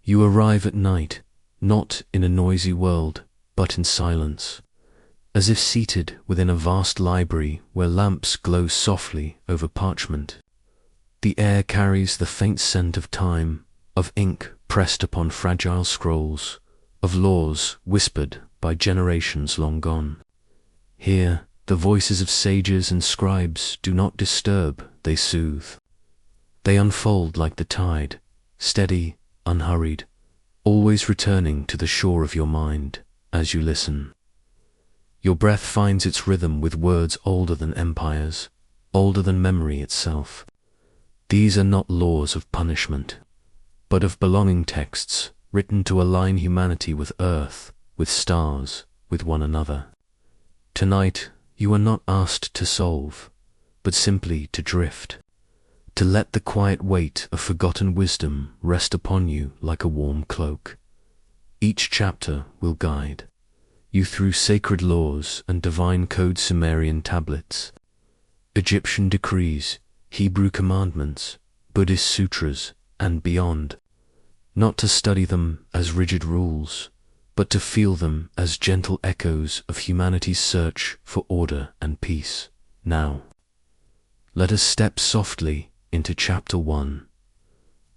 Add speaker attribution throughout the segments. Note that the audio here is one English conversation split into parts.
Speaker 1: You arrive at night, not in a noisy world, but in silence, as if seated within a vast library where lamps glow softly over parchment. The air carries the faint scent of time, of ink pressed upon fragile scrolls, of laws whispered by generations long gone. Here, the voices of sages and scribes do not disturb, they soothe. They unfold like the tide, steady, unhurried, always returning to the shore of your mind as you listen. Your breath finds its rhythm with words older than empires, older than memory itself. These are not laws of punishment, but of belonging texts written to align humanity with earth, with stars, with one another. Tonight, you are not asked to solve, but simply to drift, to let the quiet weight of forgotten wisdom rest upon you like a warm cloak. Each chapter will guide you through sacred laws and divine code, Sumerian tablets, Egyptian decrees, Hebrew commandments, Buddhist sutras, and beyond, not to study them as rigid rules, but to feel them as gentle echoes of humanity's search for order and peace. Now, let us step softly into Chapter 1.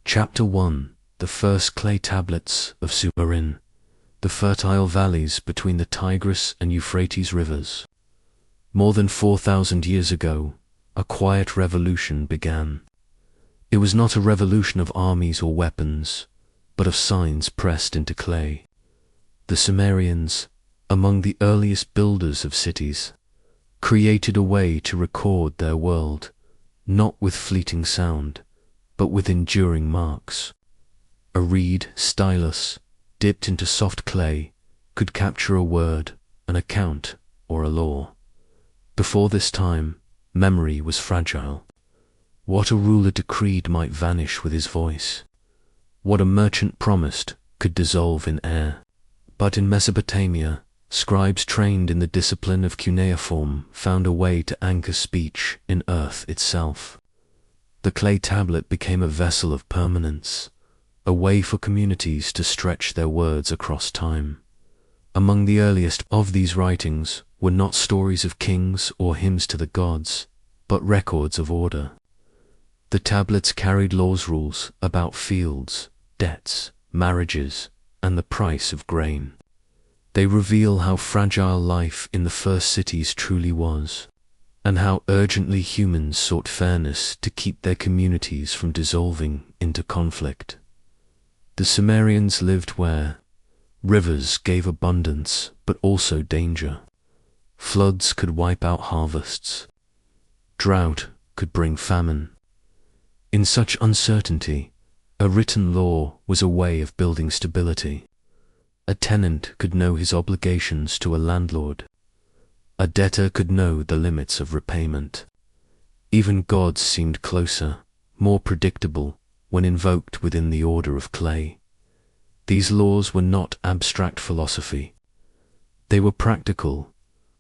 Speaker 1: Chapter 1, the first clay tablets of Sumerin, the fertile valleys between the Tigris and Euphrates rivers. More than 4,000 years ago, a quiet revolution began. It was not a revolution of armies or weapons, but of signs pressed into clay. The Sumerians, among the earliest builders of cities, created a way to record their world, not with fleeting sound, but with enduring marks. A reed stylus, dipped into soft clay, could capture a word, an account, or a law. Before this time, memory was fragile. What a ruler decreed might vanish with his voice. What a merchant promised could dissolve in air. But in Mesopotamia, scribes trained in the discipline of cuneiform found a way to anchor speech in earth itself. The clay tablet became a vessel of permanence, a way for communities to stretch their words across time. Among the earliest of these writings were not stories of kings or hymns to the gods, but records of order. The tablets carried rules about fields, debts, marriages, and the price of grain. They reveal how fragile life in the first cities truly was, and how urgently humans sought fairness to keep their communities from dissolving into conflict. The Sumerians lived where rivers gave abundance but also danger. Floods could wipe out harvests. Drought could bring famine. In such uncertainty, a written law was a way of building stability. A tenant could know his obligations to a landlord. A debtor could know the limits of repayment. Even gods seemed closer, more predictable, when invoked within the order of clay. These laws were not abstract philosophy. They were practical,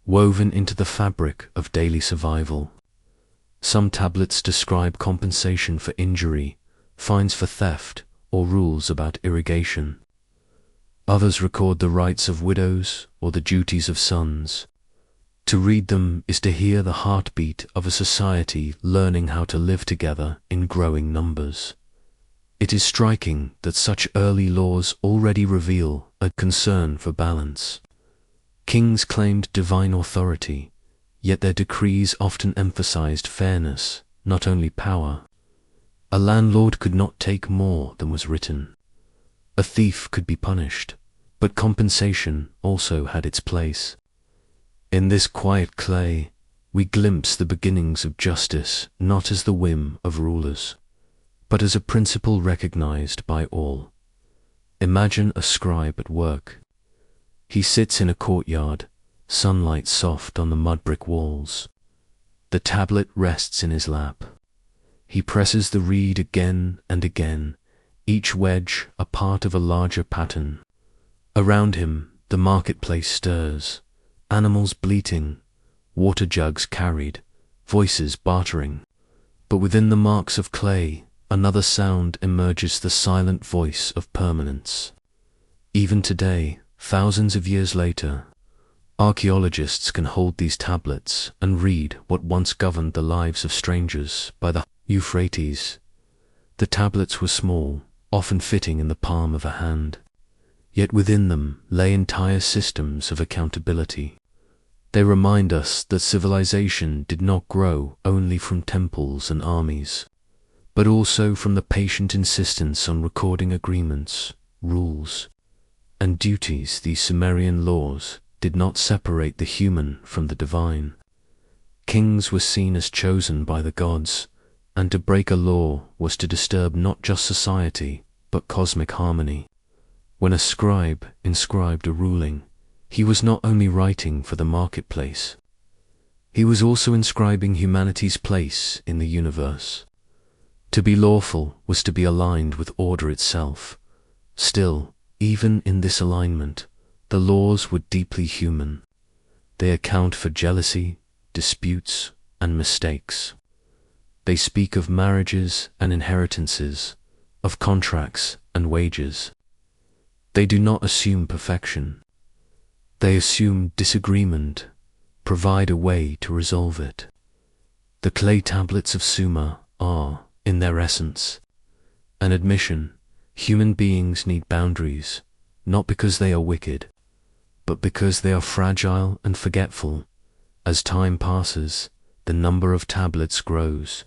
Speaker 1: woven into the fabric of daily survival. Some tablets describe compensation for injury, fines for theft, or rules about irrigation. Others record the rights of widows or the duties of sons. To read them is to hear the heartbeat of a society learning how to live together in growing numbers. It is striking that such early laws already reveal a concern for balance. Kings claimed divine authority, yet their decrees often emphasized fairness, not only power. A landlord could not take more than was written. A thief could be punished, but compensation also had its place. In this quiet clay, we glimpse the beginnings of justice not as the whim of rulers, but as a principle recognized by all. Imagine a scribe at work. He sits in a courtyard, sunlight soft on the mud-brick walls. The tablet rests in his lap. He presses the reed again and again, each wedge a part of a larger pattern. Around him, the marketplace stirs, animals bleating, water jugs carried, voices bartering. But within the marks of clay, another sound emerges, the silent voice of permanence. Even today, thousands of years later, archaeologists can hold these tablets and read what once governed the lives of strangers by the Euphrates. The tablets were small, often fitting in the palm of a hand, yet within them lay entire systems of accountability. They remind us that civilization did not grow only from temples and armies, but also from the patient insistence on recording agreements, rules, and duties. These Sumerian laws did not separate the human from the divine. Kings were seen as chosen by the gods, and to break a law was to disturb not just society, but cosmic harmony. When a scribe inscribed a ruling, he was not only writing for the marketplace, he was also inscribing humanity's place in the universe. To be lawful was to be aligned with order itself. Still, even in this alignment, the laws were deeply human. They account for jealousy, disputes, and mistakes. They speak of marriages and inheritances, of contracts and wages. They do not assume perfection. They assume disagreement, provide a way to resolve it. The clay tablets of Sumer are, in their essence, an admission: human beings need boundaries, not because they are wicked, but because they are fragile and forgetful. As time passes, the number of tablets grows.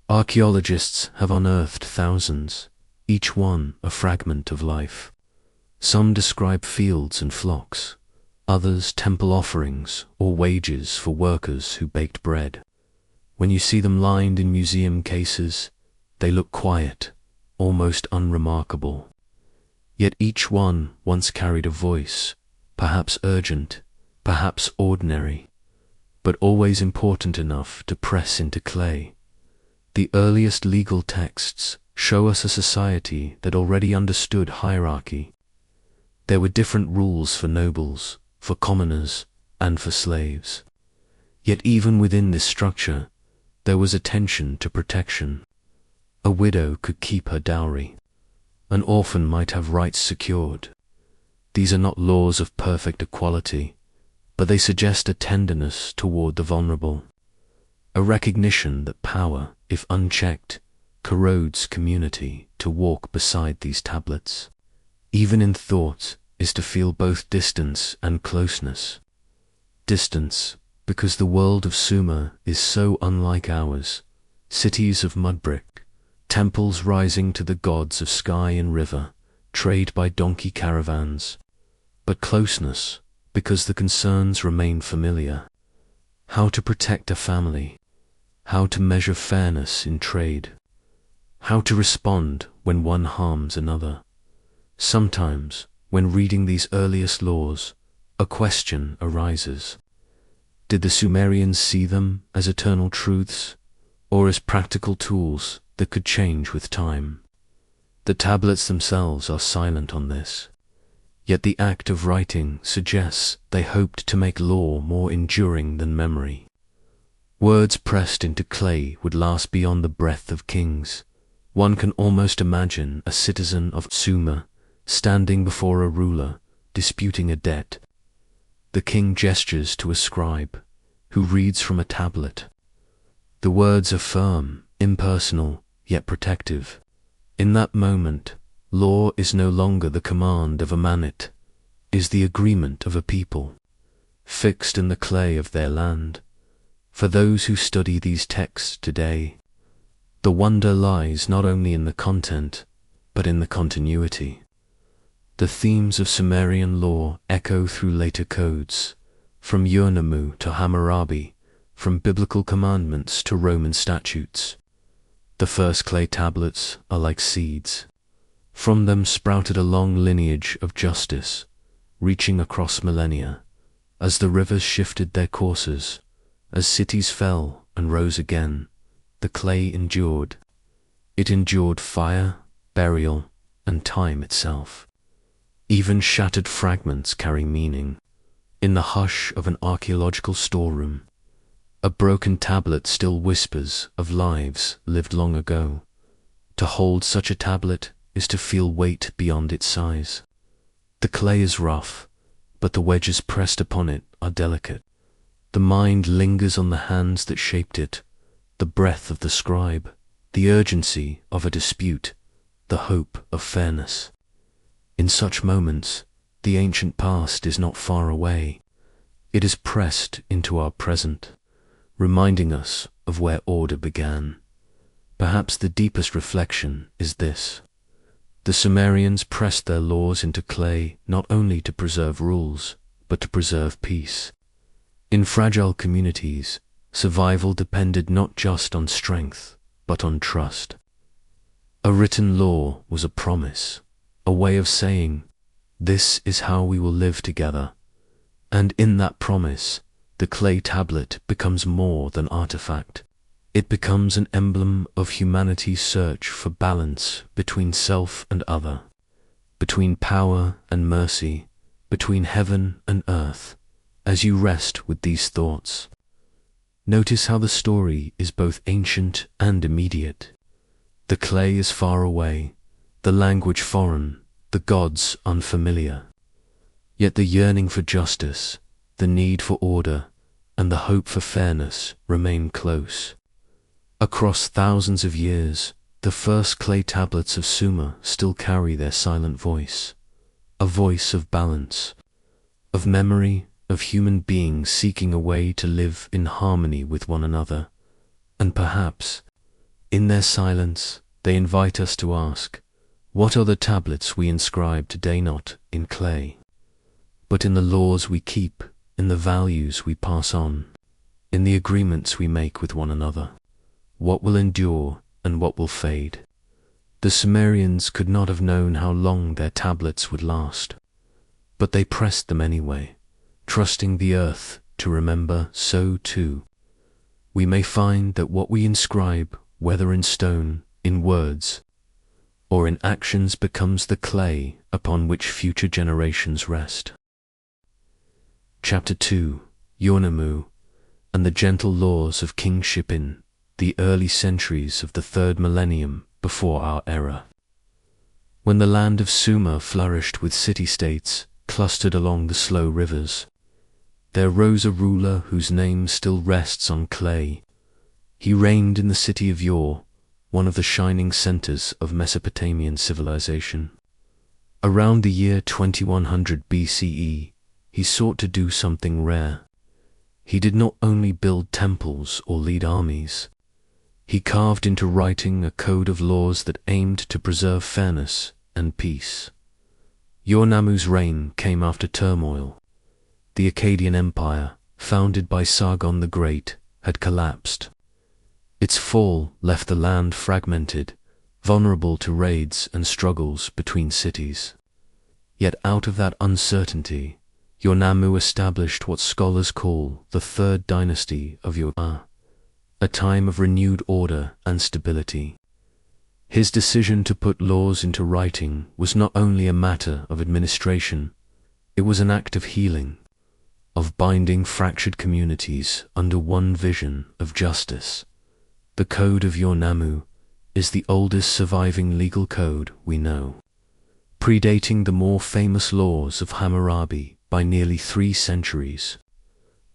Speaker 1: Archaeologists have unearthed thousands, each one a fragment of life. Some describe fields and flocks, others temple offerings or wages for workers who baked bread. When you see them lined in museum cases, they look quiet, almost unremarkable. Yet each one once carried a voice, perhaps urgent, perhaps ordinary, but always important enough to press into clay. The earliest legal texts show us a society that already understood hierarchy. There were different rules for nobles, for commoners, and for slaves. Yet even within this structure, there was attention to protection. A widow could keep her dowry. An orphan might have rights secured. These are not laws of perfect equality, but they suggest a tenderness toward the vulnerable, a recognition that power, if unchecked, corrodes community. To walk beside these tablets, even in thought, is to feel both distance and closeness. Distance, because the world of Sumer is so unlike ours, cities of mud brick, temples rising to the gods of sky and river, trade by donkey caravans. But closeness, because the concerns remain familiar. How to protect a family, how to measure fairness in trade, how to respond when one harms another. Sometimes, when reading these earliest laws, a question arises. Did the Sumerians see them as eternal truths, or as practical tools that could change with time? The tablets themselves are silent on this, yet the act of writing suggests they hoped to make law more enduring than memory. Words pressed into clay would last beyond the breath of kings. One can almost imagine a citizen of Sumer standing before a ruler, disputing a debt. The king gestures to a scribe, who reads from a tablet. The words are firm, impersonal, yet protective. In that moment, law is no longer the command of a manit, is the agreement of a people, fixed in the clay of their land. For those who study these texts today, the wonder lies not only in the content, but in the continuity. The themes of Sumerian law echo through later codes, from Ur-Nammu to Hammurabi, from biblical commandments to Roman statutes. The first clay tablets are like seeds. From them sprouted a long lineage of justice, reaching across millennia. As the rivers shifted their courses, as cities fell and rose again, the clay endured. It endured fire, burial, and time itself. Even shattered fragments carry meaning. In the hush of an archaeological storeroom, a broken tablet still whispers of lives lived long ago. To hold such a tablet is to feel weight beyond its size. The clay is rough, but the wedges pressed upon it are delicate. The mind lingers on the hands that shaped it, the breath of the scribe, the urgency of a dispute, the hope of fairness. In such moments, the ancient past is not far away. It is pressed into our present, reminding us of where order began. Perhaps the deepest reflection is this: the Sumerians pressed their laws into clay not only to preserve rules, but to preserve peace. In fragile communities, survival depended not just on strength, but on trust. A written law was a promise, a way of saying, "This is how we will live together." And in that promise, the clay tablet becomes more than artifact. It becomes an emblem of humanity's search for balance between self and other, between power and mercy, between heaven and earth. As you rest with these thoughts, notice how the story is both ancient and immediate. The clay is far away, the language foreign, the gods unfamiliar. Yet the yearning for justice, the need for order, and the hope for fairness remain close. Across thousands of years, the first clay tablets of Sumer still carry their silent voice, a voice of balance, of memory, of human beings seeking a way to live in harmony with one another. And perhaps, in their silence, they invite us to ask, what are the tablets we inscribe today not in clay, but in the laws we keep, in the values we pass on, in the agreements we make with one another? What will endure and what will fade? The Sumerians could not have known how long their tablets would last, but they pressed them anyway, trusting the earth to remember. So too, we may find that what we inscribe, whether in stone, in words, or in actions, becomes the clay upon which future generations rest. Chapter 2: Yornamu and the gentle laws of kingship in the early centuries of the third millennium before our era. When the land of Sumer flourished with city-states clustered along the slow rivers, there rose a ruler whose name still rests on clay. He reigned in the city of Yor, one of the shining centers of Mesopotamian civilization. Around the year 2100 BCE, he sought to do something rare. He did not only build temples or lead armies. He carved into writing a code of laws that aimed to preserve fairness and peace. Yornamu's reign came after turmoil. The Akkadian Empire, founded by Sargon the Great, had collapsed. Its fall left the land fragmented, vulnerable to raids and struggles between cities. Yet out of that uncertainty, Yornamu established what scholars call the third dynasty of Yor, a time of renewed order and stability. His decision to put laws into writing was not only a matter of administration, it was an act of healing, of binding fractured communities under one vision of justice. The Code of Yornamu is the oldest surviving legal code we know, predating the more famous laws of Hammurabi by nearly 3 centuries.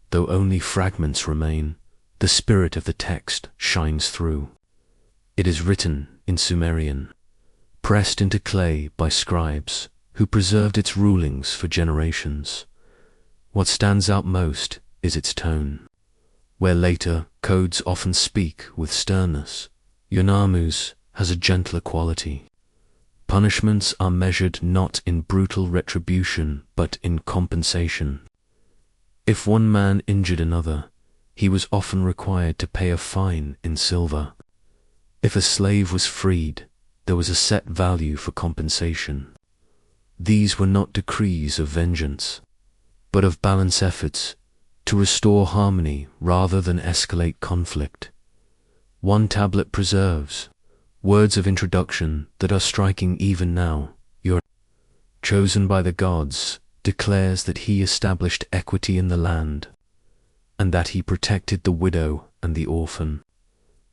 Speaker 1: Though only fragments remain, the spirit of the text shines through. It is written in Sumerian, pressed into clay by scribes who preserved its rulings for generations. What stands out most is its tone. Where later codes often speak with sternness, Yornamu's has a gentler quality. Punishments are measured not in brutal retribution but in compensation. If one man injured another, he was often required to pay a fine in silver. If a slave was freed, there was a set value for compensation. These were not decrees of vengeance, but of balance efforts to restore harmony rather than escalate conflict. One tablet preserves words of introduction that are striking even now. Yor, chosen by the gods, declares that he established equity in the land, and that he protected the widow and the orphan.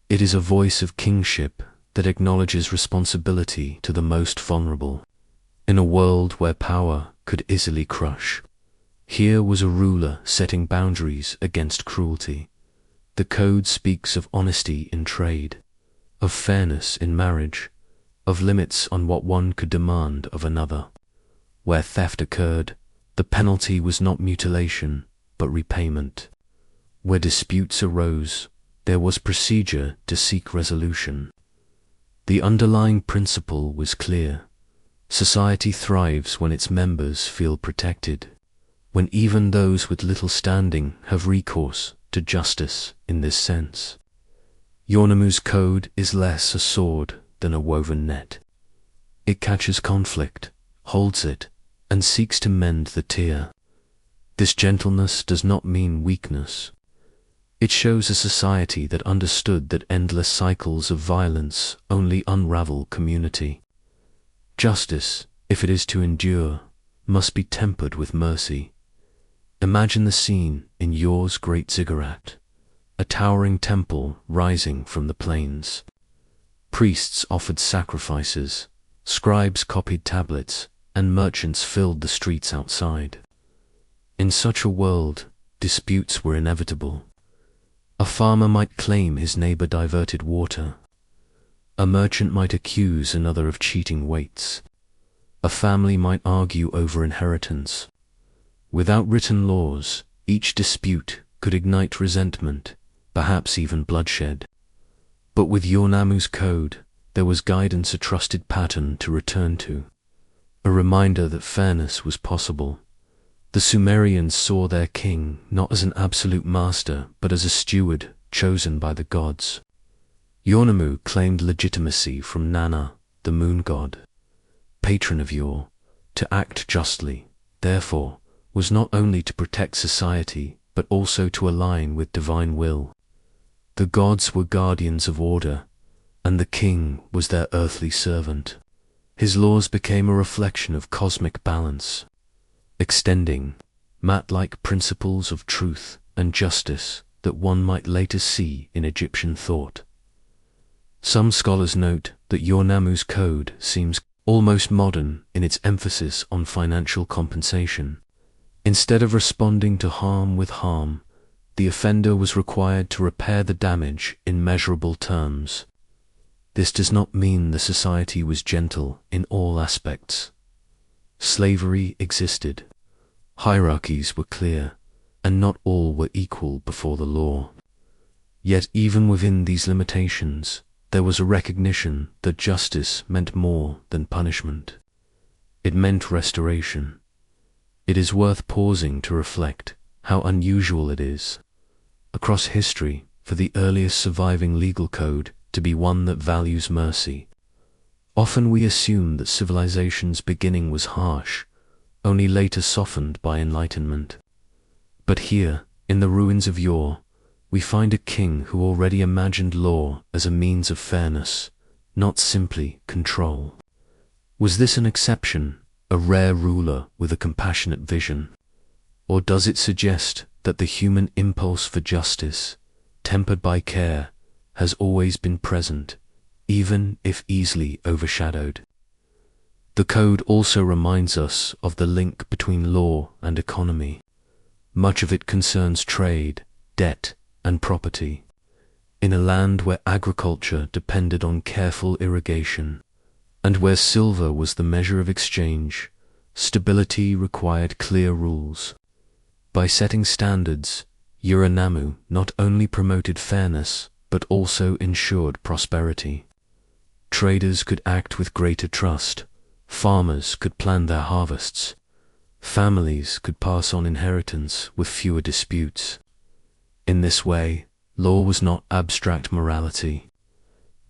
Speaker 1: It is a voice of kingship that acknowledges responsibility to the most vulnerable. In a world where power could easily crush, here was a ruler setting boundaries against cruelty. The code speaks of honesty in trade, of fairness in marriage, of limits on what one could demand of another. Where theft occurred, the penalty was not mutilation, but repayment. Where disputes arose, there was procedure to seek resolution. The underlying principle was clear. Society thrives when its members feel protected, when even those with little standing have recourse to justice in this sense. Yornamu's code is less a sword than a woven net. It catches conflict, holds it, and seeks to mend the tear. This gentleness does not mean weakness. It shows a society that understood that endless cycles of violence only unravel community. Justice, if it is to endure, must be tempered with mercy. Imagine the scene in Yor's great ziggurat, a towering temple rising from the plains. Priests offered sacrifices, scribes copied tablets, and merchants filled the streets outside. In such a world, disputes were inevitable. A farmer might claim his neighbor diverted water. A merchant might accuse another of cheating weights. A family might argue over inheritance. Without written laws, each dispute could ignite resentment, perhaps even bloodshed. But with Yornamu's code, there was guidance, a trusted pattern to return to, a reminder that fairness was possible. The Sumerians saw their king not as an absolute master, but as a steward chosen by the gods. Yornamu claimed legitimacy from Nana, the moon god, patron of Yor. To act justly, therefore, was not only to protect society, but also to align with divine will. The gods were guardians of order, and the king was their earthly servant. His laws became a reflection of cosmic balance, extending mat-like principles of truth and justice that one might later see in Egyptian thought. Some scholars note that Yornamu's code seems almost modern in its emphasis on financial compensation. Instead of responding to harm with harm, the offender was required to repair the damage in measurable terms. This does not mean the society was gentle in all aspects. Slavery existed. Hierarchies were clear, and not all were equal before the law. Yet even within these limitations, there was a recognition that justice meant more than punishment. It meant restoration. It is worth pausing to reflect how unusual it is, across history, for the earliest surviving legal code to be one that values mercy. Often we assume that civilization's beginning was harsh, only later softened by enlightenment. But here, in the ruins of Yor, we find a king who already imagined law as a means of fairness, not simply control. Was this an exception, a rare ruler with a compassionate vision? Or does it suggest that the human impulse for justice, tempered by care, has always been present, even if easily overshadowed? The code also reminds us of the link between law and economy. Much of it concerns trade, debt, and property. In a land where agriculture depended on careful irrigation, and where silver was the measure of exchange, stability required clear rules. By setting standards, Yornamu not only promoted fairness, but also ensured prosperity. Traders could act with greater trust, farmers could plan their harvests, families could pass on inheritance with fewer disputes. In this way, law was not abstract morality.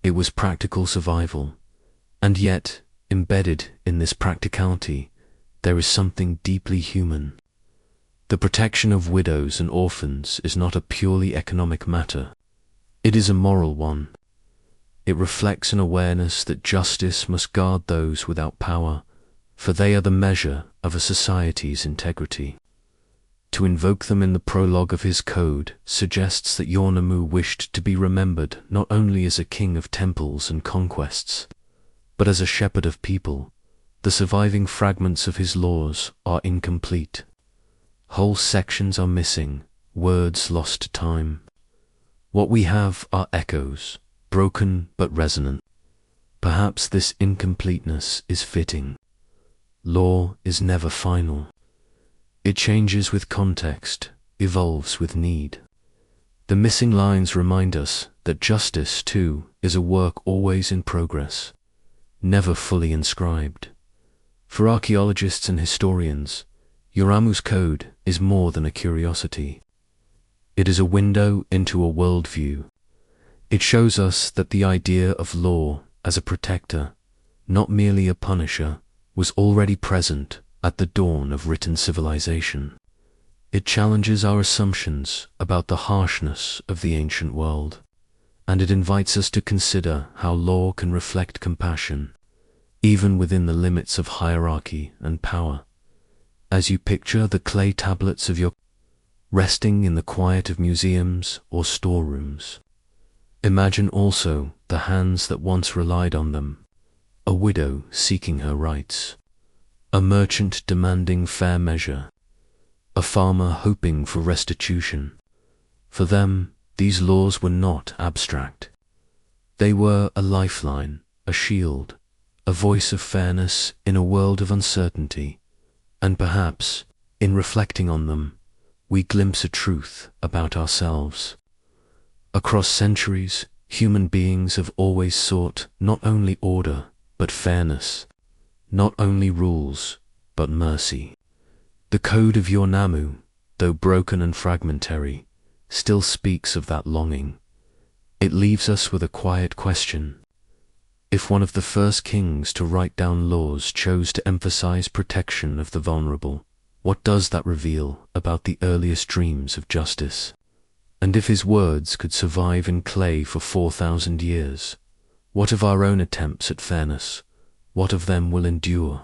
Speaker 1: It was practical survival. And yet, embedded in this practicality, there is something deeply human. The protection of widows and orphans is not a purely economic matter. It is a moral one. It reflects an awareness that justice must guard those without power, for they are the measure of a society's integrity. To invoke them in the prologue of his code suggests that Yornamu wished to be remembered not only as a king of temples and conquests, but as a shepherd of people. The surviving fragments of his laws are incomplete. Whole sections are missing, words lost to time. What we have are echoes, broken but resonant. Perhaps this incompleteness is fitting. Law is never final. It changes with context, evolves with need. The missing lines remind us that justice, too, is a work always in progress, never fully inscribed. For archaeologists and historians, Yoramu's code is more than a curiosity. It is a window into a worldview. It shows us that the idea of law as a protector, not merely a punisher, was already present at the dawn of written civilization. It challenges our assumptions about the harshness of the ancient world, and it invites us to consider how law can reflect compassion, even within the limits of hierarchy and power. As you picture the clay tablets of your resting in the quiet of museums or storerooms, imagine also the hands that once relied on them, a widow seeking her rights, a merchant demanding fair measure, a farmer hoping for restitution. For them, these laws were not abstract. They were a lifeline, a shield, a voice of fairness in a world of uncertainty, and perhaps, in reflecting on them, we glimpse a truth about ourselves. Across centuries, human beings have always sought not only order, but fairness, not only rules, but mercy. The code of Yornamu, though broken and fragmentary, still speaks of that longing. It leaves us with a quiet question. If one of the first kings to write down laws chose to emphasize protection of the vulnerable, what does that reveal about the earliest dreams of justice? And if his words could survive in clay for 4,000 years, what of our own attempts at fairness? What of them will endure?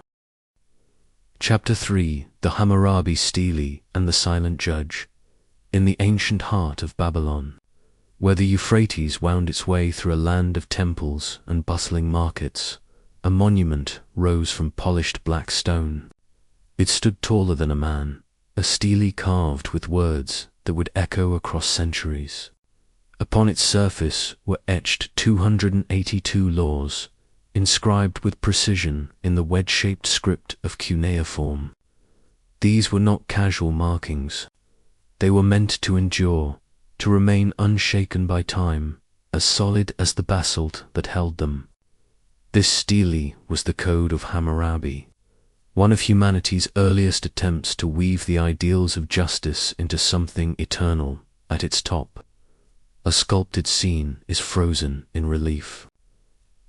Speaker 1: Chapter 3: The Hammurabi Stele and the Silent Judge. In the ancient heart of Babylon, where the Euphrates wound its way through a land of temples and bustling markets, a monument rose from polished black stone. It stood taller than a man, a stele carved with words that would echo across centuries. Upon its surface were etched 282 laws, inscribed with precision in the wedge-shaped script of cuneiform. These were not casual markings. They were meant to endure, to remain unshaken by time, as solid as the basalt that held them. This stele was the code of Hammurabi, one of humanity's earliest attempts to weave the ideals of justice into something eternal. At its top, a sculpted scene is frozen in relief.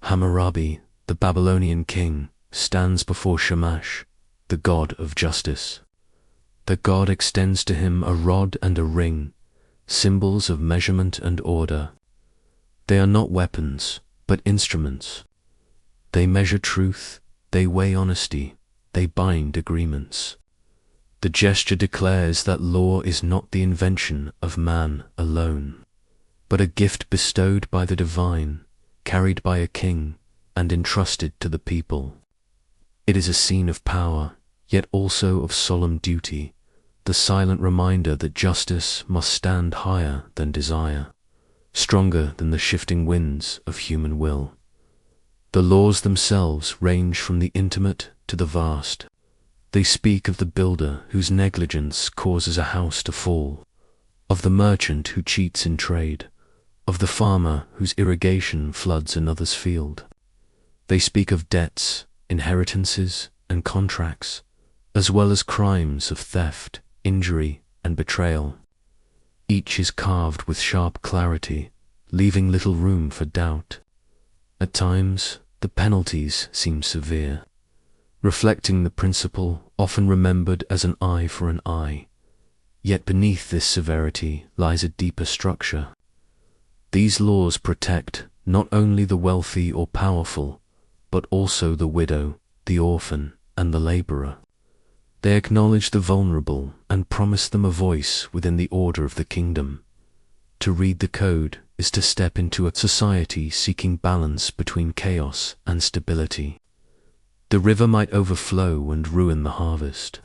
Speaker 1: Hammurabi, the Babylonian king, stands before Shamash, the god of justice. The god extends to him a rod and a ring, symbols of measurement and order. They are not weapons, but instruments. They measure truth, they weigh honesty, they bind agreements. The gesture declares that law is not the invention of man alone, but a gift bestowed by the divine, carried by a king, and entrusted to the people. It is a scene of power, yet also of solemn duty, the silent reminder that justice must stand higher than desire, stronger than the shifting winds of human will. The laws themselves range from the intimate to the vast. They speak of the builder whose negligence causes a house to fall, of the merchant who cheats in trade, of the farmer whose irrigation floods another's field. They speak of debts, inheritances, and contracts, as well as crimes of theft, injury, and betrayal. Each is carved with sharp clarity, leaving little room for doubt. At times, the penalties seem severe, reflecting the principle often remembered as an eye for an eye. Yet beneath this severity lies a deeper structure. These laws protect not only the wealthy or powerful, but also the widow, the orphan, and the laborer. They acknowledge the vulnerable and promise them a voice within the order of the kingdom. To read the code is to step into a society seeking balance between chaos and stability. The river might overflow and ruin the harvest.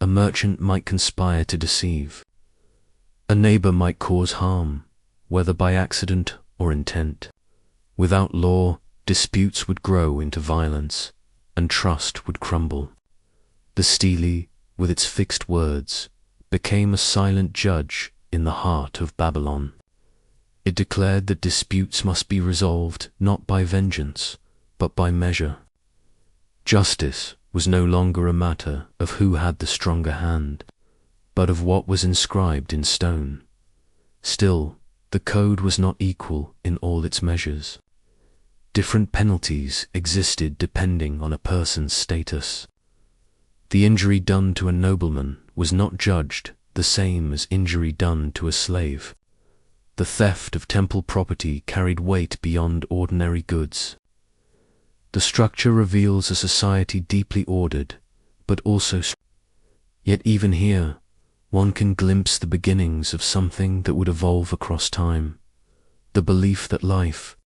Speaker 1: A merchant might conspire to deceive. A neighbor might cause harm, whether by accident or intent. Without law, disputes would grow into violence, and trust would crumble. The stele, with its fixed words, became a silent judge in the heart of Babylon. It declared that disputes must be resolved not by vengeance, but by measure. Justice was no longer a matter of who had the stronger hand, but of what was inscribed in stone. Still, the code was not equal in all its measures. Different penalties existed depending on a person's status. The injury done to a nobleman was not judged the same as injury done to a slave. The theft of temple property carried weight beyond ordinary goods. The structure reveals a society deeply ordered, but also yet even here, one can glimpse the beginnings of something that would evolve across time. The belief that life,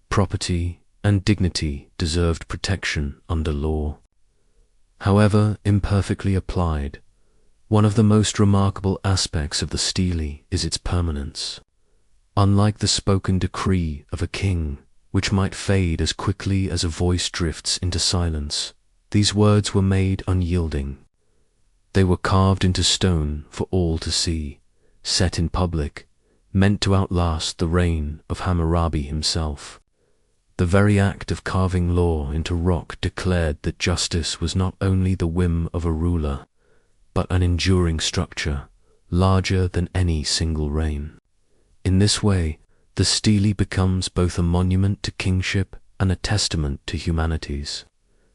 Speaker 1: property, and dignity deserved protection under law. However imperfectly applied, one of the most remarkable aspects of the stele is its permanence. Unlike the spoken decree of a king, which might fade as quickly as a voice drifts into silence, these words were made unyielding. They were carved into stone for all to see, set in public, meant to outlast the reign of Hammurabi himself. The very act of carving law into rock declared that justice was not only the whim of a ruler, but an enduring structure, larger than any single reign. In this way, the stele becomes both a monument to kingship and a testament to humanity's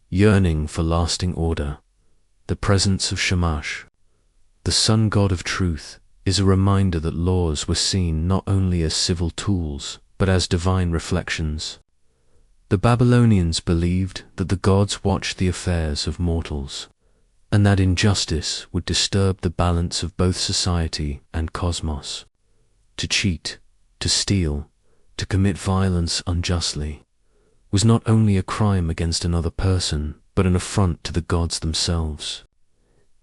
Speaker 1: yearning for lasting order. The presence of Shamash, the sun god of truth, is a reminder that laws were seen not only as civil tools, but as divine reflections. The Babylonians believed that the gods watched the affairs of mortals, and that injustice would disturb the balance of both society and cosmos. To cheat, to steal, to commit violence unjustly, was not only a crime against another person, but an affront to the gods themselves.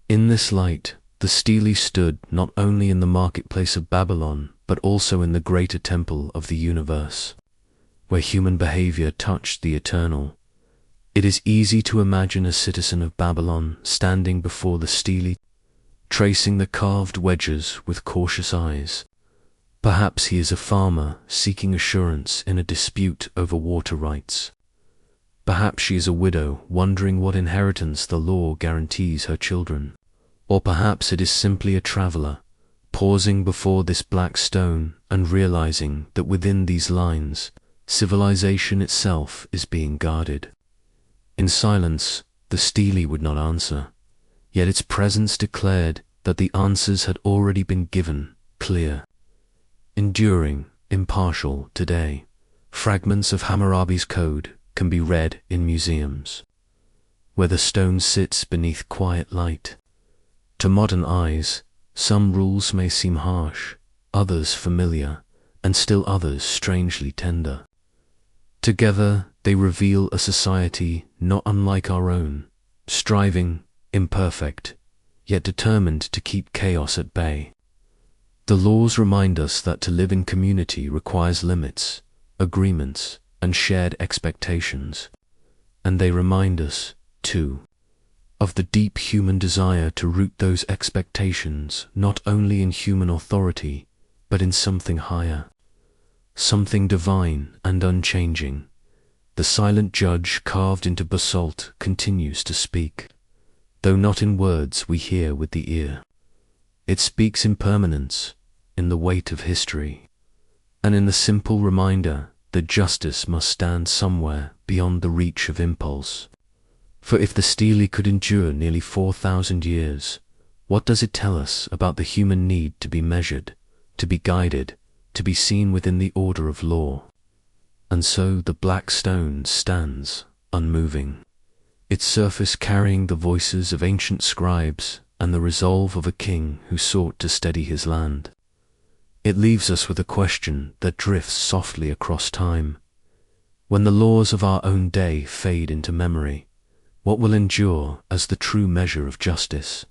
Speaker 1: In this light, the stele stood not only in the marketplace of Babylon, but also in the greater temple of the universe, where human behavior touched the eternal. It is easy to imagine a citizen of Babylon standing before the stele, tracing the carved wedges with cautious eyes. Perhaps he is a farmer seeking assurance in a dispute over water rights. Perhaps she is a widow wondering what inheritance the law guarantees her children. Or perhaps it is simply a traveler, pausing before this black stone and realizing that within these lines, civilization itself is being guarded. In silence, the stele would not answer, yet its presence declared that the answers had already been given, clear, enduring, impartial. Today, fragments of Hammurabi's code can be read in museums, where the stone sits beneath quiet light. To modern eyes, some rules may seem harsh, others familiar, and still others strangely tender. Together, they reveal a society not unlike our own, striving, imperfect, yet determined to keep chaos at bay. The laws remind us that to live in community requires limits, agreements, and shared expectations. And they remind us, too, of the deep human desire to root those expectations not only in human authority, but in something higher, something divine and unchanging. The silent judge carved into basalt continues to speak. Though not in words we hear with the ear. It speaks in permanence, in the weight of history, and in the simple reminder that justice must stand somewhere beyond the reach of impulse. For if the stele could endure nearly 4,000 years, what does it tell us about the human need to be measured, to be guided, to be seen within the order of law? And so the black stone stands, unmoving, its surface carrying the voices of ancient scribes and the resolve of a king who sought to steady his land. It leaves us with a question that drifts softly across time. When the laws of our own day fade into memory, what will endure as the true measure of justice?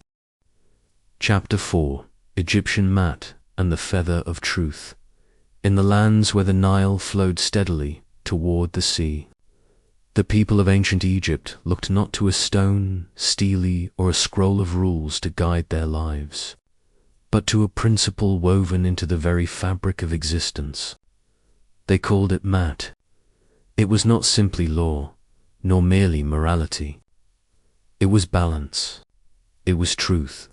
Speaker 1: Chapter 4: Egyptian Mat and the Feather of Truth. In the lands where the Nile flowed steadily toward the sea, the people of ancient Egypt looked not to a stone, stele, or a scroll of rules to guide their lives, but to a principle woven into the very fabric of existence. They called it mat. It was not simply law, nor merely morality. It was balance. It was truth.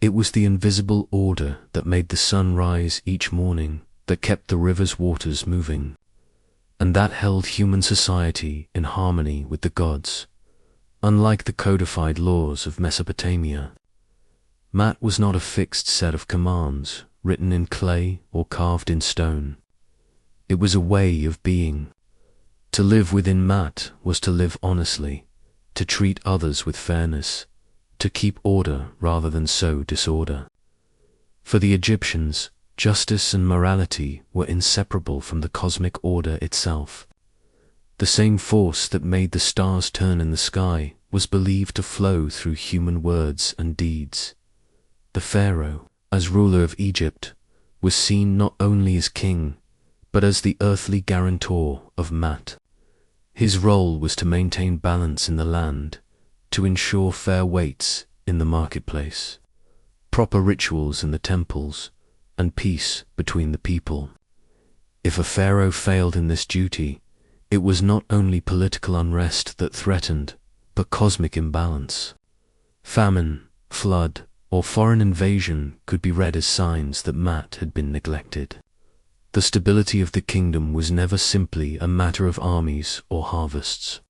Speaker 1: It was the invisible order that made the sun rise each morning, that kept the river's waters moving, and that held human society in harmony with the gods. Unlike the codified laws of Mesopotamia, mat was not a fixed set of commands written in clay or carved in stone. It was a way of being. To live within mat was to live honestly, to treat others with fairness, to keep order rather than sow disorder. For the Egyptians, justice and morality were inseparable from the cosmic order itself. The same force that made the stars turn in the sky was believed to flow through human words and deeds. The pharaoh, as ruler of Egypt, was seen not only as king, but as the earthly guarantor of mat. His role was to maintain balance in the land, to ensure fair weights in the marketplace, proper rituals in the temples, and peace between the people. If a pharaoh failed in this duty, it was not only political unrest that threatened, but cosmic imbalance. Famine, flood, or foreign invasion could be read as signs that mat had been neglected. The stability of the kingdom was never simply a matter of armies or harvests.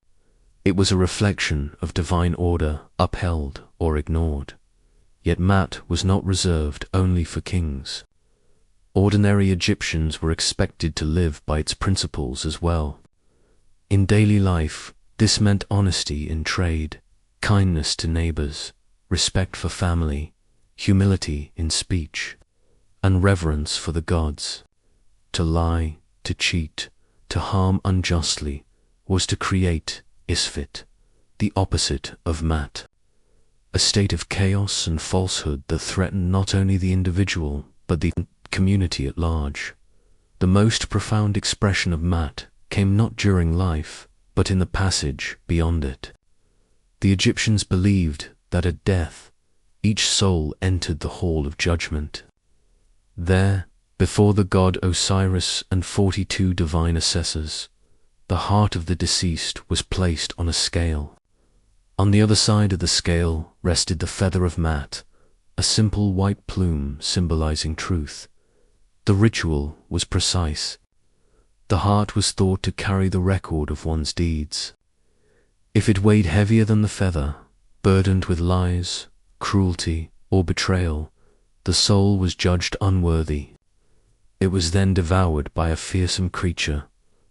Speaker 1: It was a reflection of divine order upheld or ignored. Yet mat was not reserved only for kings. Ordinary Egyptians were expected to live by its principles as well. In daily life, this meant honesty in trade, kindness to neighbors, respect for family, humility in speech, and reverence for the gods. To lie, to cheat, to harm unjustly was to create isfit, the opposite of mat, a state of chaos and falsehood that threatened not only the individual but the community at large. The most profound expression of mat came not during life, but in the passage beyond it. The Egyptians believed that at death, each soul entered the hall of judgment. There, before the god Osiris and 42 divine assessors, the heart of the deceased was placed on a scale. On the other side of the scale rested the feather of mat, a simple white plume symbolizing truth. The ritual was precise. The heart was thought to carry the record of one's deeds. If it weighed heavier than the feather, burdened with lies, cruelty, or betrayal, the soul was judged unworthy. It was then devoured by a fearsome creature,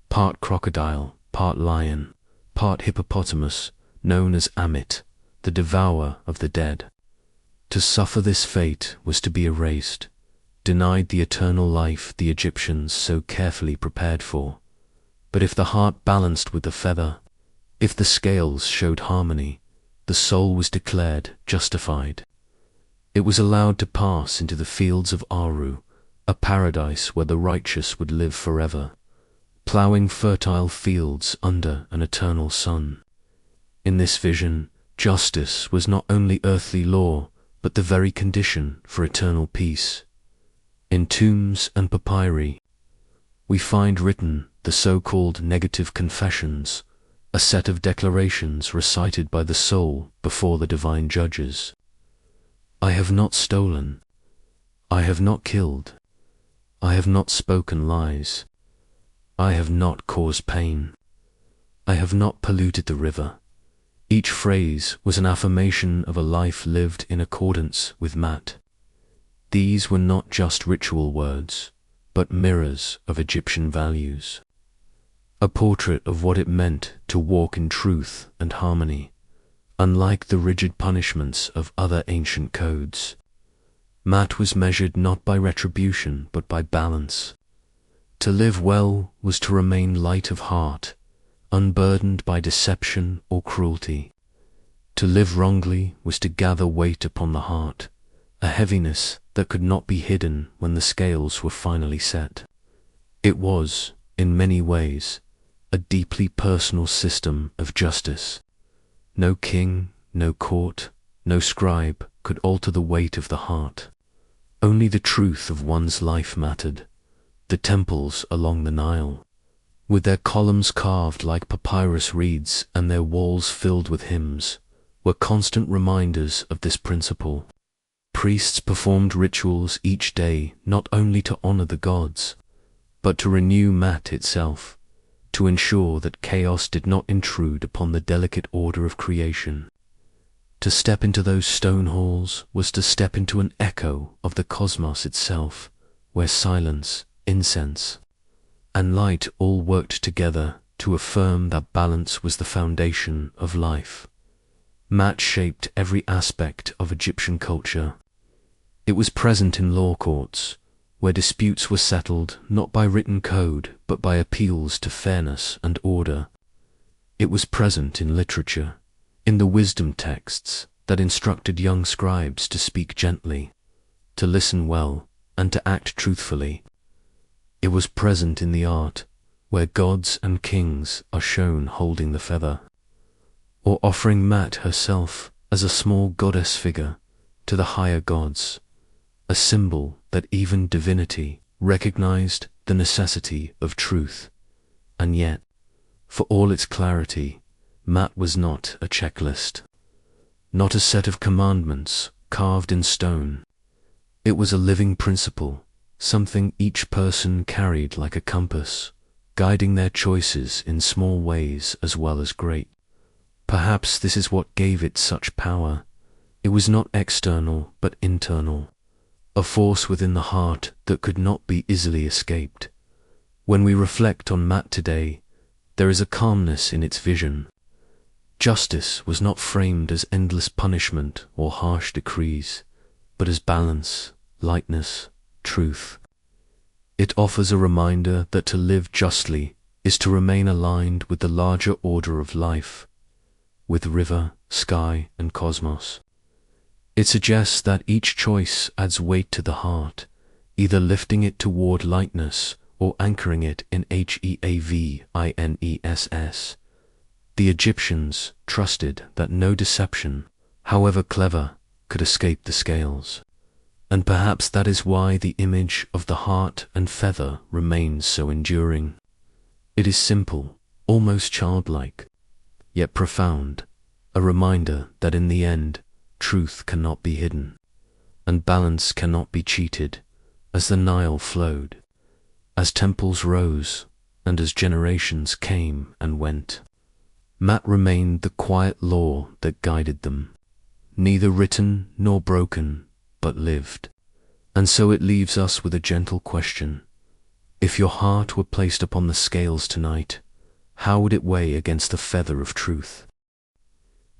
Speaker 1: part crocodile, part lion, part hippopotamus, known as Amit, the devourer of the dead. To suffer this fate was to be erased, denied the eternal life the Egyptians so carefully prepared for. But if the heart balanced with the feather, if the scales showed harmony, the soul was declared justified. It was allowed to pass into the fields of Aru, a paradise where the righteous would live forever, ploughing fertile fields under an eternal sun. In this vision, justice was not only earthly law, but the very condition for eternal peace. In tombs and papyri, we find written the so-called negative confessions, a set of declarations recited by the soul before the divine judges. I have not stolen. I have not killed. I have not spoken lies. I have not caused pain. I have not polluted the river. Each phrase was an affirmation of a life lived in accordance with mat. These were not just ritual words, but mirrors of Egyptian values. A portrait of what it meant to walk in truth and harmony, Unlike the rigid punishments of other ancient codes, mat was measured not by retribution but by balance. To live well was to remain light of heart, unburdened by deception or cruelty. To live wrongly was to gather weight upon the heart, a heaviness that could not be hidden when the scales were finally set. It was, in many ways, a deeply personal system of justice. No king, no court, no scribe could alter the weight of the heart. Only the truth of one's life mattered. The temples along the Nile, with their columns carved like papyrus reeds and their walls filled with hymns, were constant reminders of this principle. Priests performed rituals each day not only to honor the gods, but to renew mat itself, to ensure that chaos did not intrude upon the delicate order of creation. To step into those stone halls was to step into an echo of the cosmos itself, where silence, incense, and light all worked together to affirm that balance was the foundation of life. Mat shaped every aspect of Egyptian culture. It was present in law courts, where disputes were settled not by written code but by appeals to fairness and order. It was present in literature, in the wisdom texts that instructed young scribes to speak gently, to listen well, and to act truthfully. It was present in the art, where gods and kings are shown holding the feather, or offering Mat herself as a small goddess figure to the higher gods, a symbol that even divinity recognized the necessity of truth. And yet, for all its clarity, Mat was not a checklist, not a set of commandments carved in stone. It was a living principle, something each person carried like a compass, guiding their choices in small ways as well as great. Perhaps this is what gave it such power. It was not external but internal, a force within the heart that could not be easily escaped. When we reflect on Mat today, there is a calmness in its vision. Justice was not framed as endless punishment or harsh decrees, but as balance, lightness, truth. It offers a reminder that to live justly is to remain aligned with the larger order of life, with river, sky, and cosmos. It suggests that each choice adds weight to the heart, either lifting it toward lightness or anchoring it in heaviness. The Egyptians trusted that no deception, however clever, could escape the scales. And perhaps that is why the image of the heart and feather remains so enduring. It is simple, almost childlike, yet profound, a reminder that in the end, truth cannot be hidden, and balance cannot be cheated. As the Nile flowed, as temples rose, and as generations came and went, Mat remained the quiet law that guided them, neither written nor broken, but lived. And so it leaves us with a gentle question. If your heart were placed upon the scales tonight, how would it weigh against the feather of truth?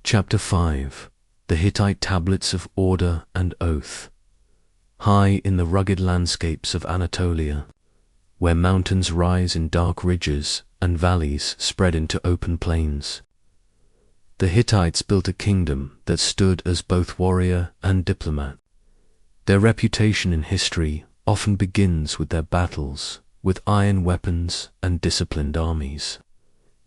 Speaker 1: Chapter 5. The Hittite Tablets of Order and Oath. High in the rugged landscapes of Anatolia, where mountains rise in dark ridges and valleys spread into open plains, the Hittites built a kingdom that stood as both warrior and diplomat. Their reputation in history often begins with their battles, with iron weapons and disciplined armies.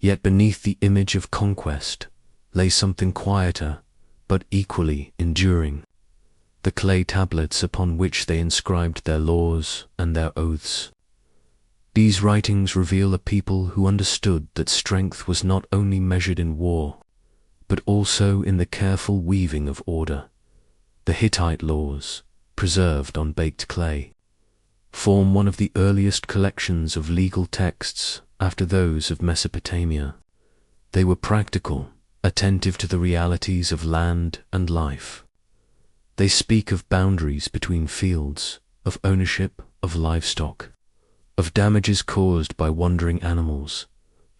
Speaker 1: Yet beneath the image of conquest lay something quieter, but equally enduring: the clay tablets upon which they inscribed their laws and their oaths. These writings reveal a people who understood that strength was not only measured in war, but also in the careful weaving of order. The Hittite laws, preserved on baked clay, form one of the earliest collections of legal texts after those of Mesopotamia. They were practical, attentive to the realities of land and life. They speak of boundaries between fields, of ownership of livestock, of damages caused by wandering animals,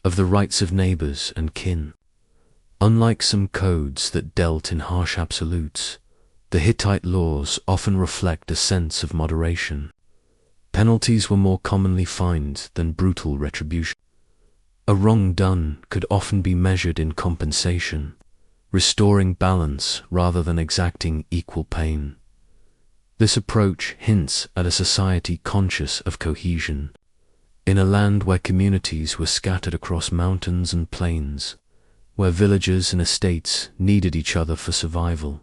Speaker 1: of the rights of neighbors and kin. Unlike some codes that dealt in harsh absolutes, the Hittite laws often reflect a sense of moderation. Penalties were more commonly fines than brutal retribution. A wrong done could often be measured in compensation, restoring balance rather than exacting equal pain. This approach hints at a society conscious of cohesion. In a land where communities were scattered across mountains and plains, where villages and estates needed each other for survival,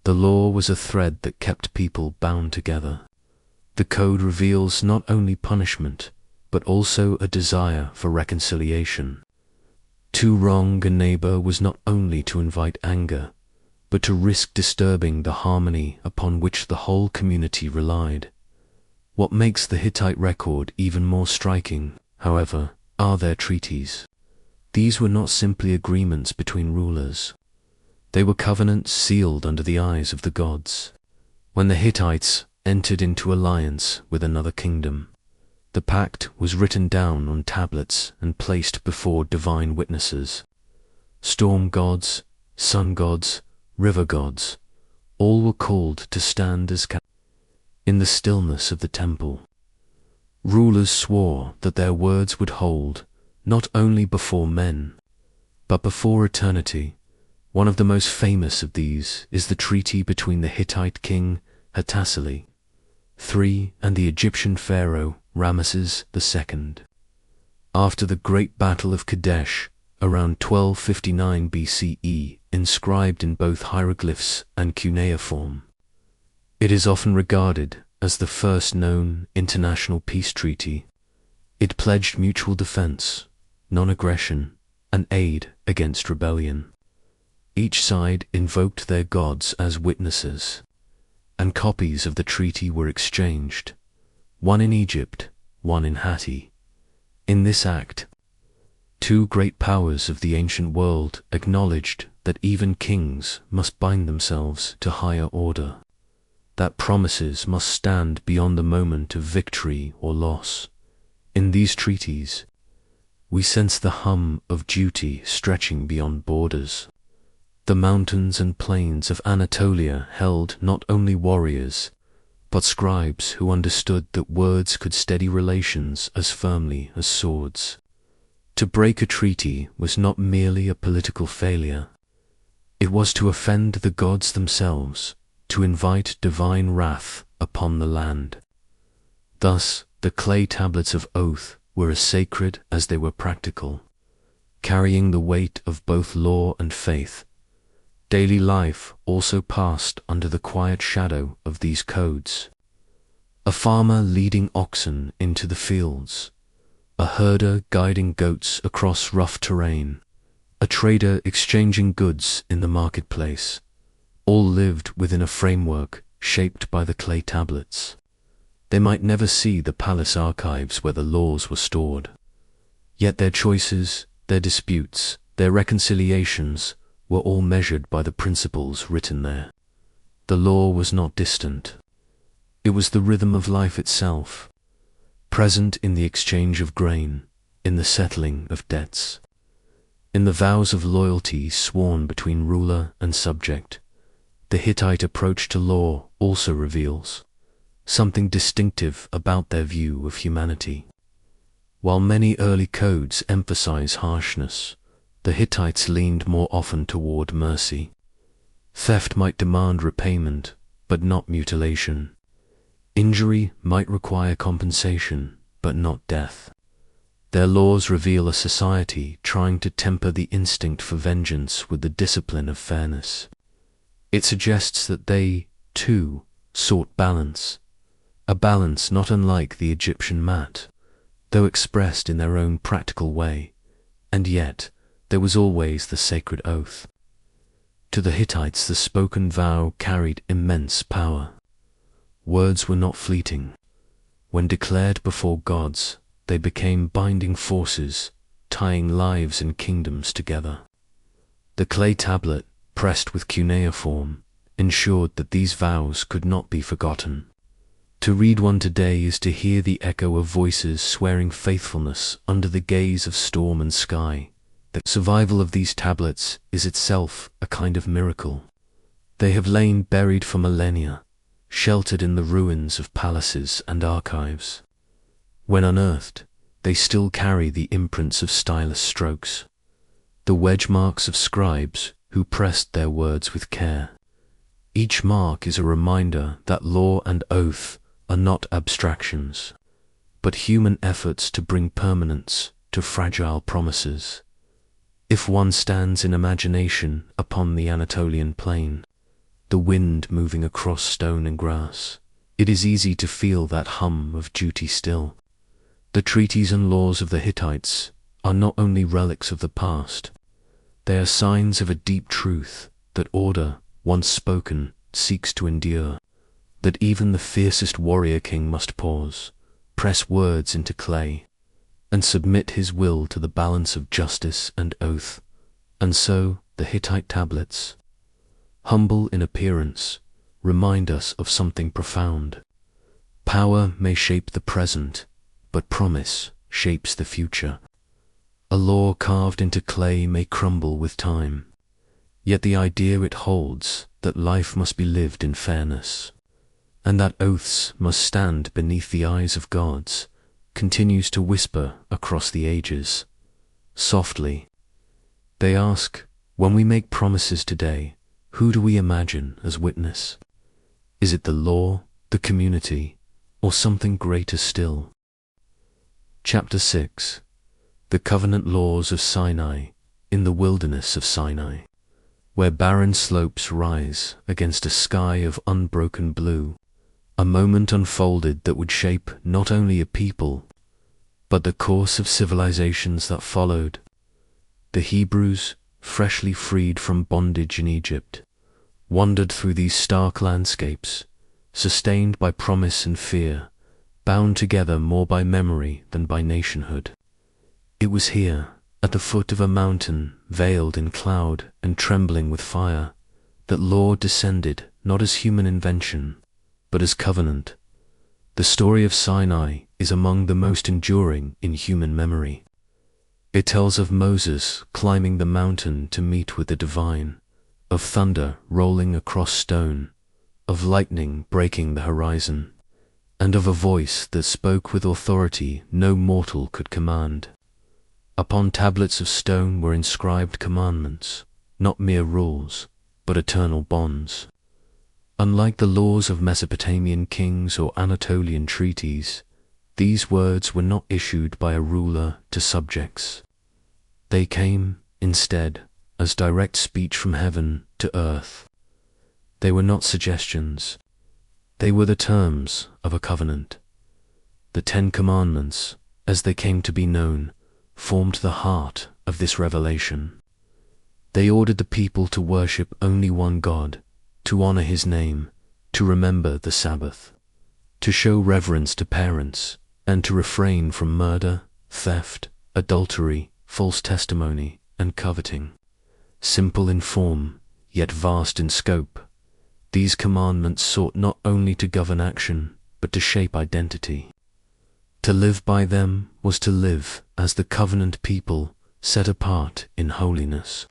Speaker 1: the law was a thread that kept people bound together. The code reveals not only punishment, but also a desire for reconciliation. To wrong a neighbor was not only to invite anger, but to risk disturbing the harmony upon which the whole community relied. What makes the Hittite record even more striking, however, are their treaties. These were not simply agreements between rulers. They were covenants sealed under the eyes of the gods. When the Hittites entered into alliance with another kingdom, the pact was written down on tablets and placed before divine witnesses. Storm gods, sun gods, river gods, all were called to stand as in the stillness of the temple. Rulers swore that their words would hold, not only before men, but before eternity. One of the most famous of these is the treaty between the Hittite king Hattusili III and the Egyptian pharaoh Ramesses II. After the Great Battle of Kadesh, around 1259 BCE, inscribed in both hieroglyphs and cuneiform. It is often regarded as the first known international peace treaty. It pledged mutual defense, non-aggression, and aid against rebellion. Each side invoked their gods as witnesses, and copies of the treaty were exchanged, one in Egypt, one in Hatti. In this act, two great powers of the ancient world acknowledged that even kings must bind themselves to higher order, that promises must stand beyond the moment of victory or loss. In these treaties, we sense the hum of duty stretching beyond borders. The mountains and plains of Anatolia held not only warriors, but scribes who understood that words could steady relations as firmly as swords. To break a treaty was not merely a political failure. It was to offend the gods themselves, to invite divine wrath upon the land. Thus, the clay tablets of oath were as sacred as they were practical, carrying the weight of both law and faith. Daily life also passed under the quiet shadow of these codes. A farmer leading oxen into the fields, a herder guiding goats across rough terrain, a trader exchanging goods in the marketplace, all lived within a framework shaped by the clay tablets. They might never see the palace archives where the laws were stored. Yet their choices, their disputes, their reconciliations were all measured by the principles written there. The law was not distant. It was the rhythm of life itself, present in the exchange of grain, in the settling of debts, in the vows of loyalty sworn between ruler and subject. The Hittite approach to law also reveals something distinctive about their view of humanity. While many early codes emphasize harshness, the Hittites leaned more often toward mercy. Theft might demand repayment, but not mutilation. Injury might require compensation, but not death. Their laws reveal a society trying to temper the instinct for vengeance with the discipline of fairness. It suggests that they, too, sought balance, a balance not unlike the Egyptian mat, though expressed in their own practical way, and yet there was always the sacred oath. To the Hittites the spoken vow carried immense power. Words were not fleeting. When declared before gods, they became binding forces, tying lives and kingdoms together. The clay tablet, pressed with cuneiform, ensured that these vows could not be forgotten. To read one today is to hear the echo of voices swearing faithfulness under the gaze of storm and sky, The survival of these tablets is itself a kind of miracle. They have lain buried for millennia, sheltered in the ruins of palaces and archives. When unearthed, they still carry the imprints of stylus strokes, the wedge marks of scribes who pressed their words with care. Each mark is a reminder that law and oath are not abstractions, but human efforts to bring permanence to fragile promises. If one stands in imagination upon the Anatolian plain, the wind moving across stone and grass, it is easy to feel that hum of duty still. The treaties and laws of the Hittites are not only relics of the past, they are signs of a deep truth that order, once spoken, seeks to endure, that even the fiercest warrior king must pause, press words into clay, and submit his will to the balance of justice and oath. And so the Hittite tablets, humble in appearance, remind us of something profound. Power may shape the present, but promise shapes the future. A law carved into clay may crumble with time, yet the idea it holds that life must be lived in fairness, and that oaths must stand beneath the eyes of gods, continues to whisper across the ages. Softly, they ask, when we make promises today, who do we imagine as witness? Is it the law, the community, or something greater still? Chapter 6. The Covenant Laws of Sinai in the Wilderness of Sinai, where barren slopes rise against a sky of unbroken blue, a moment unfolded that would shape not only a people, but the course of civilizations that followed. The Hebrews, freshly freed from bondage in Egypt, wandered through these stark landscapes, sustained by promise and fear, bound together more by memory than by nationhood. It was here, at the foot of a mountain veiled in cloud and trembling with fire, that law descended not as human invention, but as covenant. The story of Sinai is among the most enduring in human memory. It tells of Moses climbing the mountain to meet with the divine, of thunder rolling across stone, of lightning breaking the horizon, and of a voice that spoke with authority no mortal could command. Upon tablets of stone were inscribed commandments, not mere rules, but eternal bonds. Unlike the laws of Mesopotamian kings or Anatolian treaties, these words were not issued by a ruler to subjects. They came, instead, as direct speech from heaven to earth. They were not suggestions. They were the terms of a covenant. The 10 Commandments, as they came to be known, formed the heart of this revelation. They ordered the people to worship only one God, to honor his name, to remember the Sabbath, to show reverence to parents, and to refrain from murder, theft, adultery, false testimony, and coveting. Simple in form, yet vast in scope, these commandments sought not only to govern action, but to shape identity. To live by them was to live as the covenant people set apart in holiness,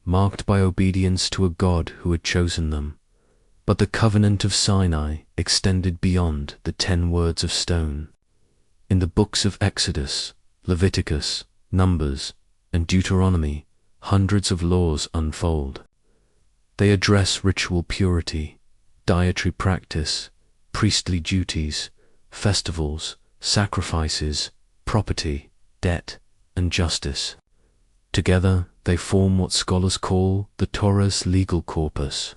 Speaker 1: marked by obedience to a God who had chosen them. But the covenant of Sinai extended beyond the 10 words of stone. In the books of Exodus, Leviticus, Numbers, and Deuteronomy, hundreds of laws unfold. They address ritual purity, dietary practice, priestly duties, festivals, sacrifices, property, debt, and justice. Together, they form what scholars call the Torah's legal corpus.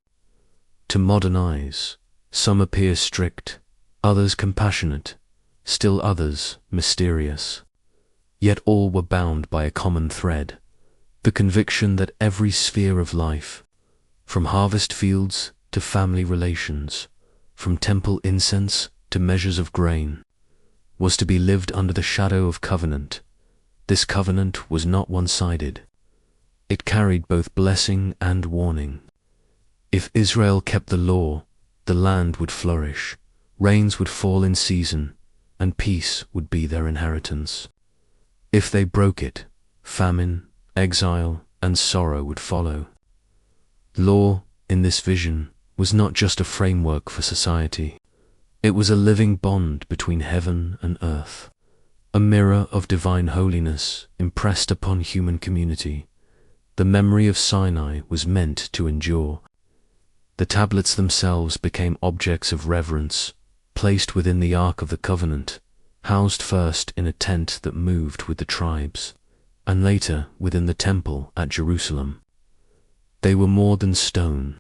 Speaker 1: To modern eyes, some appear strict, others compassionate, still others mysterious. Yet all were bound by a common thread, the conviction that every sphere of life, from harvest fields to family relations, from temple incense to measures of grain, was to be lived under the shadow of covenant. This covenant was not one-sided. It carried both blessing and warning. If Israel kept the law, the land would flourish, rains would fall in season, and peace would be their inheritance. If they broke it, famine, exile, and sorrow would follow. Law, in this vision, was not just a framework for society. It was a living bond between heaven and earth, a mirror of divine holiness impressed upon human community. The memory of Sinai was meant to endure. The tablets themselves became objects of reverence, placed within the Ark of the Covenant, housed first in a tent that moved with the tribes, and later within the temple at Jerusalem. They were more than stone.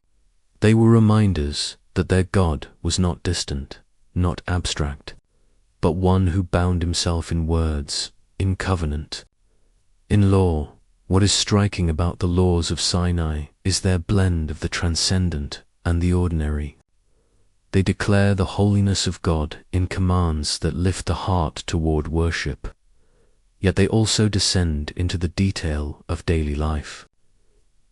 Speaker 1: They were reminders that their God was not distant, not abstract, but one who bound himself in words, in covenant. In law, what is striking about the laws of Sinai is their blend of the transcendent and the ordinary. They declare the holiness of God in commands that lift the heart toward worship, yet they also descend into the detail of daily life.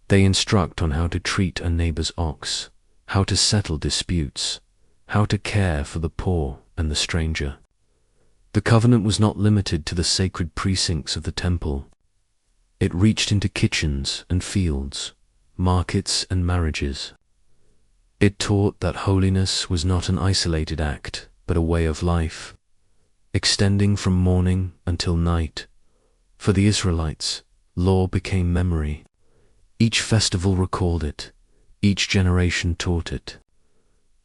Speaker 1: They instruct on how to treat a neighbor's ox, how to settle disputes, how to care for the poor and the stranger. The covenant was not limited to the sacred precincts of the temple. It reached into kitchens and fields, markets and marriages. It taught that holiness was not an isolated act, but a way of life, extending from morning until night. For the Israelites, law became memory. Each festival recalled it, each generation taught it.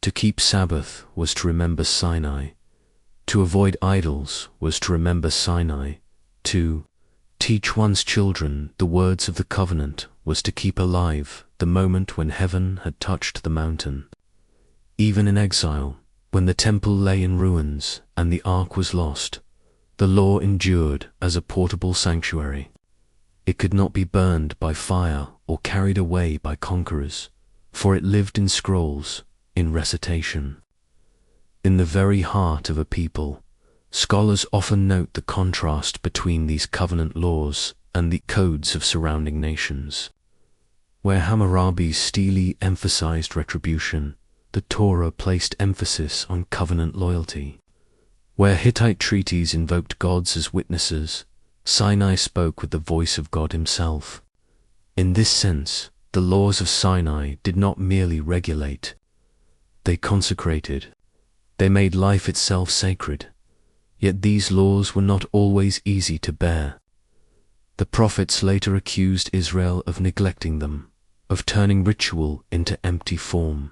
Speaker 1: To keep Sabbath was to remember Sinai. To avoid idols was to remember Sinai. To teach one's children the words of the covenant was to keep alive the moment when heaven had touched the mountain. Even in exile, when the temple lay in ruins and the ark was lost, the law endured as a portable sanctuary. It could not be burned by fire or carried away by conquerors, for it lived in scrolls, in recitation. In the very heart of a people, scholars often note the contrast between these covenant laws and the codes of surrounding nations. Where Hammurabi's stele emphasized retribution, the Torah placed emphasis on covenant loyalty. Where Hittite treaties invoked gods as witnesses, Sinai spoke with the voice of God himself. In this sense, the laws of Sinai did not merely regulate. They consecrated. They made life itself sacred. Yet these laws were not always easy to bear. The prophets later accused Israel of neglecting them, of turning ritual into empty form,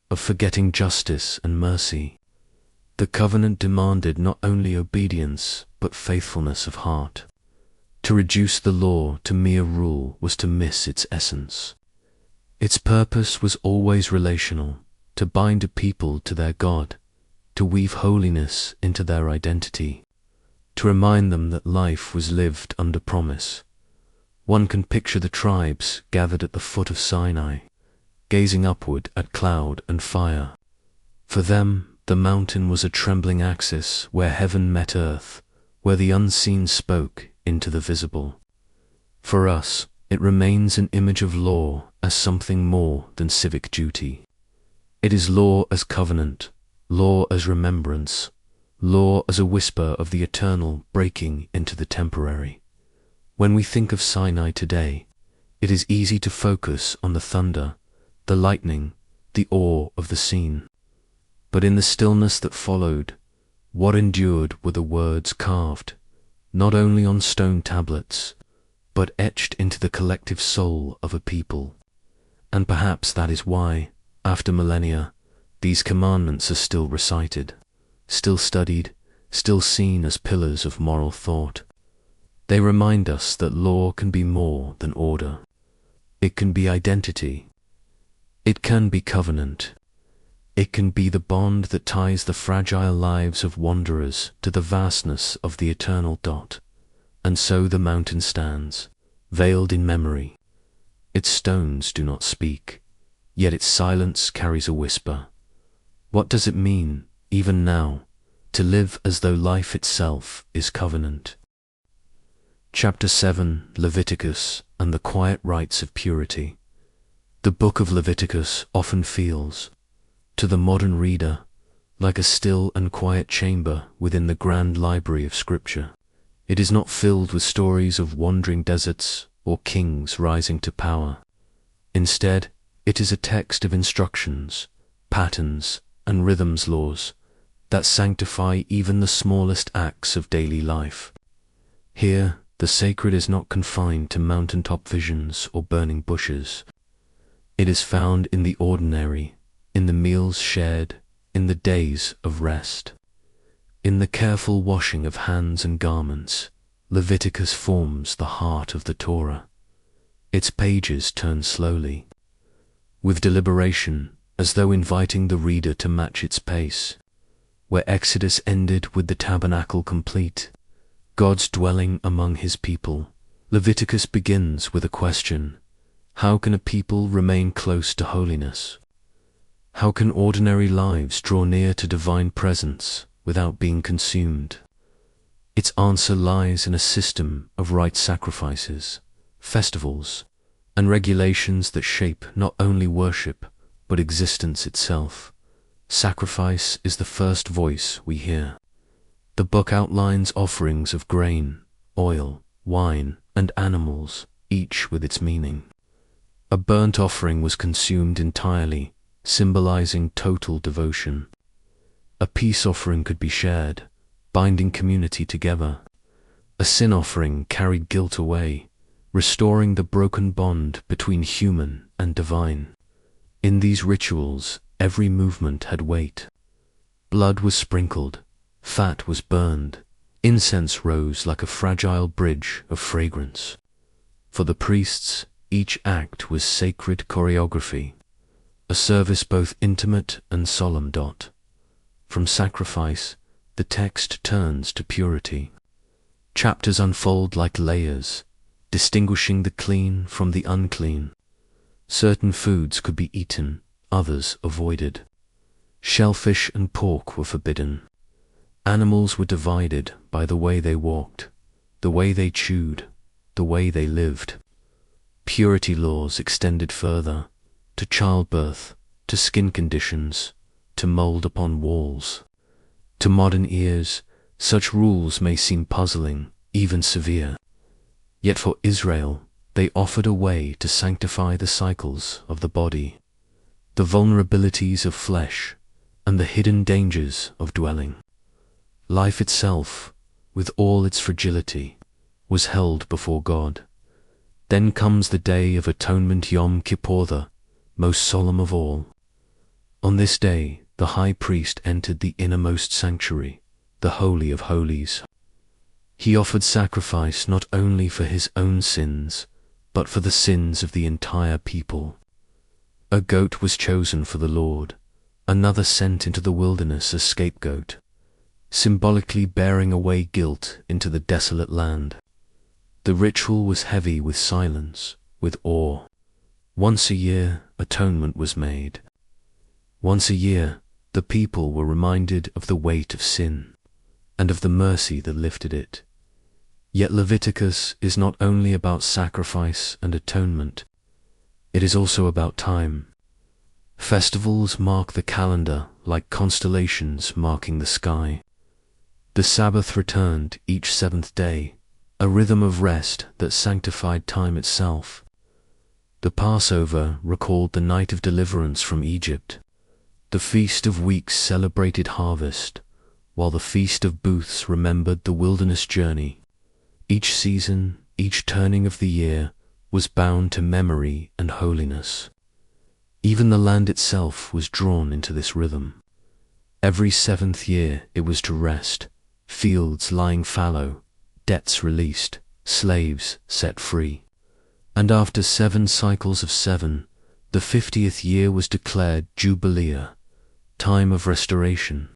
Speaker 1: of forgetting justice and mercy. The covenant demanded not only obedience, but faithfulness of heart. To reduce the law to mere rule was to miss its essence. Its purpose was always relational, to bind a people to their God, to weave holiness into their identity, to remind them that life was lived under promise. One can picture the tribes gathered at the foot of Sinai, gazing upward at cloud and fire. For them, the mountain was a trembling axis where heaven met earth, where the unseen spoke into the visible. For us, it remains an image of law as something more than civic duty. It is law as covenant, law as remembrance, law as a whisper of the eternal breaking into the temporary. When we think of Sinai today, it is easy to focus on the thunder, the lightning, the awe of the scene. But in the stillness that followed, what endured were the words carved, not only on stone tablets, but etched into the collective soul of a people. And perhaps that is why, after millennia, these commandments are still recited, still studied, still seen as pillars of moral thought. They remind us that law can be more than order. It can be identity. It can be covenant. It can be the bond that ties the fragile lives of wanderers to the vastness of the eternal dot. And so the mountain stands, veiled in memory. Its stones do not speak, yet its silence carries a whisper. What does it mean, even now, to live as though life itself is covenant? Chapter 7, Leviticus and the Quiet Rites of Purity. The book of Leviticus often feels, to the modern reader, like a still and quiet chamber within the grand library of Scripture. It is not filled with stories of wandering deserts, or kings rising to power. Instead, it is a text of instructions, patterns, and rhythms laws that sanctify even the smallest acts of daily life. Here, the sacred is not confined to mountaintop visions or burning bushes. It is found in the ordinary, in the meals shared, in the days of rest. In the careful washing of hands and garments, Leviticus forms the heart of the Torah. Its pages turn slowly, with deliberation, as though inviting the reader to match its pace. Where Exodus ended with the tabernacle complete, God's dwelling among his people, Leviticus begins with a question: how can a people remain close to holiness? How can ordinary lives draw near to divine presence without being consumed? Its answer lies in a system of rite sacrifices, festivals, and regulations that shape not only worship, but existence itself. Sacrifice is the first voice we hear. The book outlines offerings of grain, oil, wine, and animals, each with its meaning. A burnt offering was consumed entirely, symbolizing total devotion. A peace offering could be shared, binding community together. A sin offering carried guilt away, restoring the broken bond between human and divine. In these rituals, every movement had weight. Blood was sprinkled, fat was burned, incense rose like a fragile bridge of fragrance. For the priests, each act was sacred choreography, a service both intimate and solemn. From sacrifice, the text turns to purity. Chapters unfold like layers, distinguishing the clean from the unclean. Certain foods could be eaten, others avoided. Shellfish and pork were forbidden. Animals were divided by the way they walked, the way they chewed, the way they lived. Purity laws extended further, to childbirth, to skin conditions, to mold upon walls. To modern ears, such rules may seem puzzling, even severe. Yet for Israel, they offered a way to sanctify the cycles of the body, the vulnerabilities of flesh, and the hidden dangers of dwelling. Life itself, with all its fragility, was held before God. Then comes the day of atonement, Yom Kippur, the most solemn of all. On this day, the high priest entered the innermost sanctuary, the Holy of Holies. He offered sacrifice not only for his own sins, but for the sins of the entire people. A goat was chosen for the Lord, another sent into the wilderness as scapegoat, symbolically bearing away guilt into the desolate land. The ritual was heavy with silence, with awe. Once a year, atonement was made. Once a year, the people were reminded of the weight of sin, and of the mercy that lifted it. Yet Leviticus is not only about sacrifice and atonement, it is also about time. Festivals mark the calendar like constellations marking the sky. The Sabbath returned each seventh day, a rhythm of rest that sanctified time itself. The Passover recalled the night of deliverance from Egypt. The Feast of Weeks celebrated harvest, while the Feast of Booths remembered the wilderness journey. Each season, each turning of the year, was bound to memory and holiness. Even the land itself was drawn into this rhythm. Every seventh year it was to rest, fields lying fallow, debts released, slaves set free. And after 7 cycles of 7, the 50th year was declared Jubilee, time of restoration,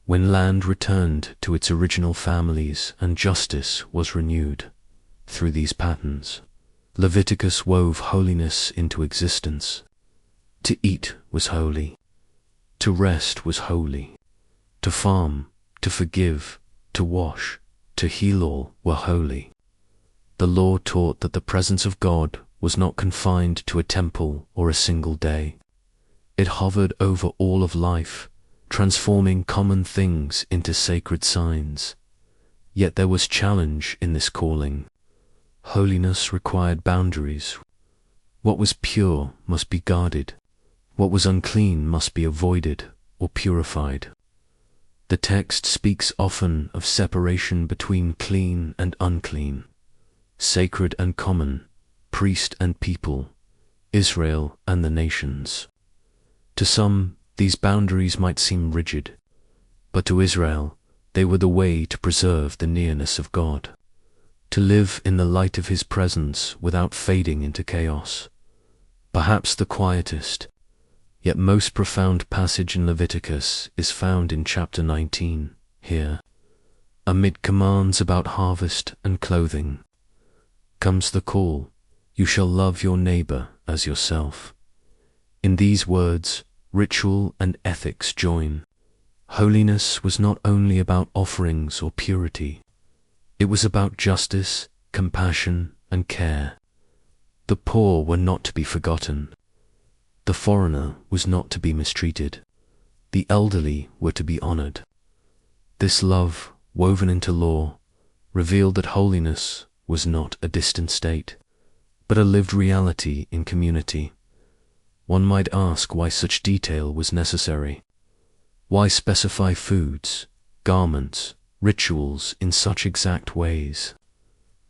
Speaker 1: when land returned to its original families and justice was renewed. Through these patterns, Leviticus wove holiness into existence. To eat was holy. To rest was holy. To farm, to forgive, to wash, to heal all were holy. The law taught that the presence of God was not confined to a temple or a single day. It hovered over all of life, transforming common things into sacred signs. Yet there was challenge in this calling. Holiness required boundaries. What was pure must be guarded. What was unclean must be avoided or purified. The text speaks often of separation between clean and unclean, sacred and common, priest and people, Israel and the nations. To some, these boundaries might seem rigid, but to Israel, they were the way to preserve the nearness of God, to live in the light of His presence without fading into chaos. Perhaps the quietest, yet most profound passage in Leviticus is found in chapter 19, here. Amid commands about harvest and clothing, comes the call, "You shall love your neighbor as yourself." In these words, ritual and ethics join. Holiness was not only about offerings or purity. It was about justice, compassion, and care. The poor were not to be forgotten. The foreigner was not to be mistreated. The elderly were to be honored. This love, woven into law, revealed that holiness was not a distant state, but a lived reality in community. One might ask why such detail was necessary. Why specify foods, garments, rituals in such exact ways?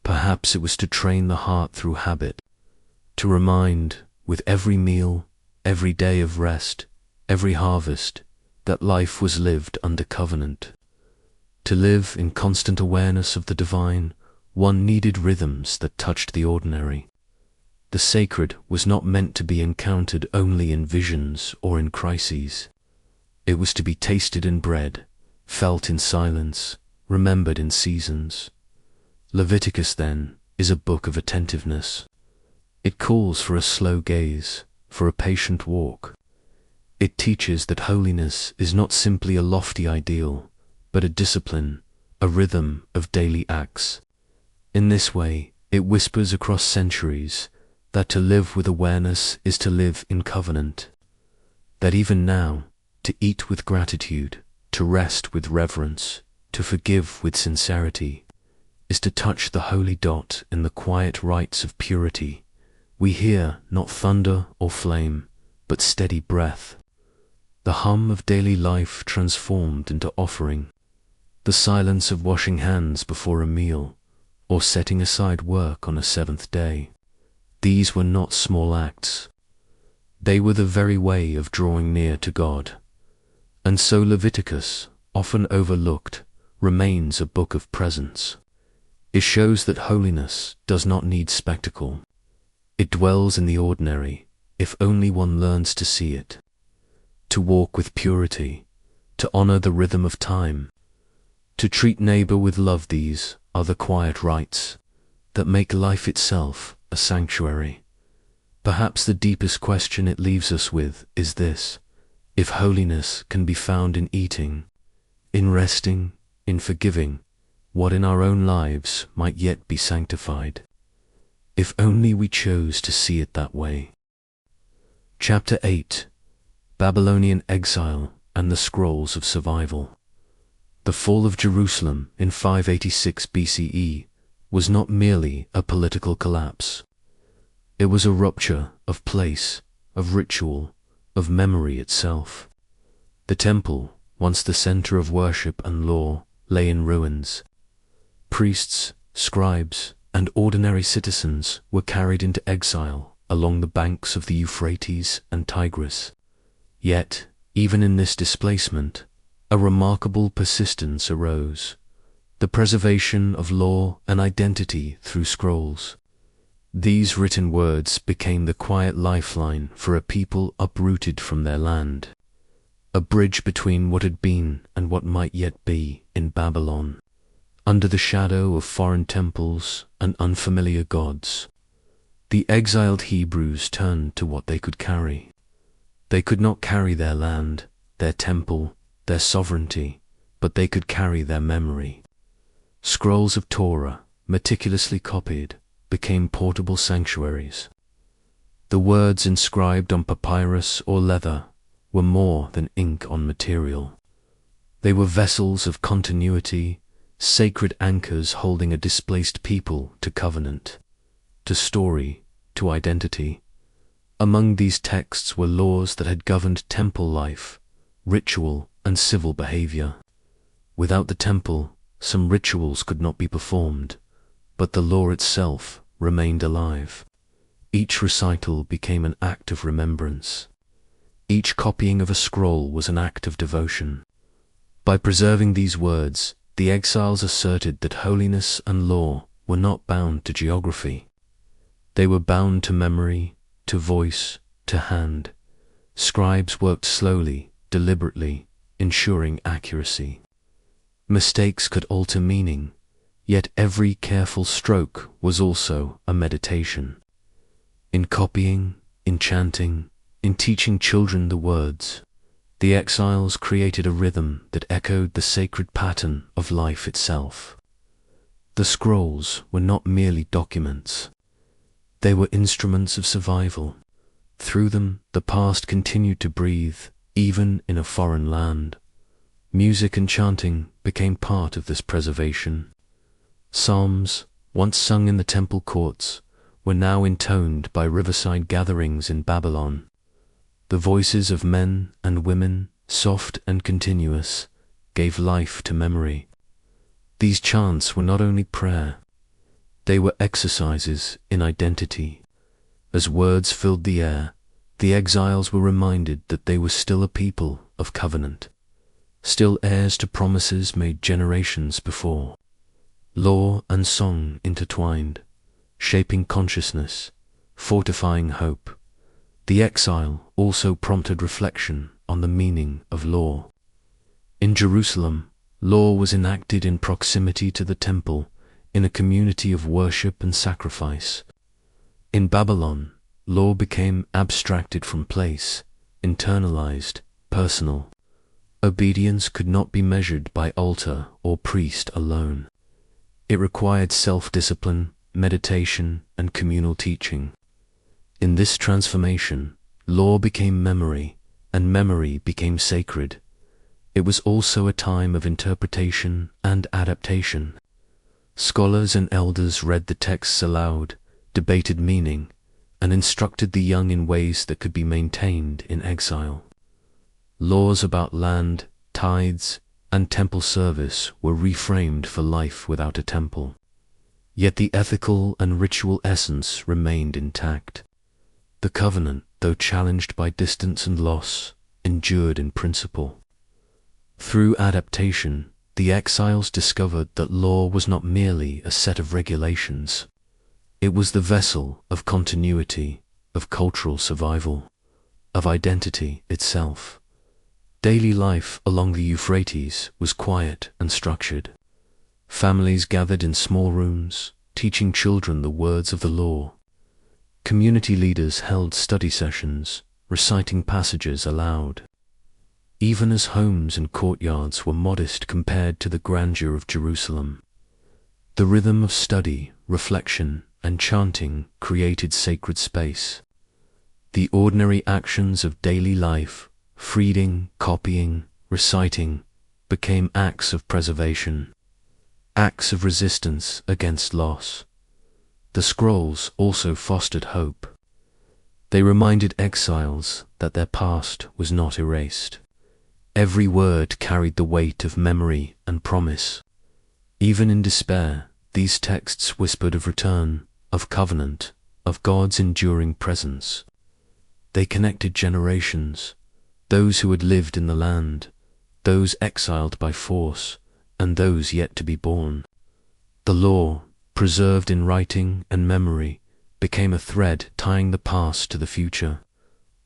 Speaker 1: Perhaps it was to train the heart through habit, to remind, with every meal, every day of rest, every harvest, that life was lived under covenant. To live in constant awareness of the divine, one needed rhythms that touched the ordinary. The sacred was not meant to be encountered only in visions or in crises. It was to be tasted in bread, felt in silence, remembered in seasons. Leviticus, then, is a book of attentiveness. It calls for a slow gaze, for a patient walk. It teaches that holiness is not simply a lofty ideal, but a discipline, a rhythm of daily acts. In this way, it whispers across centuries that to live with awareness is to live in covenant. That even now, to eat with gratitude, to rest with reverence, to forgive with sincerity, is to touch the holy dot in the quiet rites of purity. We hear not thunder or flame, but steady breath. The hum of daily life transformed into offering. The silence of washing hands before a meal, or setting aside work on a seventh day. These were not small acts. They were the very way of drawing near to God. And so Leviticus, often overlooked, remains a book of presence. It shows that holiness does not need spectacle. It dwells in the ordinary, if only one learns to see it. To walk with purity, to honor the rhythm of time, to treat neighbor with love, these are the quiet rites that make life itself a sanctuary. Perhaps the deepest question it leaves us with is this: if holiness can be found in eating, in resting, in forgiving, what in our own lives might yet be sanctified? If only we chose to see it that way. Chapter 8: Babylonian Exile and the Scrolls of Survival. The fall of Jerusalem in 586 BCE was not merely a political collapse. It was a rupture of place, of ritual, of memory itself. The temple, once the center of worship and law, lay in ruins. Priests, scribes, and ordinary citizens were carried into exile along the banks of the Euphrates and Tigris. Yet, even in this displacement, a remarkable persistence arose: the preservation of law and identity through scrolls. These written words became the quiet lifeline for a people uprooted from their land, a bridge between what had been and what might yet be in Babylon, under the shadow of foreign temples and unfamiliar gods. The exiled Hebrews turned to what they could carry. They could not carry their land, their temple, their sovereignty, but they could carry their memory. Scrolls of Torah, meticulously copied, became portable sanctuaries. The words inscribed on papyrus or leather were more than ink on material. They were vessels of continuity, sacred anchors holding a displaced people to covenant. to story, to identity. Among these texts were laws that had governed temple life, ritual, and civil behavior. Without the temple, some rituals could not be performed, but the law itself remained alive. Each recital became an act of remembrance. Each copying of a scroll was an act of devotion. By preserving these words, the exiles asserted that holiness and law were not bound to geography. They were bound to memory, to voice, to hand. Scribes worked slowly, deliberately, ensuring accuracy. Mistakes could alter meaning, yet every careful stroke was also a meditation. In copying, in chanting, in teaching children the words, the exiles created a rhythm that echoed the sacred pattern of life itself. The scrolls were not merely documents. They were instruments of survival. Through them, the past continued to breathe, even in a foreign land. Music and chanting became part of this preservation. Psalms, once sung in the temple courts, were now intoned by riverside gatherings in Babylon. The voices of men and women, soft and continuous, gave life to memory. These chants were not only prayer, they were exercises in identity. As words filled the air, the exiles were reminded that they were still a people of covenant, still heirs to promises made generations before. Law and song intertwined, shaping consciousness, fortifying hope. The exile also prompted reflection on the meaning of law. In Jerusalem, law was enacted in proximity to the temple, in a community of worship and sacrifice. In Babylon, law became abstracted from place, internalized, personal. Obedience could not be measured by altar or priest alone. It required self-discipline, meditation, and communal teaching. In this transformation, law became memory, and memory became sacred. It was also a time of interpretation and adaptation. Scholars and elders read the texts aloud, debated meaning, and instructed the young in ways that could be maintained in exile. Laws about land, tithes, and temple service were reframed for life without a temple. Yet the ethical and ritual essence remained intact. The covenant, though challenged by distance and loss, endured in principle. Through adaptation, the exiles discovered that law was not merely a set of regulations. It was the vessel of continuity, of cultural survival, of identity itself. Daily life along the Euphrates was quiet and structured. Families gathered in small rooms, teaching children the words of the law. Community leaders held study sessions, reciting passages aloud. Even as homes and courtyards were modest compared to the grandeur of Jerusalem, the rhythm of study, reflection, and chanting created sacred space. The ordinary actions of daily life, reading, copying, reciting, became acts of preservation, acts of resistance against loss. The scrolls also fostered hope. They reminded exiles that their past was not erased. Every word carried the weight of memory and promise. Even in despair, these texts whispered of return, of covenant, of God's enduring presence. They connected generations, those who had lived in the land, those exiled by force, and those yet to be born. The law, preserved in writing and memory, became a thread tying the past to the future,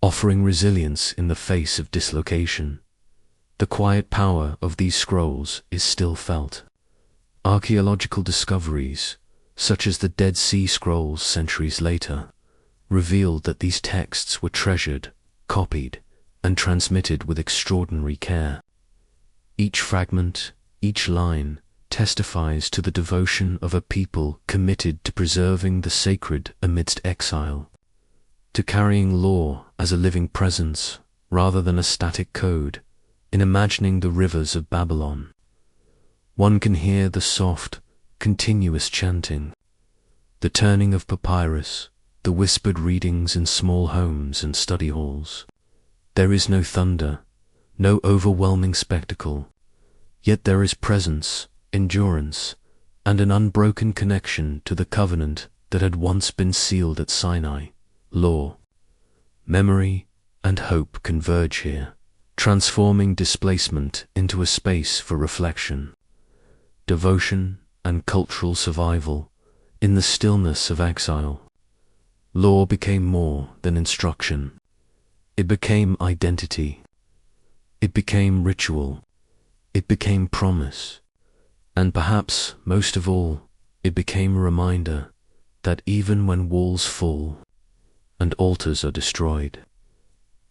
Speaker 1: offering resilience in the face of dislocation. The quiet power of these scrolls is still felt. Archaeological discoveries, such as the Dead Sea Scrolls centuries later, revealed that these texts were treasured, copied, and transmitted with extraordinary care. Each fragment, each line, testifies to the devotion of a people committed to preserving the sacred amidst exile, to carrying law as a living presence rather than a static code. In imagining the rivers of Babylon, one can hear the soft, continuous chanting. the turning of papyrus, the whispered readings in small homes and study halls. There is no thunder, no overwhelming spectacle, yet there is presence, endurance, and an unbroken connection to the covenant that had once been sealed at Sinai. Law, memory, and hope converge here, transforming displacement into a space for reflection, devotion, and cultural survival in the stillness of exile. Law became more than instruction. It became identity. It became ritual. It became promise. And perhaps, most of all, it became a reminder that even when walls fall and altars are destroyed,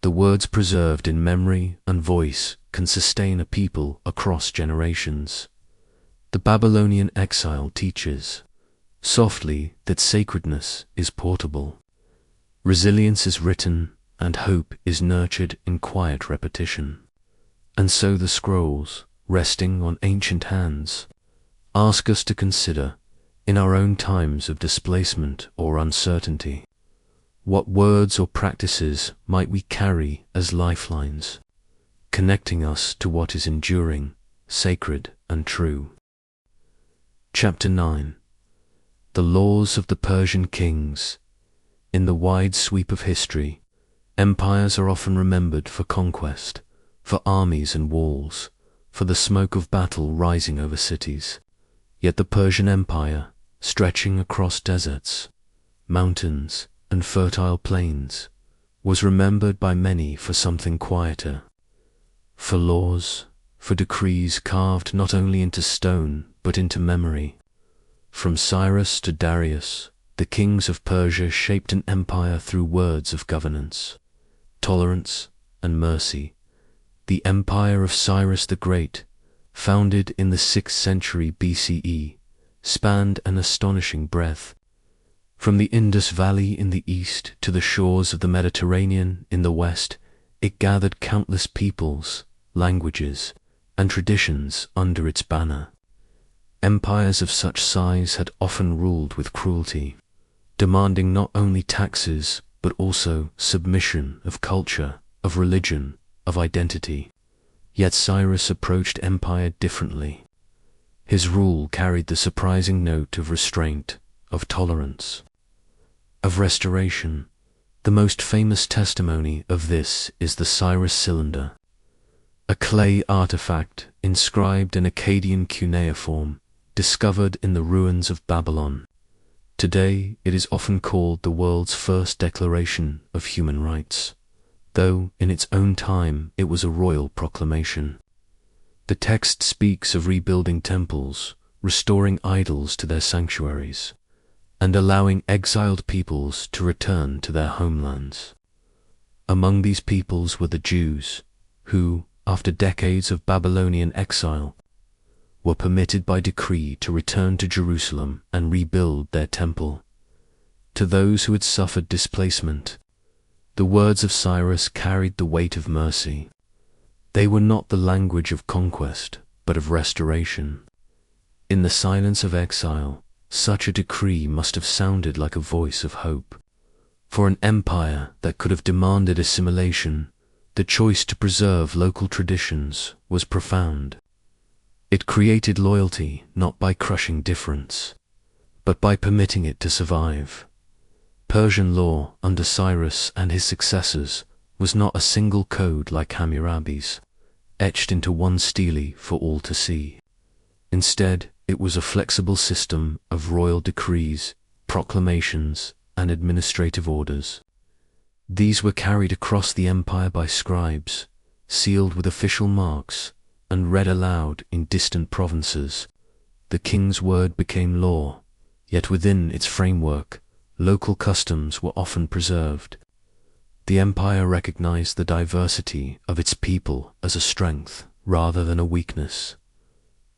Speaker 1: the words preserved in memory and voice can sustain a people across generations. The Babylonian exile teaches softly that sacredness is portable, resilience is written, and hope is nurtured in quiet repetition. And so the scrolls, resting on ancient hands, ask us to consider, in our own times of displacement or uncertainty, what words or practices might we carry as lifelines, connecting us to what is enduring, sacred, and true. Chapter 9. The Laws of the Persian Kings. In the wide sweep of history, empires are often remembered for conquest, for armies and walls, for the smoke of battle rising over cities. Yet the Persian Empire, stretching across deserts, mountains, and fertile plains, was remembered by many for something quieter, for laws, for decrees carved not only into stone but into memory. From Cyrus to Darius, the kings of Persia shaped an empire through words of governance, tolerance, and mercy. The empire of Cyrus the Great, founded in the 6th century BCE, spanned an astonishing breadth. From the Indus Valley in the east to the shores of the Mediterranean in the west, it gathered countless peoples, languages, and traditions under its banner. Empires of such size had often ruled with cruelty, demanding not only taxes but also submission of culture, of religion, of identity. Yet Cyrus approached empire differently. His rule carried the surprising note of restraint, of tolerance, of restoration. The most famous testimony of this is the Cyrus cylinder, a clay artifact inscribed in Akkadian cuneiform, discovered in the ruins of Babylon. Today it is often called the world's first declaration of human rights, though in its own time it was a royal proclamation. The text speaks of rebuilding temples, restoring idols to their sanctuaries, and allowing exiled peoples to return to their homelands. Among these peoples were the Jews, who, after decades of Babylonian exile, were permitted by decree to return to Jerusalem and rebuild their temple. To those who had suffered displacement, the words of Cyrus carried the weight of mercy. They were not the language of conquest, but of restoration. In the silence of exile, such a decree must have sounded like a voice of hope. For an empire that could have demanded assimilation, the choice to preserve local traditions was profound. It created loyalty not by crushing difference, but by permitting it to survive. Persian law under Cyrus and his successors was not a single code like Hammurabi's, etched into one stele for all to see. Instead, it was a flexible system of royal decrees, proclamations, and administrative orders. These were carried across the empire by scribes, sealed with official marks, and read aloud in distant provinces. The king's word became law, yet within its framework, local customs were often preserved. The empire recognized the diversity of its people as a strength rather than a weakness.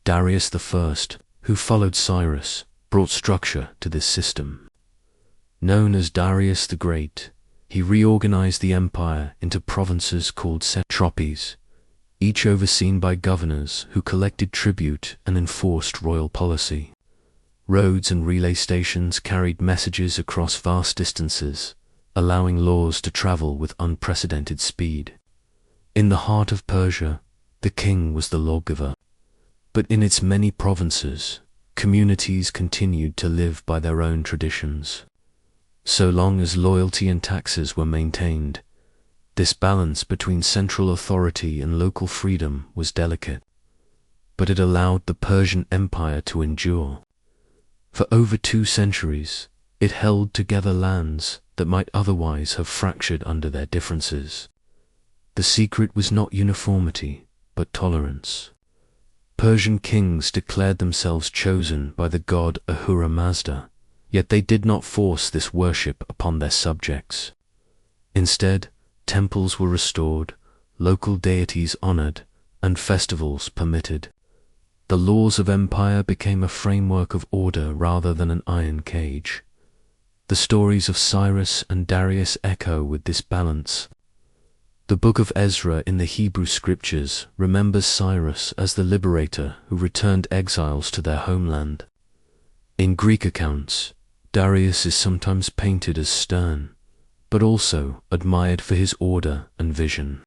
Speaker 1: Darius I, who followed Cyrus, brought structure to this system. Known as Darius the Great, he reorganized the empire into provinces called satrapies, each overseen by governors who collected tribute and enforced royal policy. Roads and relay stations carried messages across vast distances, allowing laws to travel with unprecedented speed. In the heart of Persia, the king was the lawgiver. But in its many provinces, communities continued to live by their own traditions. So long as loyalty and taxes were maintained, this balance between central authority and local freedom was delicate. But it allowed the Persian Empire to endure. For over 2 centuries, it held together lands that might otherwise have fractured under their differences. The secret was not uniformity, but tolerance. Persian kings declared themselves chosen by the god Ahura Mazda, yet they did not force this worship upon their subjects. Instead, temples were restored, local deities honored, and festivals permitted. The laws of empire became a framework of order rather than an iron cage. The stories of Cyrus and Darius echo with this balance. The Book of Ezra in the Hebrew Scriptures remembers Cyrus as the liberator who returned exiles to their homeland. In Greek accounts, Darius is sometimes painted as stern, but also admired for his order and vision.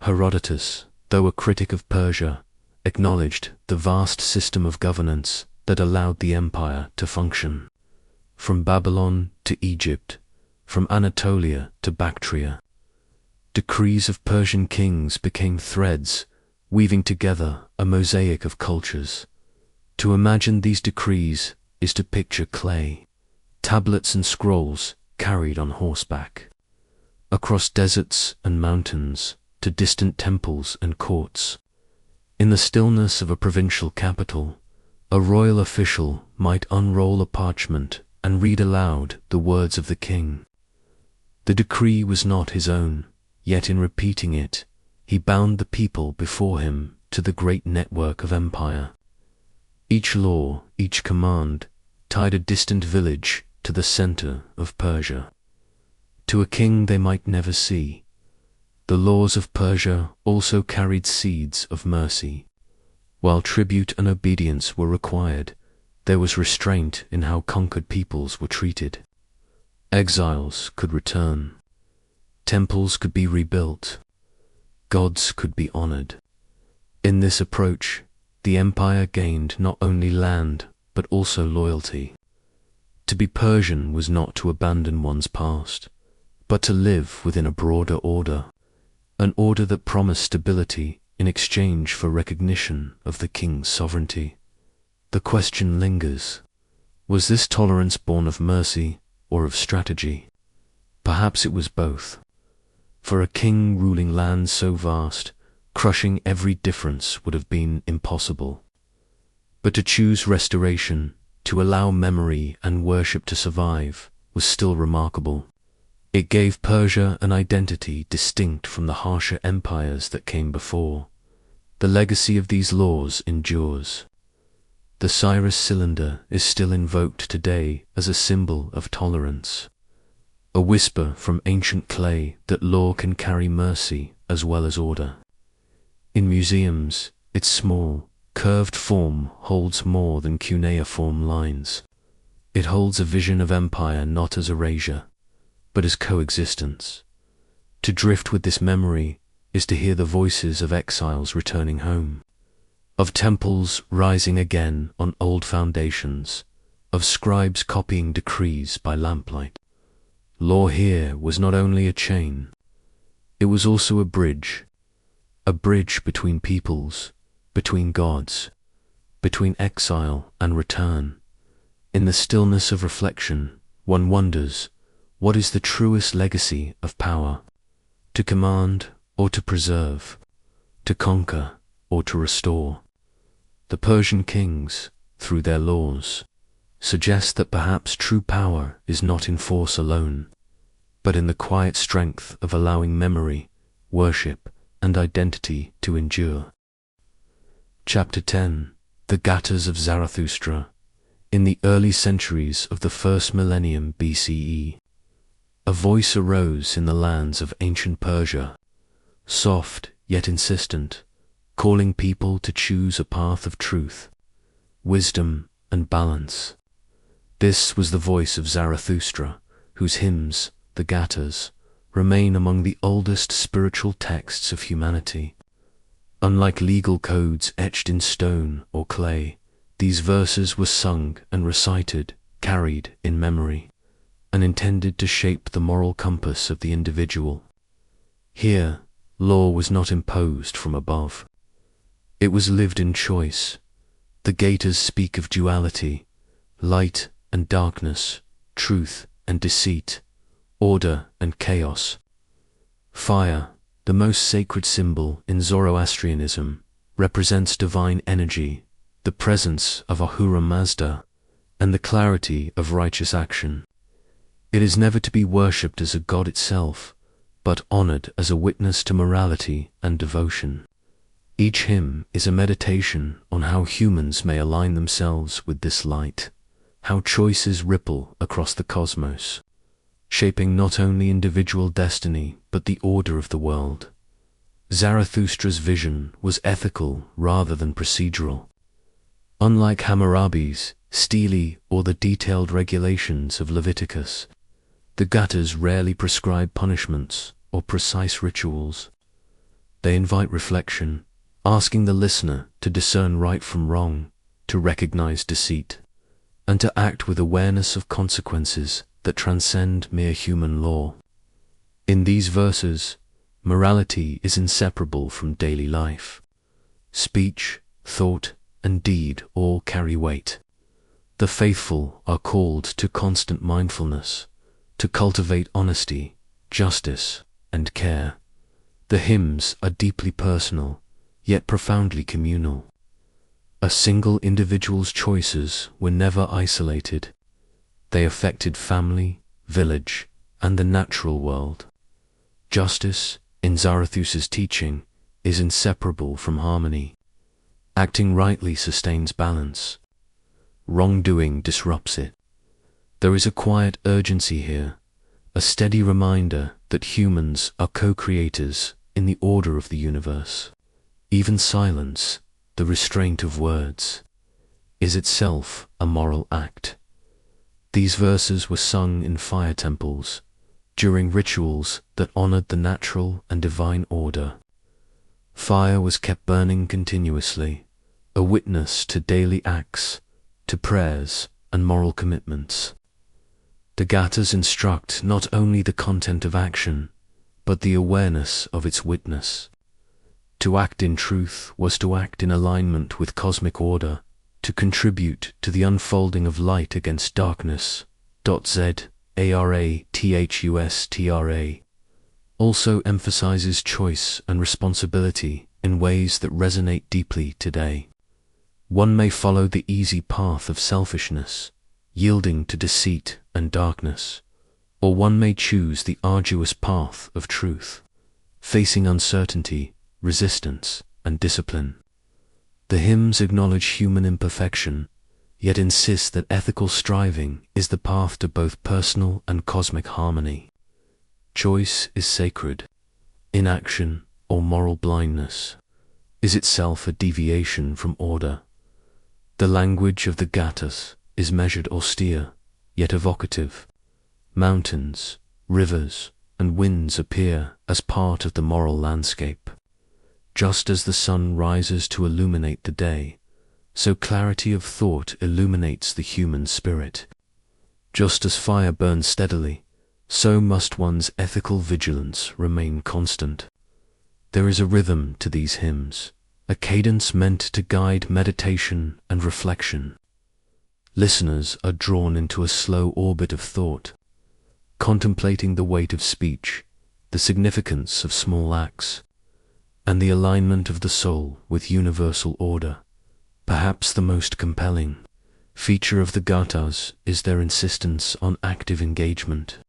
Speaker 1: Herodotus, though a critic of Persia, acknowledged the vast system of governance that allowed the empire to function. From Babylon to Egypt, from Anatolia to Bactria, decrees of Persian kings became threads, weaving together a mosaic of cultures. To imagine these decrees is to picture clay, tablets and scrolls carried on horseback, across deserts and mountains to distant temples and courts. In the stillness of a provincial capital, a royal official might unroll a parchment and read aloud the words of the king. The decree was not his own, yet in repeating it, he bound the people before him to the great network of empire. Each law, each command, tied a distant village to the center of Persia. To a king they might never see, the laws of Persia also carried seeds of mercy. While tribute and obedience were required, there was restraint in how conquered peoples were treated. Exiles could return. Temples could be rebuilt. Gods could be honored. In this approach, the empire gained not only land, but also loyalty. To be Persian was not to abandon one's past, but to live within a broader order, an order that promised stability in exchange for recognition of the king's sovereignty. The question lingers: was this tolerance born of mercy or of strategy? Perhaps it was both. For a king ruling lands so vast, crushing every difference would have been impossible. But to choose restoration, to allow memory and worship to survive, was still remarkable. It gave Persia an identity distinct from the harsher empires that came before. The legacy of these laws endures. The Cyrus cylinder is still invoked today as a symbol of tolerance, a whisper from ancient clay that law can carry mercy as well as order. In museums, its small, curved form holds more than cuneiform lines. It holds a vision of empire not as erasure, but as coexistence. To drift with this memory is to hear the voices of exiles returning home, of temples rising again on old foundations, of scribes copying decrees by lamplight. Law here was not only a chain, it was also a bridge between peoples, between gods, between exile and return. In the stillness of reflection, one wonders, what is the truest legacy of power? To command or to preserve? To conquer or to restore? The Persian kings, through their laws, suggest that perhaps true power is not in force alone, but in the quiet strength of allowing memory, worship, and identity to endure. Chapter 10. The Gathas of Zarathustra. In the early centuries of the first millennium BCE, a voice arose in the lands of ancient Persia, soft yet insistent, calling people to choose a path of truth, wisdom, and balance. This was the voice of Zarathustra, whose hymns, the Gathas, remain among the oldest spiritual texts of humanity. Unlike legal codes etched in stone or clay, these verses were sung and recited, carried in memory, and intended to shape the moral compass of the individual. Here, law was not imposed from above. It was lived in choice. The Gathas speak of duality, light and darkness, truth and deceit, order and chaos. Fire, the most sacred symbol in Zoroastrianism, represents divine energy, the presence of Ahura Mazda, and the clarity of righteous action. It is never to be worshipped as a god itself, but honored as a witness to morality and devotion. Each hymn is a meditation on how humans may align themselves with this light, how choices ripple across the cosmos, shaping not only individual destiny but the order of the world. Zarathustra's vision was ethical rather than procedural. Unlike Hammurabi's, Stele, or the detailed regulations of Leviticus, the Gathas rarely prescribe punishments or precise rituals. They invite reflection, asking the listener to discern right from wrong, to recognize deceit, and to act with awareness of consequences that transcend mere human law. In these verses, morality is inseparable from daily life. Speech, thought, and deed all carry weight. The faithful are called to constant mindfulness, to cultivate honesty, justice, and care. The hymns are deeply personal, yet profoundly communal. A single individual's choices were never isolated. They affected family, village, and the natural world. Justice, in Zarathustra's teaching, is inseparable from harmony. Acting rightly sustains balance. Wrongdoing disrupts it. There is a quiet urgency here, a steady reminder that humans are co-creators in the order of the universe. Even silence, the restraint of words, is itself a moral act. These verses were sung in fire temples, during rituals that honored the natural and divine order. Fire was kept burning continuously, a witness to daily acts, to prayers and moral commitments. The Gathas instruct not only the content of action, but the awareness of its witness. To act in truth was to act in alignment with cosmic order, to contribute to the unfolding of light against darkness. Zarathustra also emphasizes choice and responsibility in ways that resonate deeply today. One may follow the easy path of selfishness, yielding to deceit and darkness, or one may choose the arduous path of truth, facing uncertainty, resistance, and discipline. The hymns acknowledge human imperfection, yet insist that ethical striving is the path to both personal and cosmic harmony. Choice is sacred. Inaction, or moral blindness, is itself a deviation from order. The language of the Gathas is measured austere, yet evocative. Mountains, rivers, and winds appear as part of the moral landscape. Just as the sun rises to illuminate the day, so clarity of thought illuminates the human spirit. Just as fire burns steadily, so must one's ethical vigilance remain constant. There is a rhythm to these hymns, a cadence meant to guide meditation and reflection. Listeners are drawn into a slow orbit of thought, contemplating the weight of speech, the significance of small acts, and the alignment of the soul with universal order. Perhaps the most compelling feature of the Gathas is their insistence on active engagement.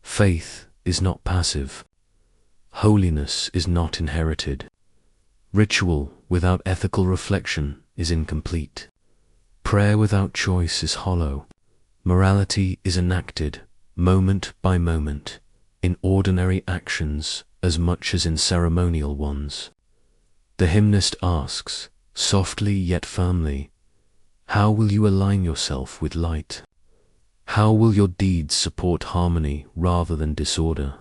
Speaker 1: Faith is not passive. Holiness is not inherited. Ritual without ethical reflection is incomplete. Prayer without choice is hollow. Morality is enacted, moment by moment, in ordinary actions as much as in ceremonial ones. The hymnist asks, softly yet firmly, How will you align yourself with light? How will your deeds support harmony rather than disorder?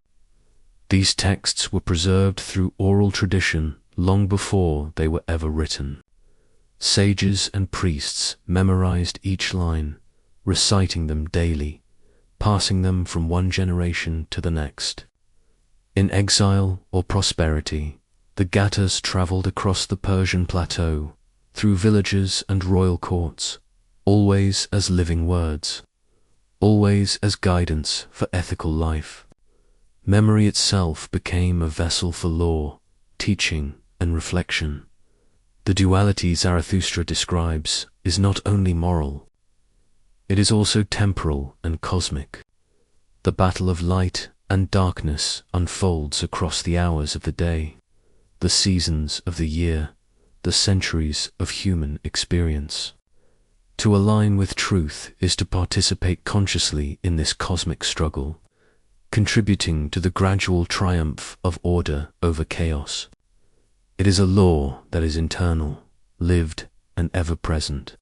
Speaker 1: These texts were preserved through oral tradition long before they were ever written. Sages and priests memorized each line, reciting them daily, passing them from one generation to the next. In exile or prosperity, the Gattas traveled across the Persian plateau, through villages and royal courts, always as living words, always as guidance for ethical life. Memory itself became a vessel for law, teaching, and reflection. The duality Zarathustra describes is not only moral, it is also temporal and cosmic. The battle of light and darkness unfolds across the hours of the day, the seasons of the year, the centuries of human experience. To align with truth is to participate consciously in this cosmic struggle, contributing to the gradual triumph of order over chaos. It is a law that is internal, lived, and ever-present,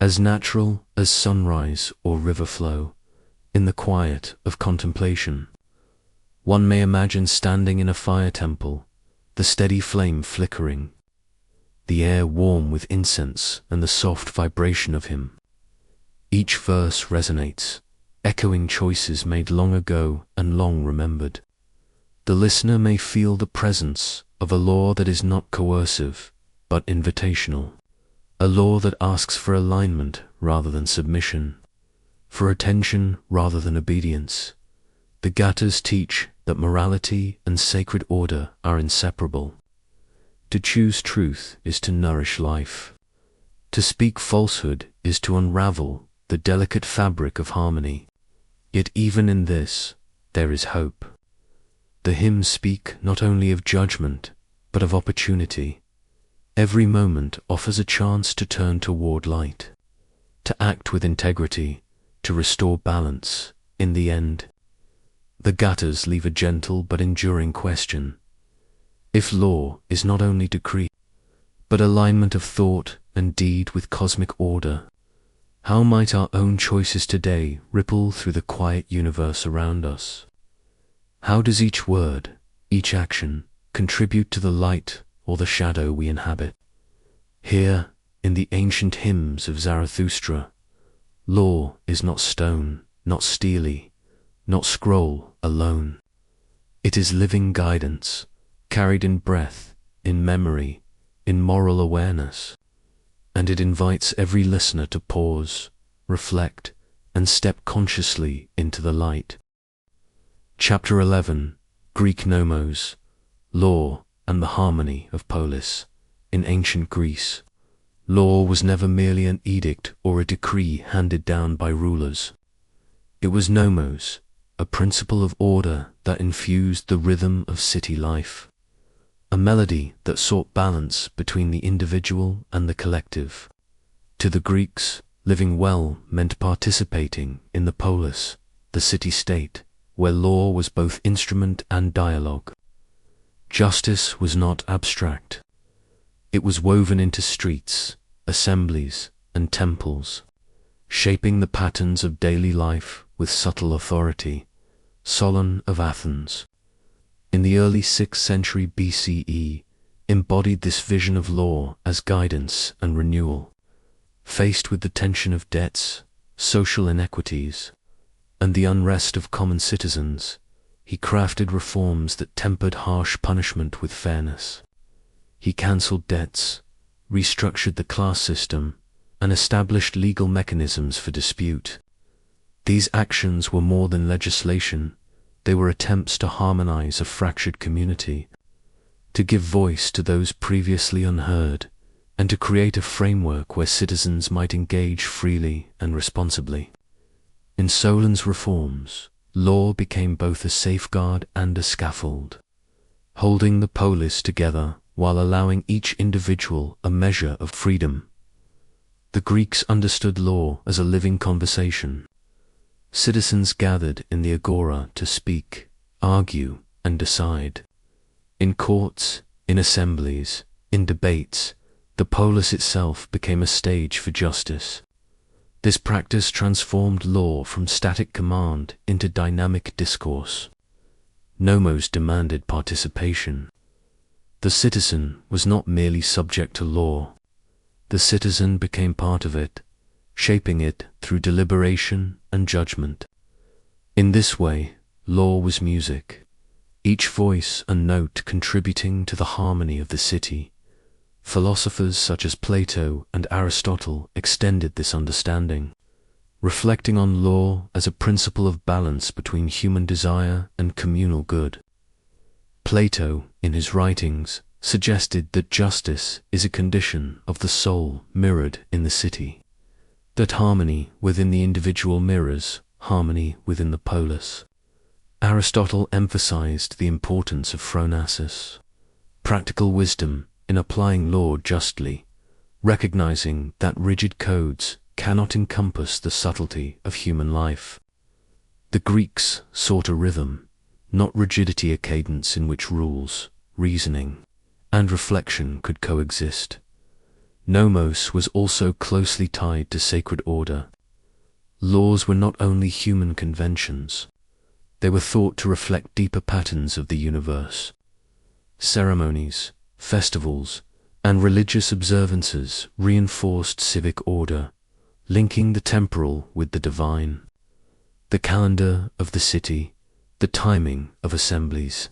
Speaker 1: as natural as sunrise or river flow, in the quiet of contemplation. One may imagine standing in a fire temple, the steady flame flickering, the air warm with incense and the soft vibration of him. Each verse resonates, echoing choices made long ago and long remembered. The listener may feel the presence of a law that is not coercive, but invitational, a law that asks for alignment rather than submission, for attention rather than obedience. The Gattas teach that morality and sacred order are inseparable. To choose truth is to nourish life. To speak falsehood is to unravel the delicate fabric of harmony. Yet even in this, there is hope. The hymns speak not only of judgment, but of opportunity. Every moment offers a chance to turn toward light, to act with integrity, to restore balance. In the end, the Gattas leave a gentle but enduring question. If law is not only decree, but alignment of thought and deed with cosmic order, how might our own choices today ripple through the quiet universe around us? How does each word, each action, contribute to the light or the shadow we inhabit? Here, in the ancient hymns of Zarathustra, law is not stone, not steely, not scroll alone. It is living guidance, carried in breath, in memory, in moral awareness, and it invites every listener to pause, reflect, and step consciously into the light. Chapter 11, Greek Nomos, Law and the Harmony of Polis. In ancient Greece, law was never merely an edict or a decree handed down by rulers. It was nomos, a principle of order that infused the rhythm of city life, a melody that sought balance between the individual and the collective. To the Greeks, living well meant participating in the polis, the city-state, where law was both instrument and dialogue. Justice was not abstract. It was woven into streets, assemblies, and temples, shaping the patterns of daily life with subtle authority. Solon of Athens, in the early 6th century BCE, embodied this vision of law as guidance and renewal. Faced with the tension of debts, social inequities, and the unrest of common citizens, he crafted reforms that tempered harsh punishment with fairness. He cancelled debts, restructured the class system, and established legal mechanisms for dispute. These actions were more than legislation. They were attempts to harmonize a fractured community, to give voice to those previously unheard, and to create a framework where citizens might engage freely and responsibly. In Solon's reforms, law became both a safeguard and a scaffold, holding the polis together while allowing each individual a measure of freedom. The Greeks understood law as a living conversation. Citizens gathered in the agora to speak, argue, and decide. In courts, in assemblies, in debates, The polis itself became a stage for justice. This practice transformed law from static command into dynamic discourse. Nomos demanded participation. The citizen was not merely subject to law. The citizen became part of it, shaping it through deliberation and judgment. In this way, law was music, each voice and note contributing to the harmony of the city. Philosophers such as Plato and Aristotle extended this understanding, reflecting on law as a principle of balance between human desire and communal good. Plato, in his writings, suggested that justice is a condition of the soul mirrored in the city, that harmony within the individual mirrors harmony within the polis. Aristotle emphasized the importance of phronesis, practical wisdom in applying law justly, recognizing that rigid codes cannot encompass the subtlety of human life. The Greeks sought a rhythm, not rigidity, a cadence in which rules, reasoning, and reflection could coexist. Nomos was also closely tied to sacred order. Laws were not only human conventions, they were thought to reflect deeper patterns of the universe. Ceremonies, festivals, and religious observances reinforced civic order, linking the temporal with the divine. The calendar of the city, the timing of assemblies,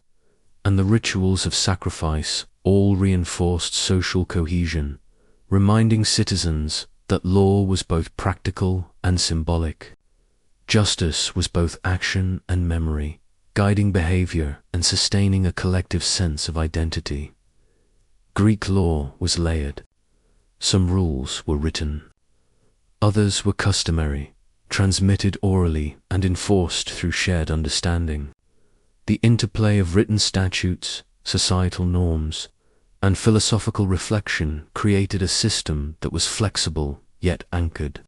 Speaker 1: and the rituals of sacrifice all reinforced social cohesion, reminding citizens that law was both practical and symbolic. Justice was both action and memory, guiding behavior and sustaining a collective sense of identity. Greek law was layered. Some rules were written. Others were customary, transmitted orally and enforced through shared understanding. The interplay of written statutes, societal norms, and philosophical reflection created a system that was flexible yet anchored.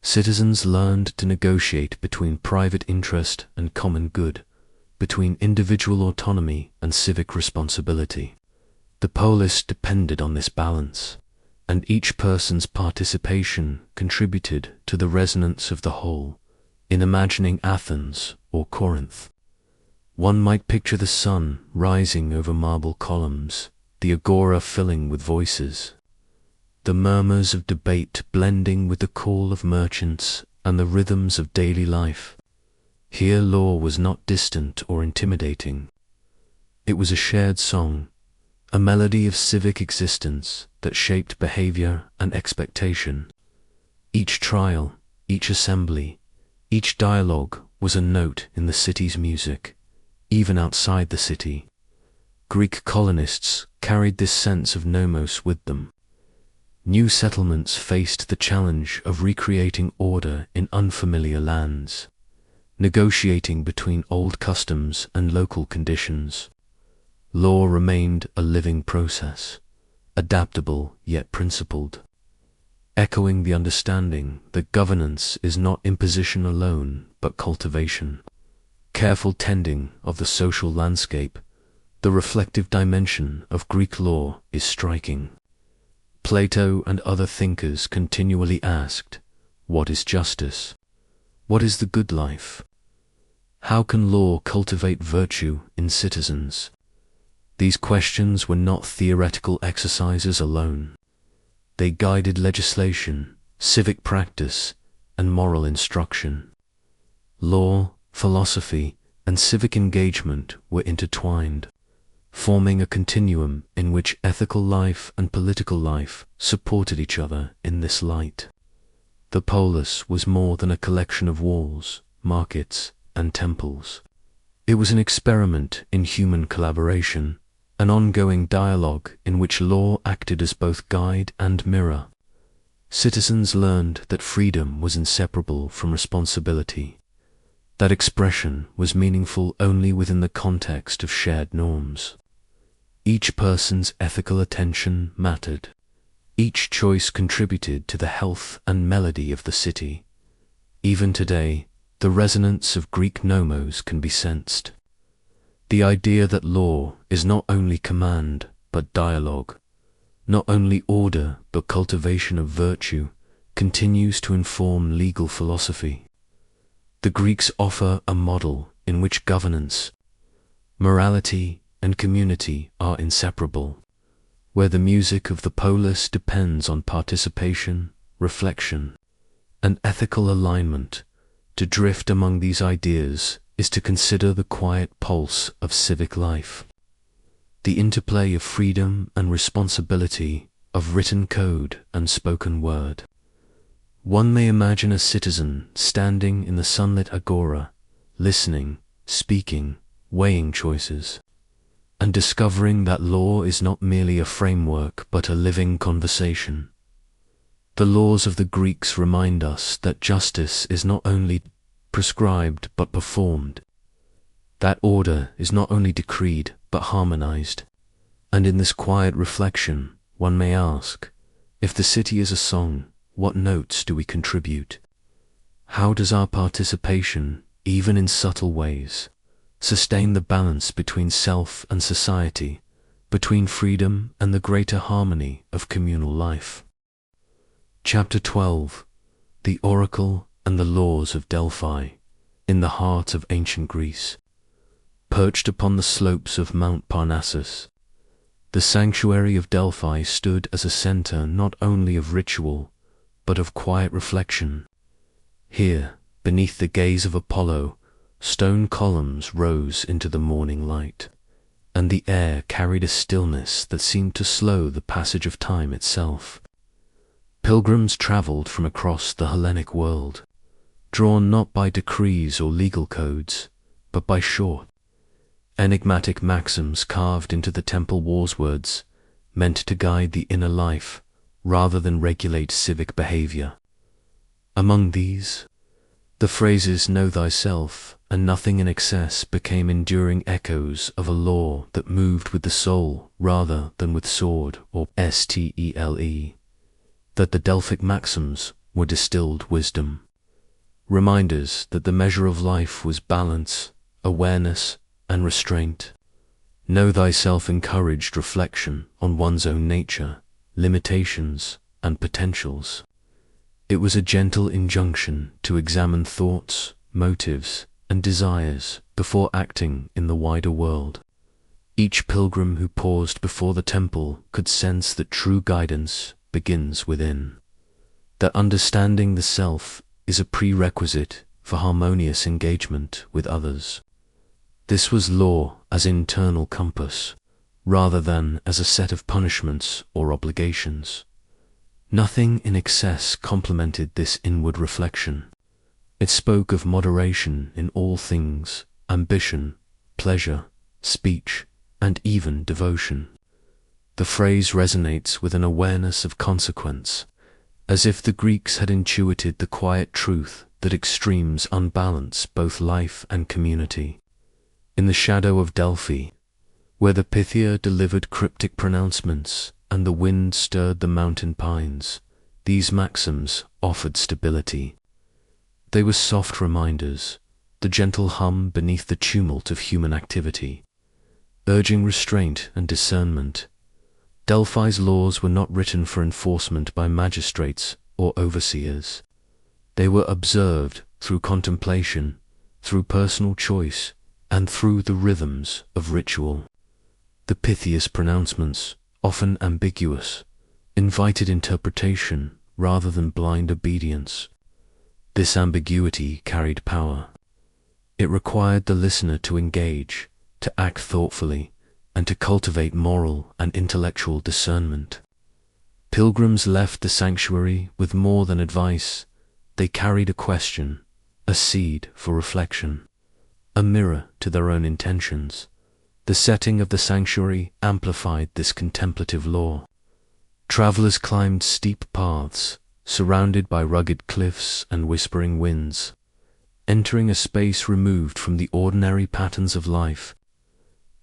Speaker 1: Citizens learned to negotiate between private interest and common good, between individual autonomy and civic responsibility. The polis depended on this balance, and each person's participation contributed to the resonance of the whole. In imagining Athens or Corinth, one might picture the sun rising over marble columns, the agora filling with voices, the murmurs of debate blending with the call of merchants and the rhythms of daily life. Here law was not distant or intimidating. It was a shared song, a melody of civic existence that shaped behavior and expectation. Each trial, each assembly, each dialogue was a note in the city's music, even outside the city. Greek colonists carried this sense of nomos with them. New settlements faced the challenge of recreating order in unfamiliar lands, negotiating between old customs and local conditions. Law remained a living process, adaptable yet principled, echoing the understanding that governance is not imposition alone but cultivation. Careful tending of the social landscape, the reflective dimension of Greek law is striking. Plato and other thinkers continually asked, what is justice? What is the good life? How can law cultivate virtue in citizens? These questions were not theoretical exercises alone. They guided legislation, civic practice, and moral instruction. Law, philosophy, and civic engagement were intertwined, forming a continuum in which ethical life and political life supported each other in this light. The polis was more than a collection of walls, markets, and temples. It was an experiment in human collaboration, an ongoing dialogue in which law acted as both guide and mirror. Citizens learned that freedom was inseparable from responsibility, that expression was meaningful only within the context of shared norms. Each person's ethical attention mattered. Each choice contributed to the health and melody of the city. Even today, the resonance of Greek nomos can be sensed. The idea that law is not only command but dialogue, Not only order but cultivation of virtue continues to inform legal philosophy. The Greeks offer a model in which governance, morality, and community are inseparable, where the music of the polis depends on participation, reflection, and ethical alignment. To drift among these ideas is to consider the quiet pulse of civic life, the interplay of freedom and responsibility, of written code and spoken word. One may imagine a citizen standing in the sunlit agora, listening, speaking, weighing choices, and discovering that law is not merely a framework but a living conversation. The laws of the Greeks remind us that justice is not only prescribed but performed, that order is not only decreed but harmonized. And in this quiet reflection, one may ask, if the city is a song, what notes do we contribute? How does our participation, even in subtle ways, sustain the balance between self and society, between freedom and the greater harmony of communal life? Chapter 12. The Oracle and the Laws of Delphi, in the heart of ancient Greece. Perched upon the slopes of Mount Parnassus, the sanctuary of Delphi stood as a center not only of ritual, but of quiet reflection. Here, beneath the gaze of Apollo, stone columns rose into the morning light, and the air carried a stillness that seemed to slow the passage of time itself. Pilgrims traveled from across the Hellenic world, drawn not by decrees or legal codes, but by short, enigmatic maxims carved into the temple walls, words meant to guide the inner life rather than regulate civic behavior. Among these, the phrases "know thyself" and "nothing in excess" became enduring echoes of a law that moved with the soul rather than with sword or stele. That the Delphic maxims were distilled wisdom, reminders that the measure of life was balance, awareness, and restraint. Know thyself encouraged reflection on one's own nature, limitations, and potentials. It was a gentle injunction to examine thoughts, motives, and desires before acting in the wider world. Each pilgrim who paused before the temple could sense that true guidance begins within, that understanding the self is a prerequisite for harmonious engagement with others. This was law as internal compass, rather than as a set of punishments or obligations. Nothing in excess complemented this inward reflection. It spoke of moderation in all things, ambition, pleasure, speech, and even devotion. The phrase resonates with an awareness of consequence, as if the Greeks had intuited the quiet truth that extremes unbalance both life and community. In the shadow of Delphi, where the Pythia delivered cryptic pronouncements and the wind stirred the mountain pines, these maxims offered stability. They were soft reminders, the gentle hum beneath the tumult of human activity, urging restraint and discernment. Delphi's laws were not written for enforcement by magistrates or overseers. They were observed through contemplation, through personal choice, and through the rhythms of ritual. The Pythia's pronouncements, often ambiguous, invited interpretation rather than blind obedience. This ambiguity carried power. It required the listener to engage, to act thoughtfully, and to cultivate moral and intellectual discernment. Pilgrims left the sanctuary with more than advice. They carried a question, a seed for reflection, a mirror to their own intentions. The setting of the sanctuary amplified this contemplative law. Travelers climbed steep paths, surrounded by rugged cliffs and whispering winds, entering a space removed from the ordinary patterns of life.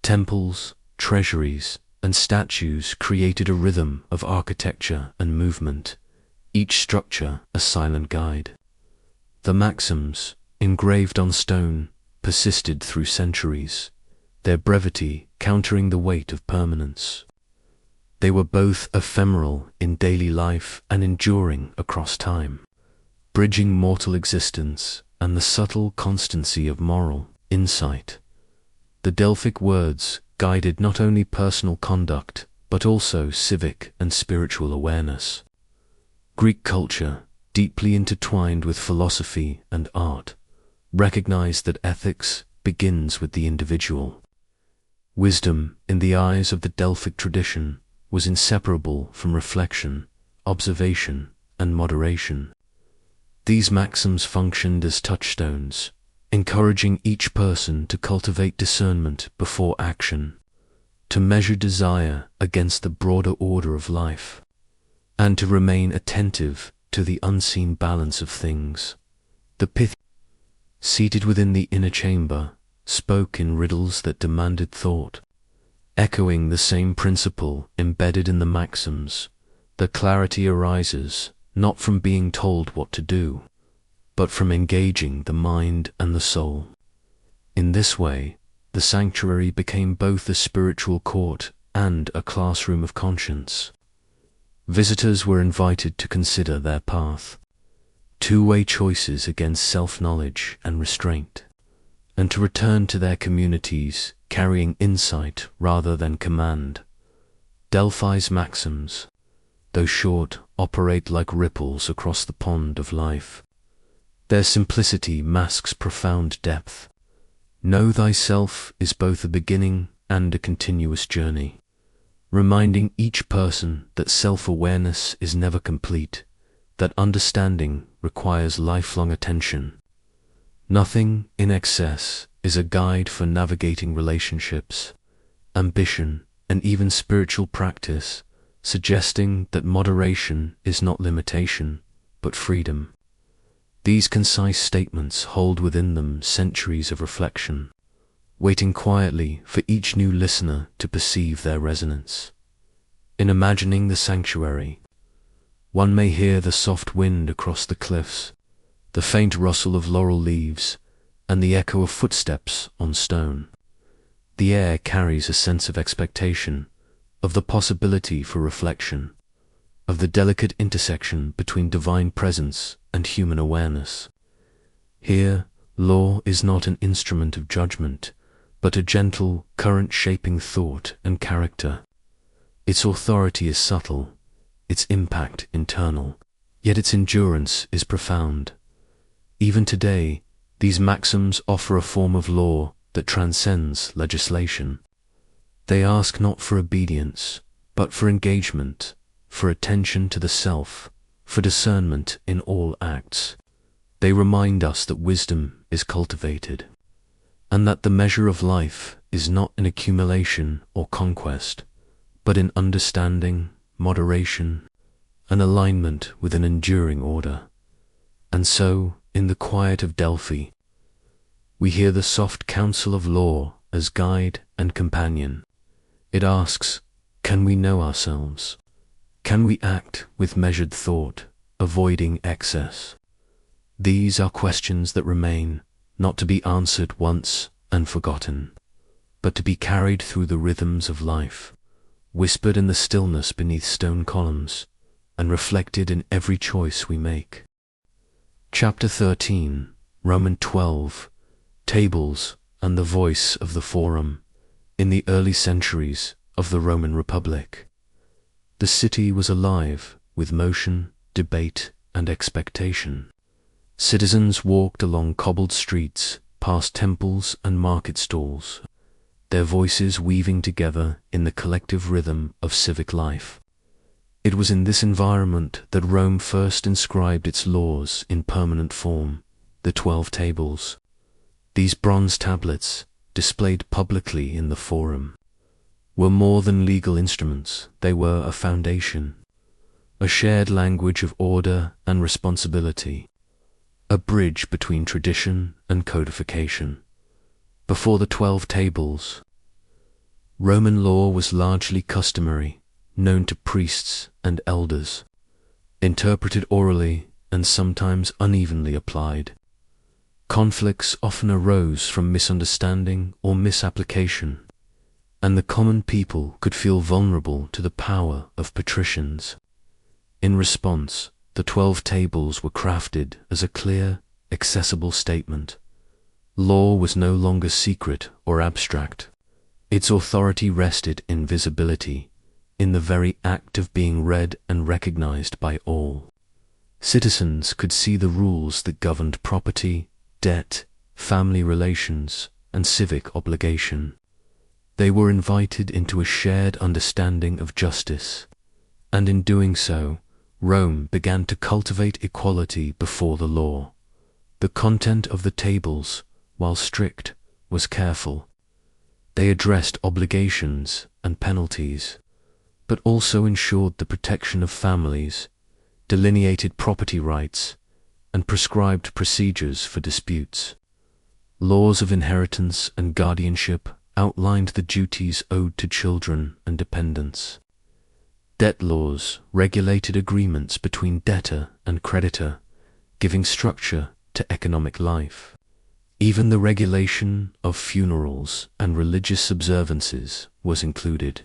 Speaker 1: Temples, treasuries, and statues created a rhythm of architecture and movement, each structure a silent guide. The maxims, engraved on stone, persisted through centuries, their brevity countering the weight of permanence. They were both ephemeral in daily life and enduring across time, bridging mortal existence and the subtle constancy of moral insight. The Delphic words guided not only personal conduct, but also civic and spiritual awareness. Greek culture, deeply intertwined with philosophy and art, recognized that ethics begins with the individual. Wisdom, in the eyes of the Delphic tradition, was inseparable from reflection, observation, and moderation. These maxims functioned as touchstones, encouraging each person to cultivate discernment before action, to measure desire against the broader order of life, and to remain attentive to the unseen balance of things. The Pythians, seated within the inner chamber, spoke in riddles that demanded thought, echoing the same principle embedded in the maxims. The clarity arises not from being told what to do, but from engaging the mind and the soul. In this way, the sanctuary became both a spiritual court and a classroom of conscience. Visitors were invited to consider their path, two-way choices against self-knowledge and restraint, and to return to their communities carrying insight rather than command. Delphi's maxims, though short, operate like ripples across the pond of life. Their simplicity masks profound depth. Know thyself is both a beginning and a continuous journey, reminding each person that self-awareness is never complete, that understanding requires lifelong attention. Nothing in excess is a guide for navigating relationships, ambition, and even spiritual practice, suggesting that moderation is not limitation, but freedom. These concise statements hold within them centuries of reflection, waiting quietly for each new listener to perceive their resonance. In imagining the sanctuary, one may hear the soft wind across the cliffs, the faint rustle of laurel leaves, and the echo of footsteps on stone. The air carries a sense of expectation, of the possibility for reflection, of the delicate intersection between divine presence and human awareness. Here, law is not an instrument of judgment, but a gentle current shaping thought and character. Its authority is subtle, its impact internal, yet its endurance is profound. Even today, these maxims offer a form of law that transcends legislation. They ask not for obedience, but for engagement, for attention to the self, for discernment in all acts. They remind us that wisdom is cultivated, and that the measure of life is not in accumulation or conquest, but in understanding, moderation, and alignment with an enduring order. And so, in the quiet of Delphi, we hear the soft counsel of law as guide and companion. It asks, can we know ourselves? Can we act with measured thought, avoiding excess? These are questions that remain, not to be answered once and forgotten, but to be carried through the rhythms of life, whispered in the stillness beneath stone columns, and reflected in every choice we make. Chapter 13, Roman 12, Tables and the Voice of the Forum, in the early centuries of the Roman Republic. The city was alive with motion, debate, and expectation. Citizens walked along cobbled streets, past temples and market stalls, their voices weaving together in the collective rhythm of civic life. It was in this environment that Rome first inscribed its laws in permanent form, the 12 tables. These bronze tablets, displayed publicly in the Forum, were more than legal instruments. They were a foundation, a shared language of order and responsibility, a bridge between tradition and codification. Before the 12 tables, Roman law was largely customary, known to priests and elders, interpreted orally and sometimes unevenly applied. Conflicts often arose from misunderstanding or misapplication. and the common people could feel vulnerable to the power of patricians. In response, the 12 tables were crafted as a clear, accessible statement. Law was no longer secret or abstract. Its authority rested in visibility, in the very act of being read and recognized by all. Citizens could see the rules that governed property, debt, family relations, and civic obligation. They were invited into a shared understanding of justice, and in doing so, Rome began to cultivate equality before the law. The content of the tables, while strict, was careful. They addressed obligations and penalties, but also ensured the protection of families, delineated property rights, and prescribed procedures for disputes. Laws of inheritance and guardianship outlined the duties owed to children and dependents. Debt laws regulated agreements between debtor and creditor, giving structure to economic life. Even the regulation of funerals and religious observances was included,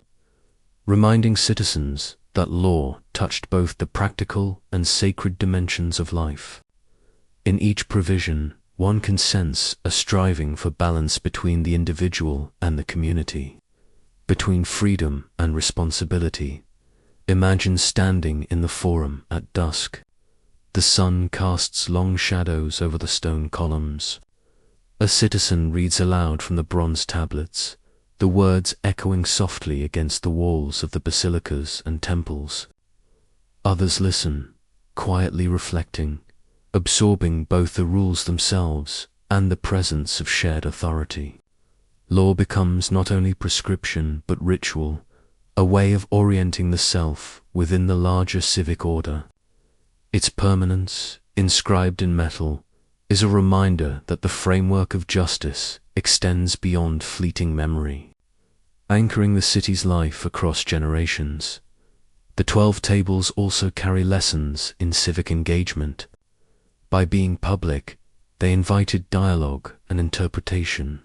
Speaker 1: reminding citizens that law touched both the practical and sacred dimensions of life. In each provision, one can sense a striving for balance between the individual and the community, between freedom and responsibility. Imagine standing in the forum at dusk. The sun casts long shadows over the stone columns. A citizen reads aloud from the bronze tablets, the words echoing softly against the walls of the basilicas and temples. Others listen, quietly reflecting, absorbing both the rules themselves and the presence of shared authority. Law becomes not only prescription but ritual, a way of orienting the self within the larger civic order. Its permanence, inscribed in metal, is a reminder that the framework of justice extends beyond fleeting memory, anchoring the city's life across generations. The 12 tables also carry lessons in civic engagement. By being public, they invited dialogue and interpretation.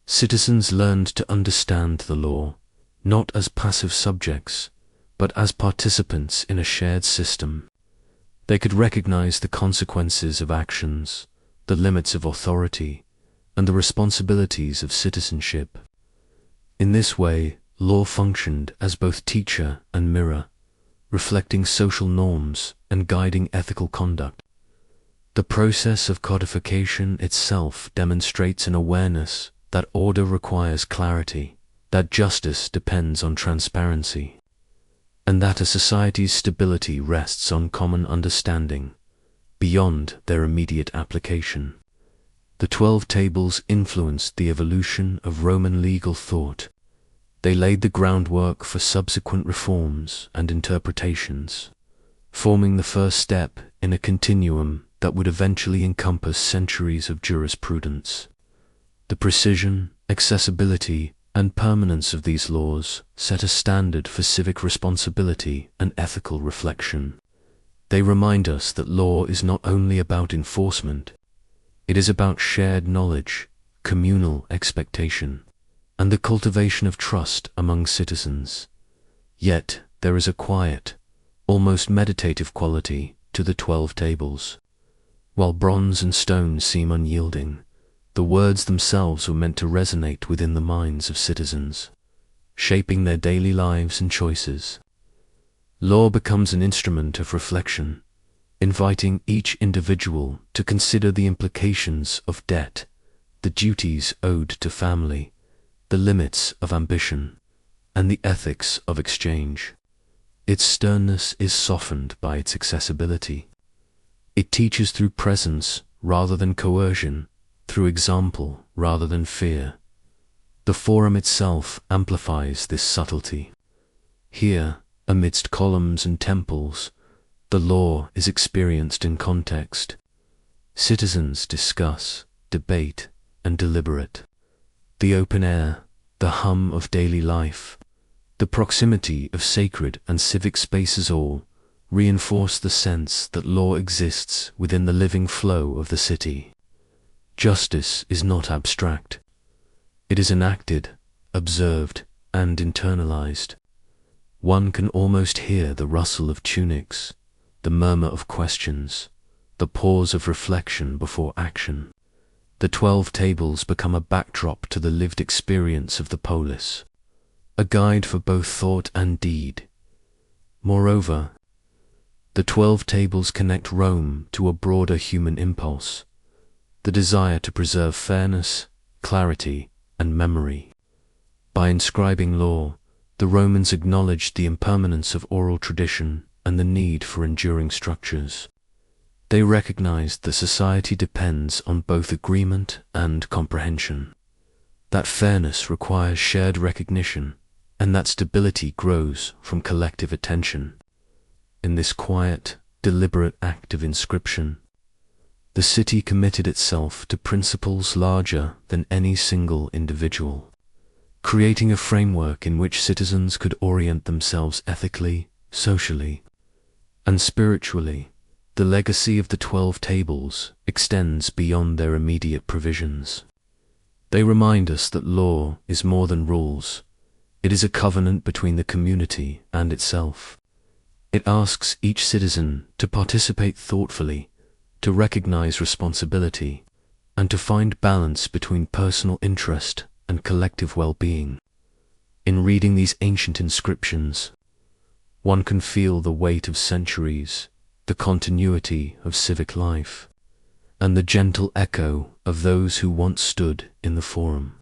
Speaker 1: Citizens learned to understand the law, not as passive subjects, but as participants in a shared system. They could recognize the consequences of actions, the limits of authority, and the responsibilities of citizenship. In this way, law functioned as both teacher and mirror, reflecting social norms and guiding ethical conduct. The process of codification itself demonstrates an awareness that order requires clarity, that justice depends on transparency, and that a society's stability rests on common understanding, beyond their immediate application. The 12 tables influenced the evolution of Roman legal thought. They laid the groundwork for subsequent reforms and interpretations, forming the first step in a continuum that would eventually encompass centuries of jurisprudence. The precision, accessibility, and permanence of these laws set a standard for civic responsibility and ethical reflection. They remind us that law is not only about enforcement, it is about shared knowledge, communal expectation, and the cultivation of trust among citizens. Yet there is a quiet, almost meditative quality to the 12 tables. While bronze and stone seem unyielding, the words themselves were meant to resonate within the minds of citizens, shaping their daily lives and choices. Law becomes an instrument of reflection, inviting each individual to consider the implications of debt, the duties owed to family, the limits of ambition, and the ethics of exchange. Its sternness is softened by its accessibility. It teaches through presence rather than coercion, through example rather than fear. The forum itself amplifies this subtlety. Here, amidst columns and temples, the law is experienced in context. Citizens discuss, debate, and deliberate. The open air, the hum of daily life, the proximity of sacred and civic spaces all reinforce the sense that law exists within the living flow of the city. Justice is not abstract. It is enacted, observed, and internalized. One can almost hear the rustle of tunics, the murmur of questions, the pause of reflection before action. The 12 tables become a backdrop to the lived experience of the polis, a guide for both thought and deed. Moreover, the 12 tables connect Rome to a broader human impulse, the desire to preserve fairness, clarity, and memory. By inscribing law, the Romans acknowledged the impermanence of oral tradition and the need for enduring structures. They recognized that society depends on both agreement and comprehension, that fairness requires shared recognition, and that stability grows from collective attention. In this quiet, deliberate act of inscription, the city committed itself to principles larger than any single individual, creating a framework in which citizens could orient themselves ethically, socially, and spiritually. The legacy of the 12 tables extends beyond their immediate provisions. They remind us that law is more than rules. It is a covenant between the community and itself. It asks each citizen to participate thoughtfully, to recognize responsibility, and to find balance between personal interest and collective well-being. In reading these ancient inscriptions, one can feel the weight of centuries, the continuity of civic life, and the gentle echo of those who once stood in the forum,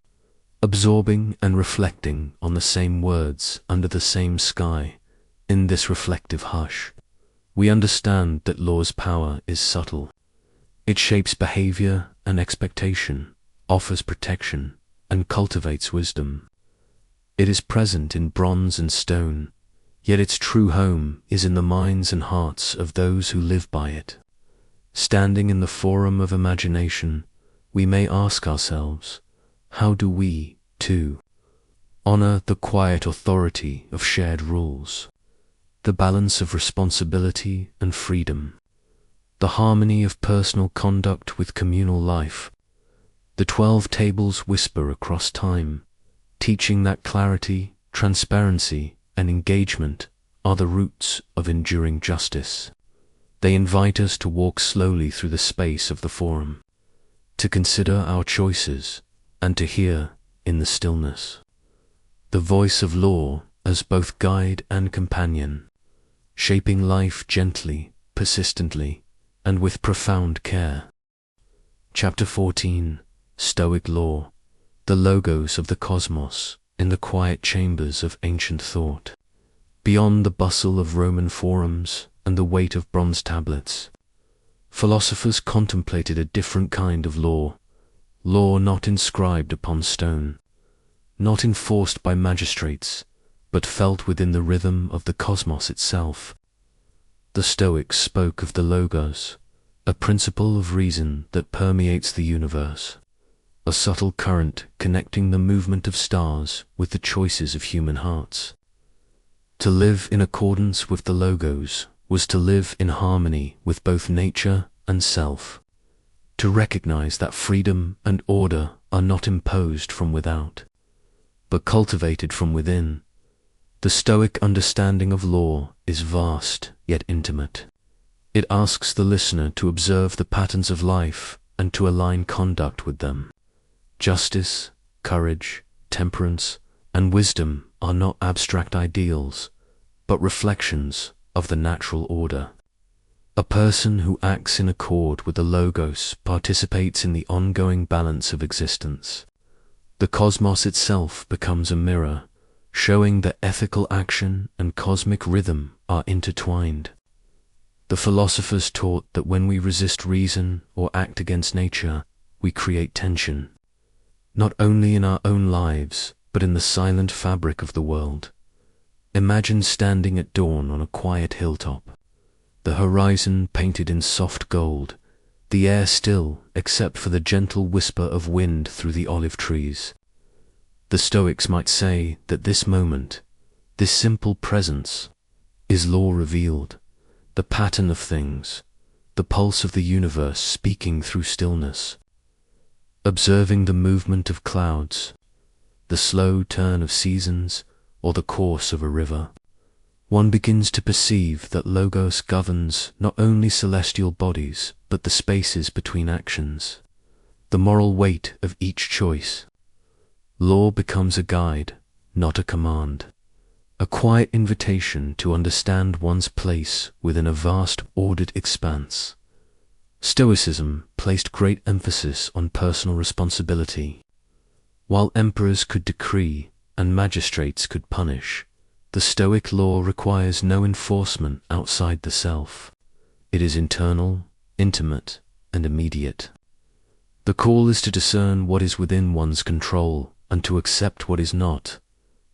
Speaker 1: absorbing and reflecting on the same words under the same sky. In this reflective hush, we understand that law's power is subtle. It shapes behavior and expectation, offers protection, and cultivates wisdom. It is present in bronze and stone, yet its true home is in the minds and hearts of those who live by it. Standing in the forum of imagination, we may ask ourselves, how do we, too, honor the quiet authority of shared rules, the balance of responsibility and freedom, the harmony of personal conduct with communal life? The 12 tables whisper across time, teaching that clarity, transparency, and engagement are the roots of enduring justice. They invite us to walk slowly through the space of the forum, to consider our choices, and to hear, in the stillness, the voice of law as both guide and companion, shaping life gently, persistently, and with profound care. Chapter 14. Stoic Law, the logos of the cosmos in the quiet chambers of ancient thought. Beyond the bustle of Roman forums and the weight of bronze tablets, philosophers contemplated a different kind of law, law not inscribed upon stone, not enforced by magistrates, but felt within the rhythm of the cosmos itself. The Stoics spoke of the logos, a principle of reason that permeates the universe, a subtle current connecting the movement of stars with the choices of human hearts. To live in accordance with the logos was to live in harmony with both nature and self, to recognize that freedom and order are not imposed from without, but cultivated from within. The Stoic understanding of law is vast yet intimate. It asks the listener to observe the patterns of life and to align conduct with them. Justice, courage, temperance, and wisdom are not abstract ideals, but reflections of the natural order. A person who acts in accord with the logos participates in the ongoing balance of existence. The cosmos itself becomes a mirror, showing that ethical action and cosmic rhythm are intertwined. The philosophers taught that when we resist reason or act against nature, we create tension, not only in our own lives, but in the silent fabric of the world. Imagine standing at dawn on a quiet hilltop, the horizon painted in soft gold, the air still except for the gentle whisper of wind through the olive trees. The Stoics might say that this moment, this simple presence, is law revealed, the pattern of things, the pulse of the universe speaking through stillness. Observing the movement of clouds, the slow turn of seasons, or the course of a river, one begins to perceive that logos governs not only celestial bodies, but the spaces between actions, the moral weight of each choice. Law becomes a guide, not a command, a quiet invitation to understand one's place within a vast ordered expanse. Stoicism placed great emphasis on personal responsibility. While emperors could decree and magistrates could punish, the Stoic law requires no enforcement outside the self. It is internal, intimate, and immediate. The call is to discern what is within one's control and to accept what is not,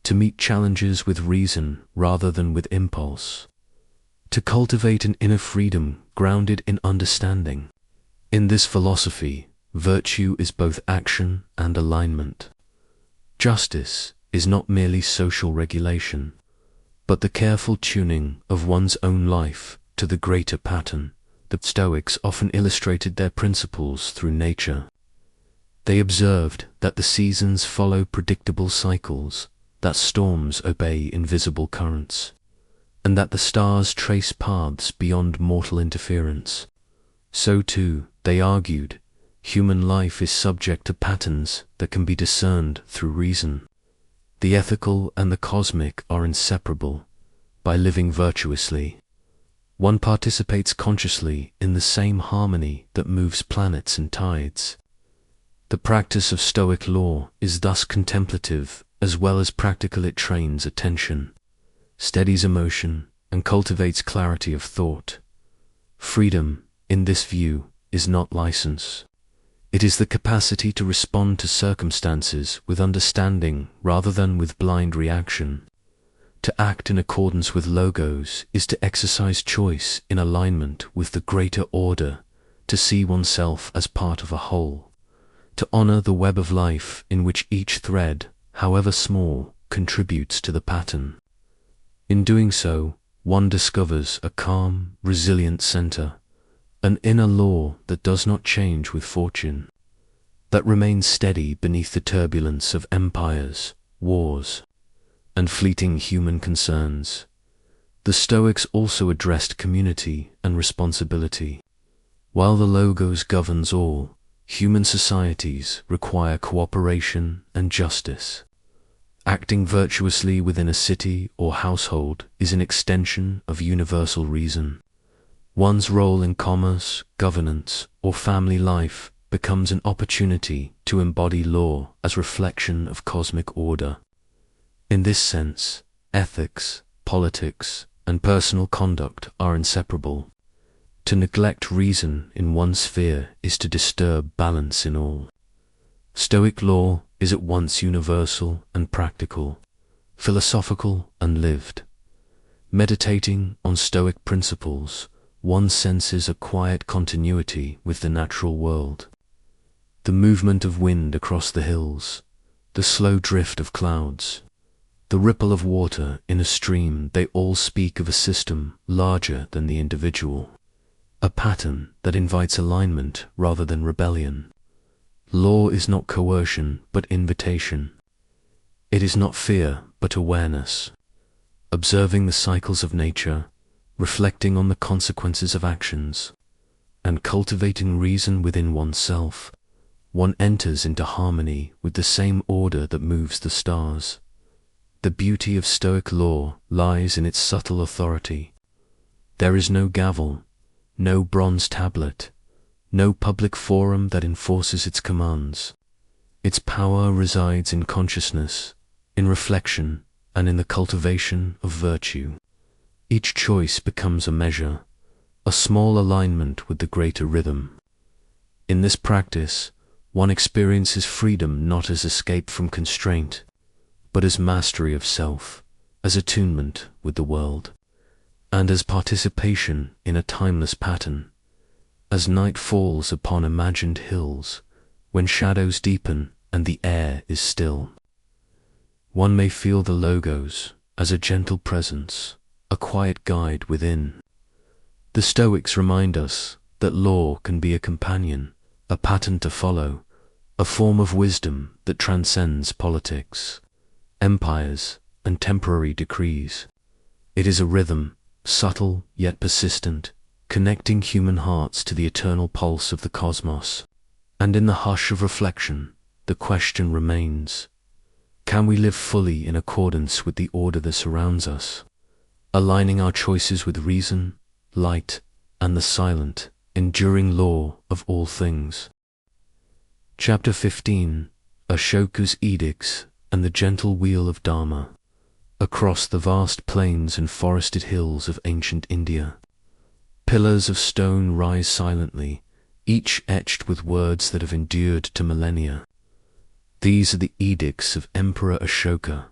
Speaker 1: to meet challenges with reason rather than with impulse, to cultivate an inner freedom grounded in understanding. In this philosophy, virtue is both action and alignment. Justice is not merely social regulation, but the careful tuning of one's own life to the greater pattern. The Stoics often illustrated their principles through nature. They observed that the seasons follow predictable cycles, that storms obey invisible currents, and that the stars trace paths beyond mortal interference. So too, they argued, human life is subject to patterns that can be discerned through reason. The ethical and the cosmic are inseparable. By living virtuously, one participates consciously in the same harmony that moves planets and tides. The practice of Stoic law is thus contemplative as well as practical. It trains attention, steadies emotion, and cultivates clarity of thought. Freedom, in this view, is not license. It is the capacity to respond to circumstances with understanding rather than with blind reaction. To act in accordance with logos is to exercise choice in alignment with the greater order, to see oneself as part of a whole, to honor the web of life in which each thread, however small, contributes to the pattern. In doing so, one discovers a calm, resilient center, an inner law that does not change with fortune, that remains steady beneath the turbulence of empires, wars, and fleeting human concerns. The Stoics also addressed community and responsibility. While the Logos governs all, human societies require cooperation and justice. Acting virtuously within a city or household is an extension of universal reason. One's role in commerce, governance, or family life becomes an opportunity to embody law as reflection of cosmic order. In this sense, ethics, politics, and personal conduct are inseparable. To neglect reason in one sphere is to disturb balance in all. Stoic law is at once universal and practical, philosophical and lived. Meditating on Stoic principles, one senses a quiet continuity with the natural world. The movement of wind across the hills, the slow drift of clouds, the ripple of water in a stream, they all speak of a system larger than the individual, a pattern that invites alignment rather than rebellion. Law is not coercion but invitation. It is not fear but awareness. Observing the cycles of nature, reflecting on the consequences of actions, and cultivating reason within oneself, one enters into harmony with the same order that moves the stars. The beauty of Stoic law lies in its subtle authority. There is no gavel, no bronze tablet, no public forum that enforces its commands. Its power resides in consciousness, in reflection, and in the cultivation of virtue. Each choice becomes a measure, a small alignment with the greater rhythm. In this practice, one experiences freedom not as escape from constraint, but as mastery of self, as attunement with the world, and as participation in a timeless pattern. As night falls upon imagined hills, when shadows deepen and the air is still, one may feel the Logos as a gentle presence, a quiet guide within. The Stoics remind us that law can be a companion, a pattern to follow, a form of wisdom that transcends politics, empires, and temporary decrees. It is a rhythm, subtle yet persistent, connecting human hearts to the eternal pulse of the cosmos. And in the hush of reflection, the question remains: can we live fully in accordance with the order that surrounds us, aligning our choices with reason, light, and the silent, enduring law of all things? Chapter 15: Ashoka's Edicts and the Gentle Wheel of Dharma. Across the vast plains and forested hills of ancient India, pillars of stone rise silently, each etched with words that have endured to millennia. These are the edicts of Emperor Ashoka,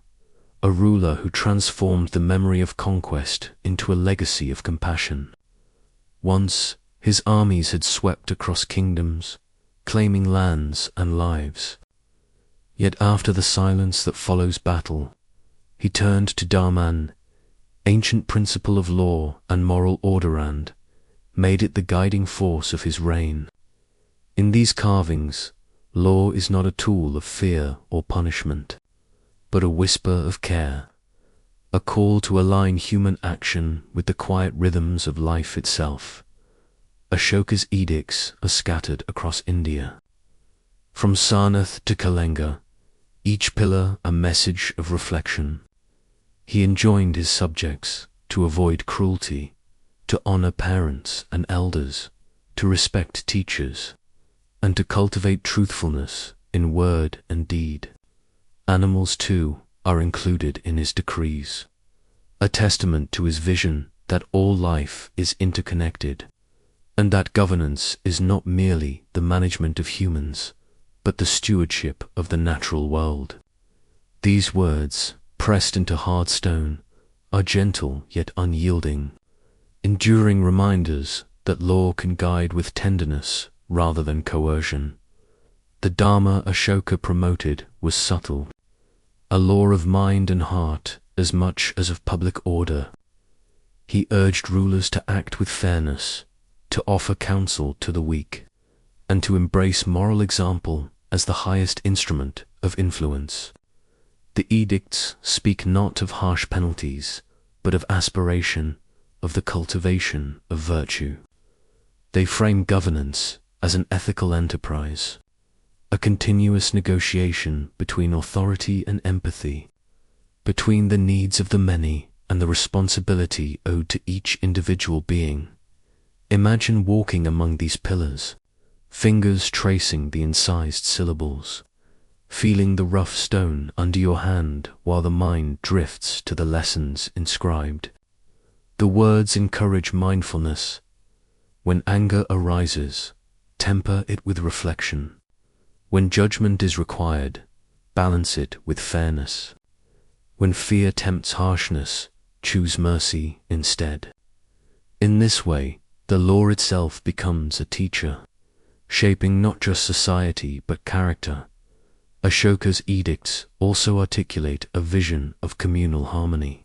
Speaker 1: a ruler who transformed the memory of conquest into a legacy of compassion. Once, his armies had swept across kingdoms, claiming lands and lives. Yet after the silence that follows battle, he turned to Dharman, ancient principle of law and moral order, and made it the guiding force of his reign. In these carvings, law is not a tool of fear or punishment, but a whisper of care, a call to align human action with the quiet rhythms of life itself. Ashoka's edicts are scattered across India. From Sarnath to Kalinga, each pillar a message of reflection. He enjoined his subjects to avoid cruelty, to honor parents and elders, to respect teachers, and to cultivate truthfulness in word and deed. Animals, too, are included in his decrees, a testament to his vision that all life is interconnected, and that governance is not merely the management of humans, but the stewardship of the natural world. These words, pressed into hard stone, are gentle yet unyielding, enduring reminders that law can guide with tenderness rather than coercion. The Dharma Ashoka promoted was subtle, a law of mind and heart as much as of public order. He urged rulers to act with fairness, to offer counsel to the weak, and to embrace moral example as the highest instrument of influence. The edicts speak not of harsh penalties, but of aspiration, of the cultivation of virtue. They frame governance as an ethical enterprise, a continuous negotiation between authority and empathy, between the needs of the many and the responsibility owed to each individual being. Imagine walking among these pillars, fingers tracing the incised syllables, feeling the rough stone under your hand while the mind drifts to the lessons inscribed. The words encourage mindfulness. When anger arises, temper it with reflection. When judgment is required, balance it with fairness. When fear tempts harshness, choose mercy instead. In this way, the law itself becomes a teacher, shaping not just society but character. Ashoka's edicts also articulate a vision of communal harmony.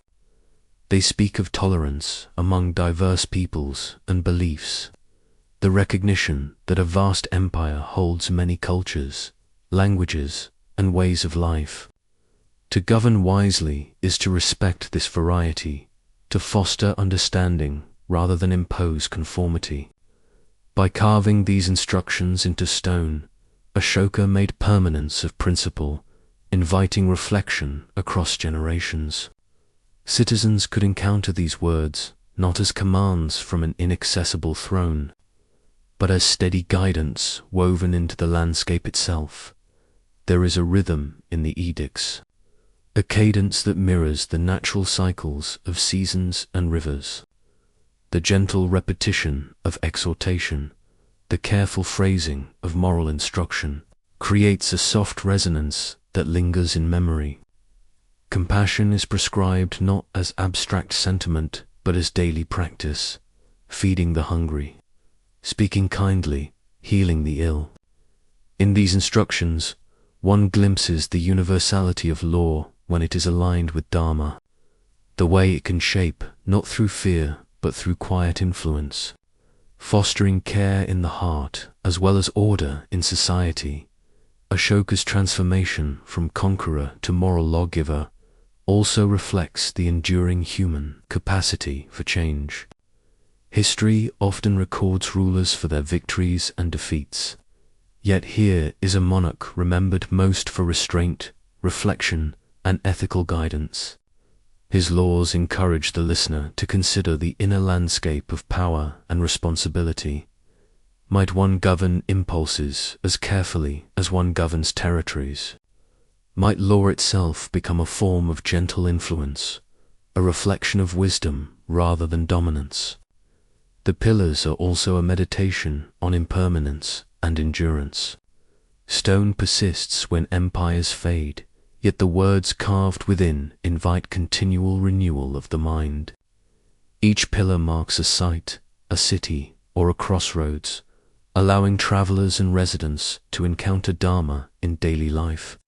Speaker 1: They speak of tolerance among diverse peoples and beliefs, the recognition that a vast empire holds many cultures, languages, and ways of life. To govern wisely is to respect this variety, to foster understanding rather than impose conformity. By carving these instructions into stone, Ashoka made permanence of principle, inviting reflection across generations. Citizens could encounter these words not as commands from an inaccessible throne, but as steady guidance woven into the landscape itself. There is a rhythm in the edicts, a cadence that mirrors the natural cycles of seasons and rivers. The gentle repetition of exhortation, the careful phrasing of moral instruction, creates a soft resonance that lingers in memory. Compassion is prescribed not as abstract sentiment, but as daily practice, feeding the hungry, speaking kindly, healing the ill. In these instructions, one glimpses the universality of law when it is aligned with Dharma, the way it can shape not through fear but through quiet influence, fostering care in the heart as well as order in society. Ashoka's transformation from conqueror to moral lawgiver also reflects the enduring human capacity for change. History often records rulers for their victories and defeats, yet here is a monarch remembered most for restraint, reflection, and ethical guidance. His laws encourage the listener to consider the inner landscape of power and responsibility. Might one govern impulses as carefully as one governs territories? Might law itself become a form of gentle influence, a reflection of wisdom rather than dominance? The pillars are also a meditation on impermanence and endurance. Stone persists when empires fade, yet the words carved within invite continual renewal of the mind. Each pillar marks a site, a city, or a crossroads, allowing travelers and residents to encounter dharma in daily life.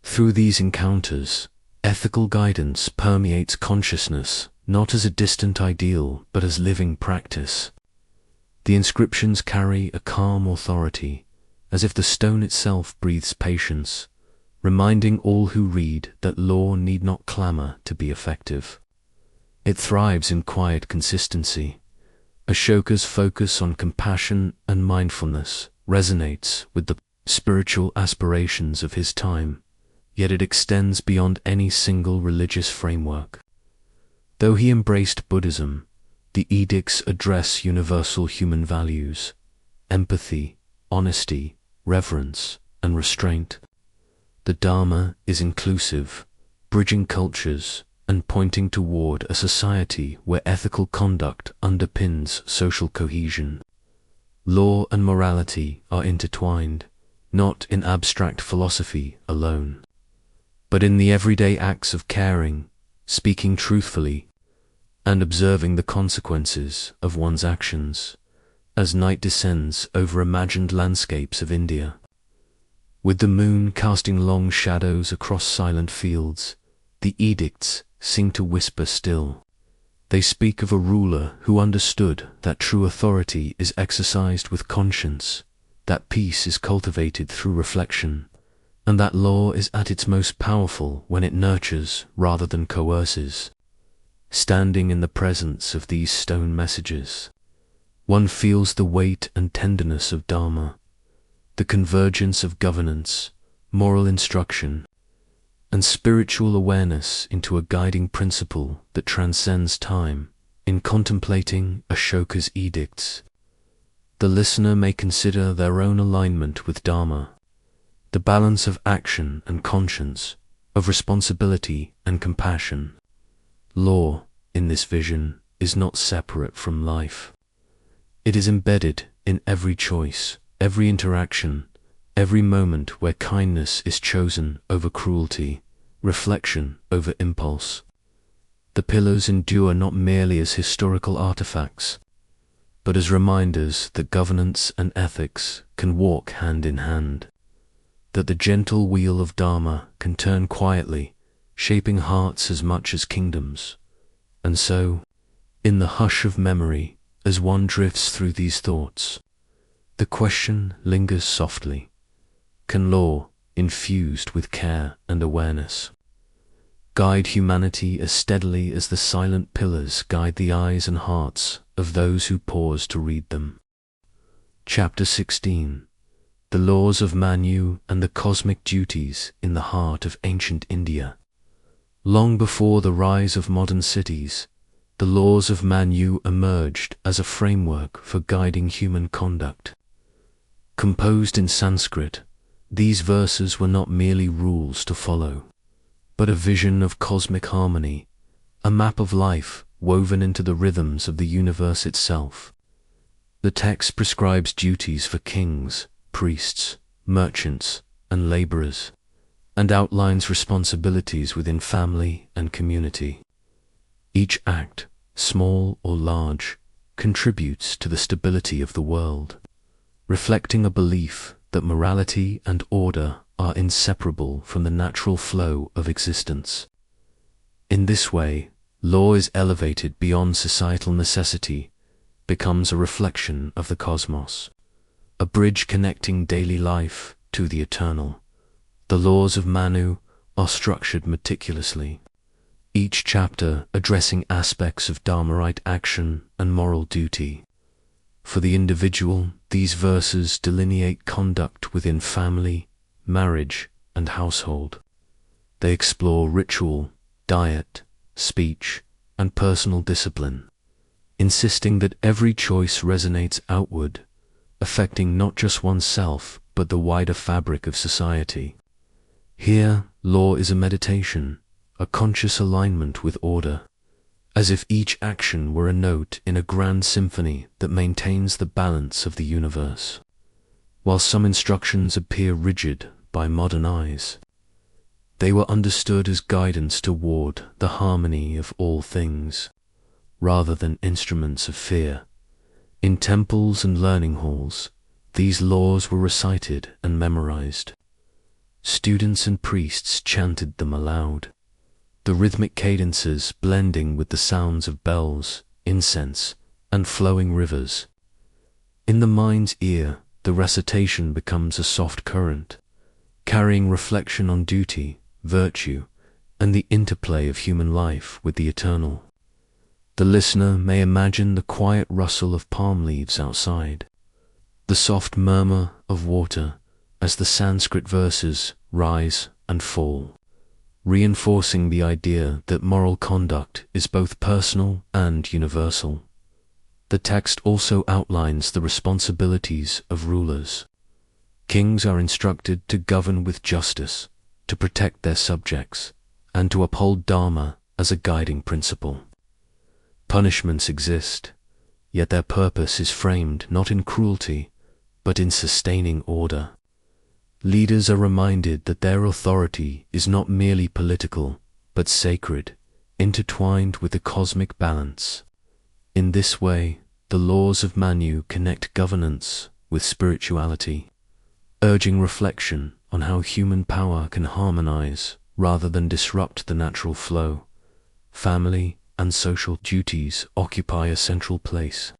Speaker 1: Through these encounters, ethical guidance permeates consciousness, not as a distant ideal, but as living practice. The inscriptions carry a calm authority, as if the stone itself breathes patience, reminding all who read that law need not clamor to be effective. It thrives in quiet consistency. Ashoka's focus on compassion and mindfulness resonates with the spiritual aspirations of his time, yet it extends beyond any single religious framework. Though he embraced Buddhism, the edicts address universal human values: empathy, honesty, reverence, and restraint. The Dharma is inclusive, bridging cultures and pointing toward a society where ethical conduct underpins social cohesion. Law and morality are intertwined, not in abstract philosophy alone, but in the everyday acts of caring, speaking truthfully, and observing the consequences of one's actions. As night descends over imagined landscapes of India, with the moon casting long shadows across silent fields, the edicts seem to whisper still. They speak of a ruler who understood that true authority is exercised with conscience, that peace is cultivated through reflection, and that law is at its most powerful when it nurtures rather than coerces. Standing in the presence of these stone messages, one feels the weight and tenderness of Dharma, the convergence of governance, moral instruction, and spiritual awareness into a guiding principle that transcends time. In contemplating Ashoka's edicts, the listener may consider their own alignment with Dharma, the balance of action and conscience, of responsibility and compassion. Law, in this vision, is not separate from life. It is embedded in every choice, every interaction, every moment where kindness is chosen over cruelty, reflection over impulse. The pillars endure not merely as historical artifacts, but as reminders that governance and ethics can walk hand in hand, that the gentle wheel of Dharma can turn quietly, shaping hearts as much as kingdoms. And so, in the hush of memory, as one drifts through these thoughts, the question lingers softly: can law, infused with care and awareness, guide humanity as steadily as the silent pillars guide the eyes and hearts of those who pause to read them? Chapter 16. The Laws of Manu and the Cosmic Duties in the Heart of Ancient India. Long before the rise of modern cities, the laws of Manu emerged as a framework for guiding human conduct. Composed in Sanskrit, these verses were not merely rules to follow, but a vision of cosmic harmony, a map of life woven into the rhythms of the universe itself. The text prescribes duties for kings, priests, merchants, and laborers, and outlines responsibilities within family and community. Each act, small or large, contributes to the stability of the world, reflecting a belief that morality and order are inseparable from the natural flow of existence. In this way, law is elevated beyond societal necessity, becomes a reflection of the cosmos, a bridge connecting daily life to the eternal. The laws of Manu are structured meticulously, each chapter addressing aspects of dharma action and moral duty. For the individual, these verses delineate conduct within family, marriage, and household. They explore ritual, diet, speech, and personal discipline, insisting that every choice resonates outward, affecting not just oneself but the wider fabric of society. Here, law is a meditation, a conscious alignment with order, as if each action were a note in a grand symphony that maintains the balance of the universe. While some instructions appear rigid by modern eyes, they were understood as guidance toward the harmony of all things, rather than instruments of fear. In temples and learning halls, these laws were recited and memorized. Students and priests chanted them aloud, the rhythmic cadences blending with the sounds of bells, incense, and flowing rivers. In the mind's ear, the recitation becomes a soft current, carrying reflection on duty, virtue, and the interplay of human life with the eternal. The listener may imagine the quiet rustle of palm leaves outside, the soft murmur of water as the Sanskrit verses rise and fall, reinforcing the idea that moral conduct is both personal and universal. The text also outlines the responsibilities of rulers. Kings are instructed to govern with justice, to protect their subjects, and to uphold dharma as a guiding principle. Punishments exist, yet their purpose is framed not in cruelty, but in sustaining order. Leaders are reminded that their authority is not merely political, but sacred, intertwined with the cosmic balance. In this way, the laws of Manu connect governance with spirituality, urging reflection on how human power can harmonize rather than disrupt the natural flow. Family and social duties occupy a central place.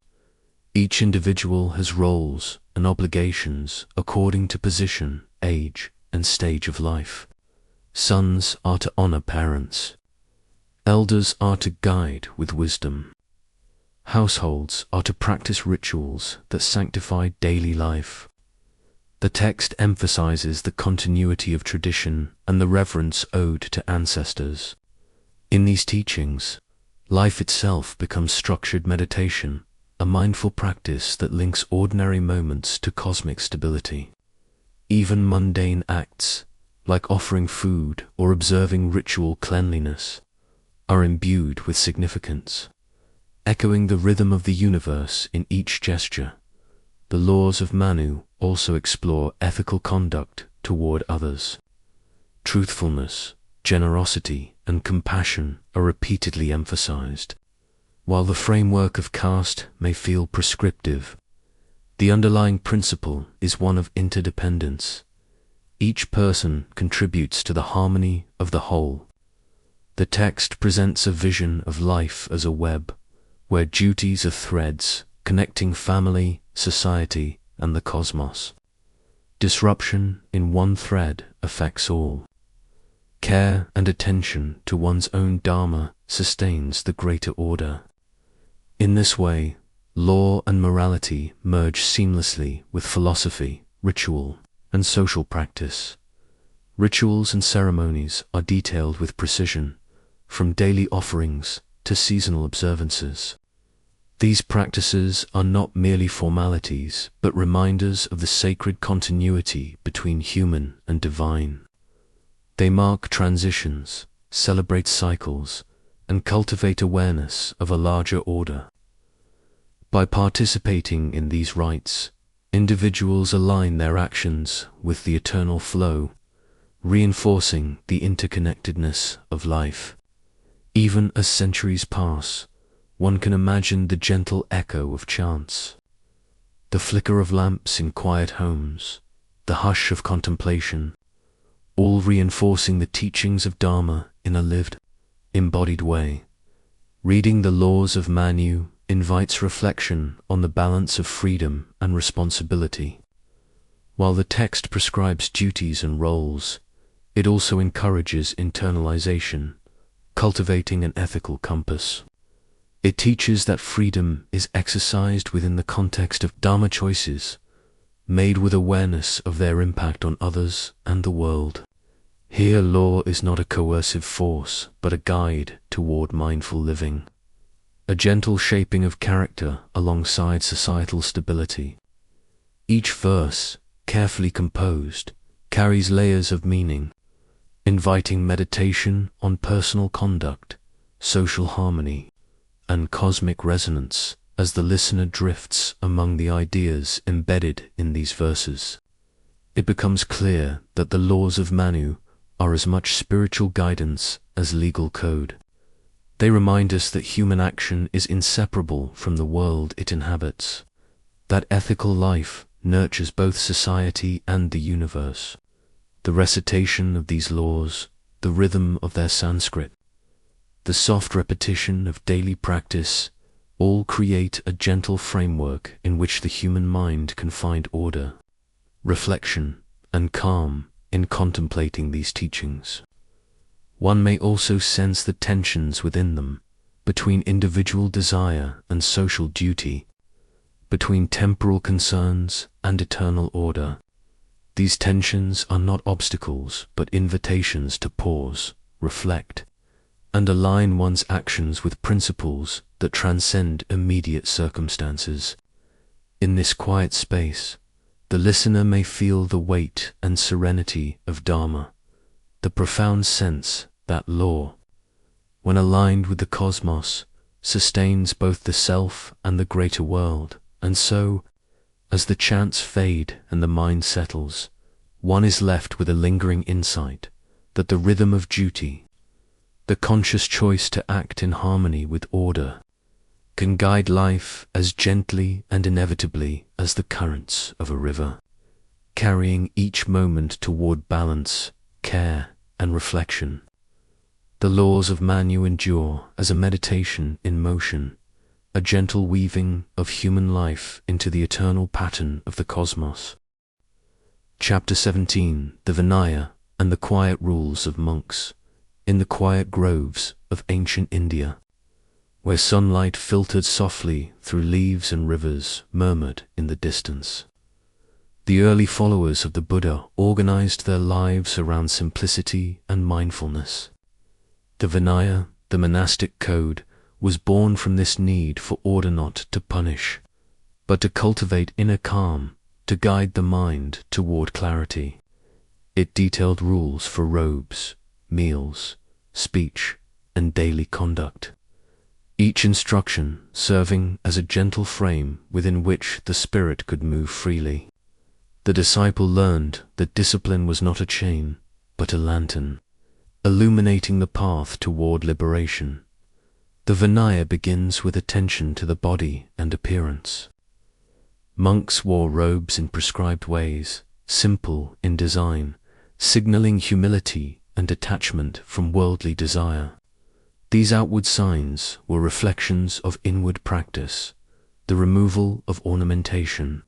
Speaker 1: Each individual has roles and obligations according to position, age, and stage of life. Sons are to honor parents. Elders are to guide with wisdom. Households are to practice rituals that sanctify daily life. The text emphasizes the continuity of tradition and the reverence owed to ancestors. In these teachings, life itself becomes structured meditation, a mindful practice that links ordinary moments to cosmic stability. Even mundane acts, like offering food or observing ritual cleanliness, are imbued with significance, echoing the rhythm of the universe in each gesture. The laws of Manu also explore ethical conduct toward others. Truthfulness, generosity, and compassion are repeatedly emphasized. While the framework of caste may feel prescriptive, the underlying principle is one of interdependence. Each person contributes to the harmony of the whole. The text presents a vision of life as a web, where duties are threads connecting family, society, and the cosmos. Disruption in one thread affects all. Care and attention to one's own dharma sustains the greater order. In this way, law and morality merge seamlessly with philosophy, ritual, and social practice. Rituals and ceremonies are detailed with precision, from daily offerings to seasonal observances. These practices are not merely formalities, but reminders of the sacred continuity between human and divine. They mark transitions, celebrate cycles, and cultivate awareness of a larger order. By participating in these rites, individuals align their actions with the eternal flow, reinforcing the interconnectedness of life. Even as centuries pass, one can imagine the gentle echo of chants, the flicker of lamps in quiet homes, the hush of contemplation, all reinforcing the teachings of Dharma in a lived, embodied way. Reading the laws of Manu invites reflection on the balance of freedom and responsibility. While the text prescribes duties and roles, it also encourages internalization, cultivating an ethical compass. It teaches that freedom is exercised within the context of dharma choices, made with awareness of their impact on others and the world. Here, law is not a coercive force, but a guide toward mindful living, a gentle shaping of character alongside societal stability. Each verse, carefully composed, carries layers of meaning, inviting meditation on personal conduct, social harmony, and cosmic resonance as the listener drifts among the ideas embedded in these verses. It becomes clear that the laws of Manu are as much spiritual guidance as legal code. They remind us that human action is inseparable from the world it inhabits, that ethical life nurtures both society and the universe. The recitation of these laws, the rhythm of their Sanskrit, the soft repetition of daily practice, all create a gentle framework in which the human mind can find order, reflection, and calm in contemplating these teachings. One may also sense the tensions within them, between individual desire and social duty, between temporal concerns and eternal order. These tensions are not obstacles, but invitations to pause, reflect, and align one's actions with principles that transcend immediate circumstances. In this quiet space, the listener may feel the weight and serenity of Dharma, the profound sense that law, when aligned with the cosmos, sustains both the self and the greater world. And so, as the chants fade and the mind settles, one is left with a lingering insight that the rhythm of duty, the conscious choice to act in harmony with order, can guide life as gently and inevitably as the currents of a river, carrying each moment toward balance, care, and reflection. The laws of Manu endure as a meditation in motion, a gentle weaving of human life into the eternal pattern of the cosmos. Chapter 17, the Vinaya and the quiet rules of monks. In the quiet groves of ancient India, where sunlight filtered softly through leaves and rivers murmured in the distance, the early followers of the Buddha organized their lives around simplicity and mindfulness. The Vinaya, the monastic code, was born from this need for order, not to punish, but to cultivate inner calm, to guide the mind toward clarity. It detailed rules for robes, meals, speech, and daily conduct, each instruction serving as a gentle frame within which the spirit could move freely. The disciple learned that discipline was not a chain, but a lantern, illuminating the path toward liberation. The Vinaya begins with attention to the body and appearance. Monks wore robes in prescribed ways, simple in design, signaling humility and detachment from worldly desire. These outward signs were reflections of inward practice, the removal of ornamentation,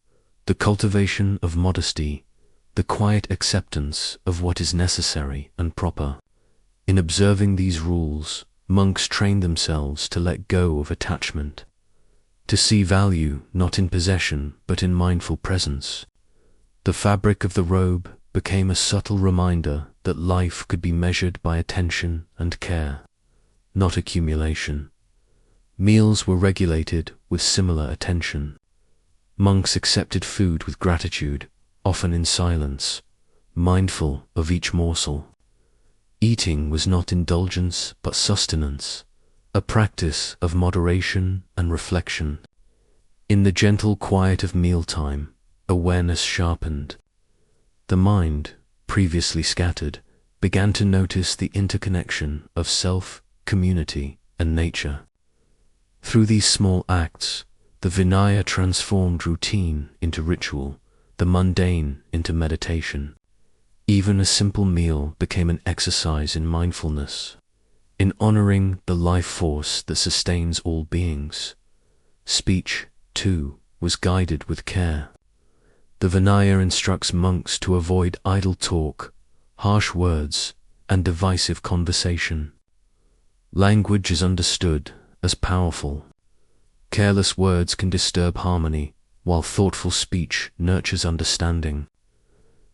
Speaker 1: the cultivation of modesty, the quiet acceptance of what is necessary and proper. In observing these rules, monks trained themselves to let go of attachment, to see value not in possession but in mindful presence. The fabric of the robe became a subtle reminder that life could be measured by attention and care, not accumulation. Meals were regulated with similar attention. Monks accepted food with gratitude, often in silence, mindful of each morsel. Eating was not indulgence but sustenance, a practice of moderation and reflection. In the gentle quiet of mealtime, awareness sharpened. The mind, previously scattered, began to notice the interconnection of self, community, and nature. Through these small acts, the Vinaya transformed routine into ritual, the mundane into meditation. Even a simple meal became an exercise in mindfulness, in honoring the life force that sustains all beings. Speech, too, was guided with care. The Vinaya instructs monks to avoid idle talk, harsh words, and divisive conversation. Language is understood as powerful. Careless words can disturb harmony, while thoughtful speech nurtures understanding.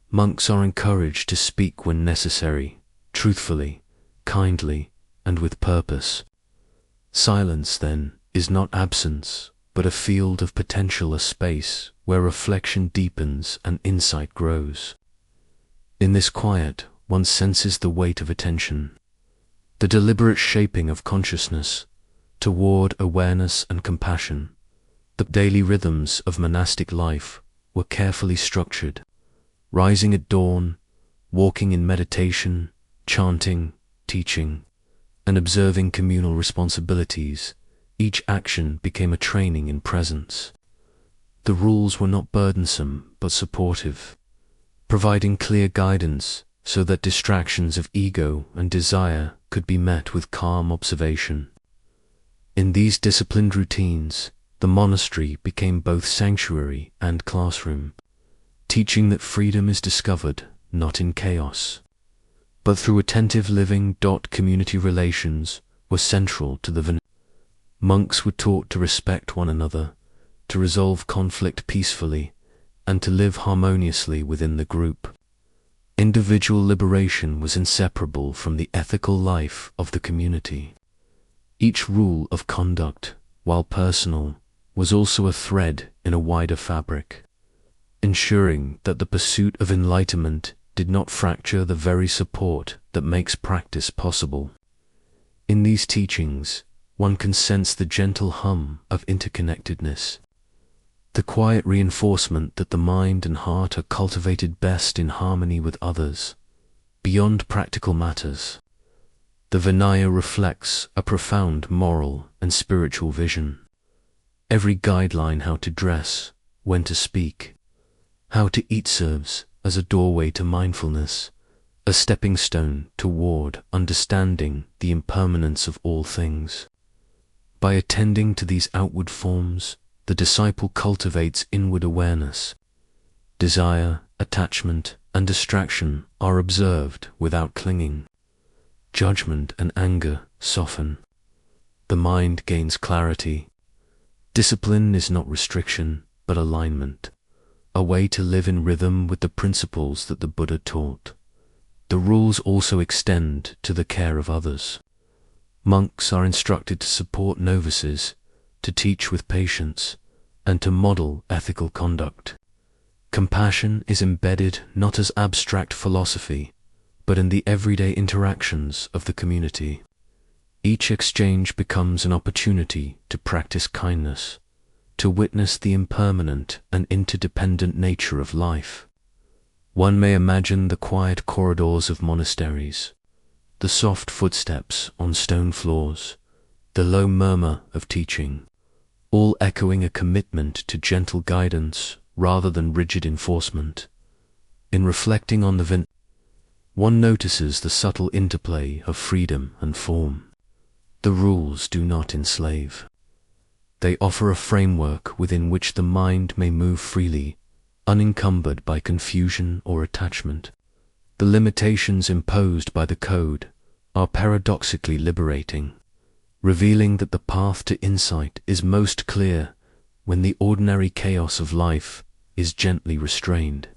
Speaker 1: Monks are encouraged to speak when necessary, truthfully, kindly, and with purpose. Silence, then, is not absence, but a field of potential, a space where reflection deepens and insight grows. In this quiet, one senses the weight of attention, the deliberate shaping of consciousness toward awareness and compassion. The daily rhythms of monastic life were carefully structured, rising at dawn, walking in meditation, chanting, teaching, and observing communal responsibilities. Each action became a training in presence. The rules were not burdensome but supportive, providing clear guidance so that distractions of ego and desire could be met with calm observation. In these disciplined routines, the monastery became both sanctuary and classroom, teaching that freedom is discovered not in chaos, but through attentive living. Community relations were central to the Vinaya. Monks were taught to respect one another, to resolve conflict peacefully, and to live harmoniously within the group. Individual liberation was inseparable from the ethical life of the community. Each rule of conduct, while personal, was also a thread in a wider fabric, ensuring that the pursuit of enlightenment did not fracture the very support that makes practice possible. In these teachings, one can sense the gentle hum of interconnectedness, the quiet reinforcement that the mind and heart are cultivated best in harmony with others. Beyond practical matters, the Vinaya reflects a profound moral and spiritual vision. Every guideline how to dress, when to speak, how to eat serves as a doorway to mindfulness, a stepping stone toward understanding the impermanence of all things. By attending to these outward forms, the disciple cultivates inward awareness. Desire, attachment, and distraction are observed without clinging. Judgment and anger soften. The mind gains clarity. Discipline is not restriction, but alignment, a way to live in rhythm with the principles that the Buddha taught. The rules also extend to the care of others. Monks are instructed to support novices, to teach with patience, and to model ethical conduct. Compassion is embedded not as abstract philosophy, but in the everyday interactions of the community. Each exchange becomes an opportunity to practice kindness, to witness the impermanent and interdependent nature of life. One may imagine the quiet corridors of monasteries, the soft footsteps on stone floors, the low murmur of teaching, all echoing a commitment to gentle guidance rather than rigid enforcement. In reflecting on the Vinaya, one notices the subtle interplay of freedom and form. The rules do not enslave. They offer a framework within which the mind may move freely, unencumbered by confusion or attachment. The limitations imposed by the code are paradoxically liberating, revealing that the path to insight is most clear when the ordinary chaos of life is gently restrained.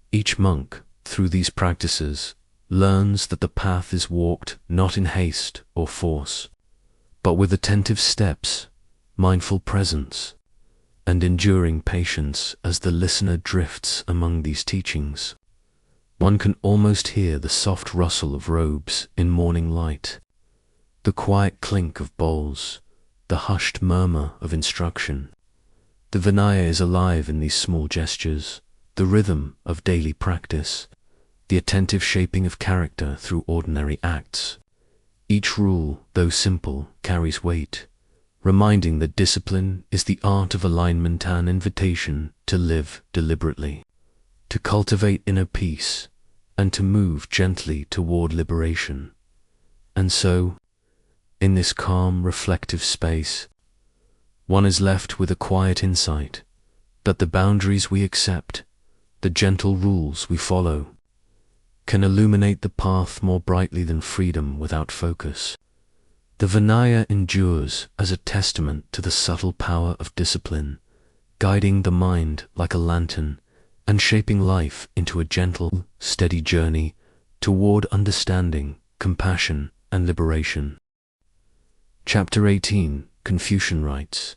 Speaker 1: Each monk, through these practices, learns that the path is walked not in haste or force, but with attentive steps, mindful presence, and enduring patience as the listener drifts among these teachings. One can almost hear the soft rustle of robes in morning light, the quiet clink of bowls, the hushed murmur of instruction. The Vinaya is alive in these small gestures, the rhythm of daily practice, the attentive shaping of character through ordinary acts. Each rule, though simple, carries weight, reminding that discipline is the art of alignment, an invitation to live deliberately, to cultivate inner peace, and to move gently toward liberation. And so, in this calm, reflective space, one is left with a quiet insight that the boundaries we accept the gentle rules we follow can illuminate the path more brightly than freedom without focus. The Vinaya endures as a testament to the subtle power of discipline, guiding the mind like a lantern and shaping life into a gentle, steady journey toward understanding, compassion, and liberation. Chapter 18: Confucian Rites.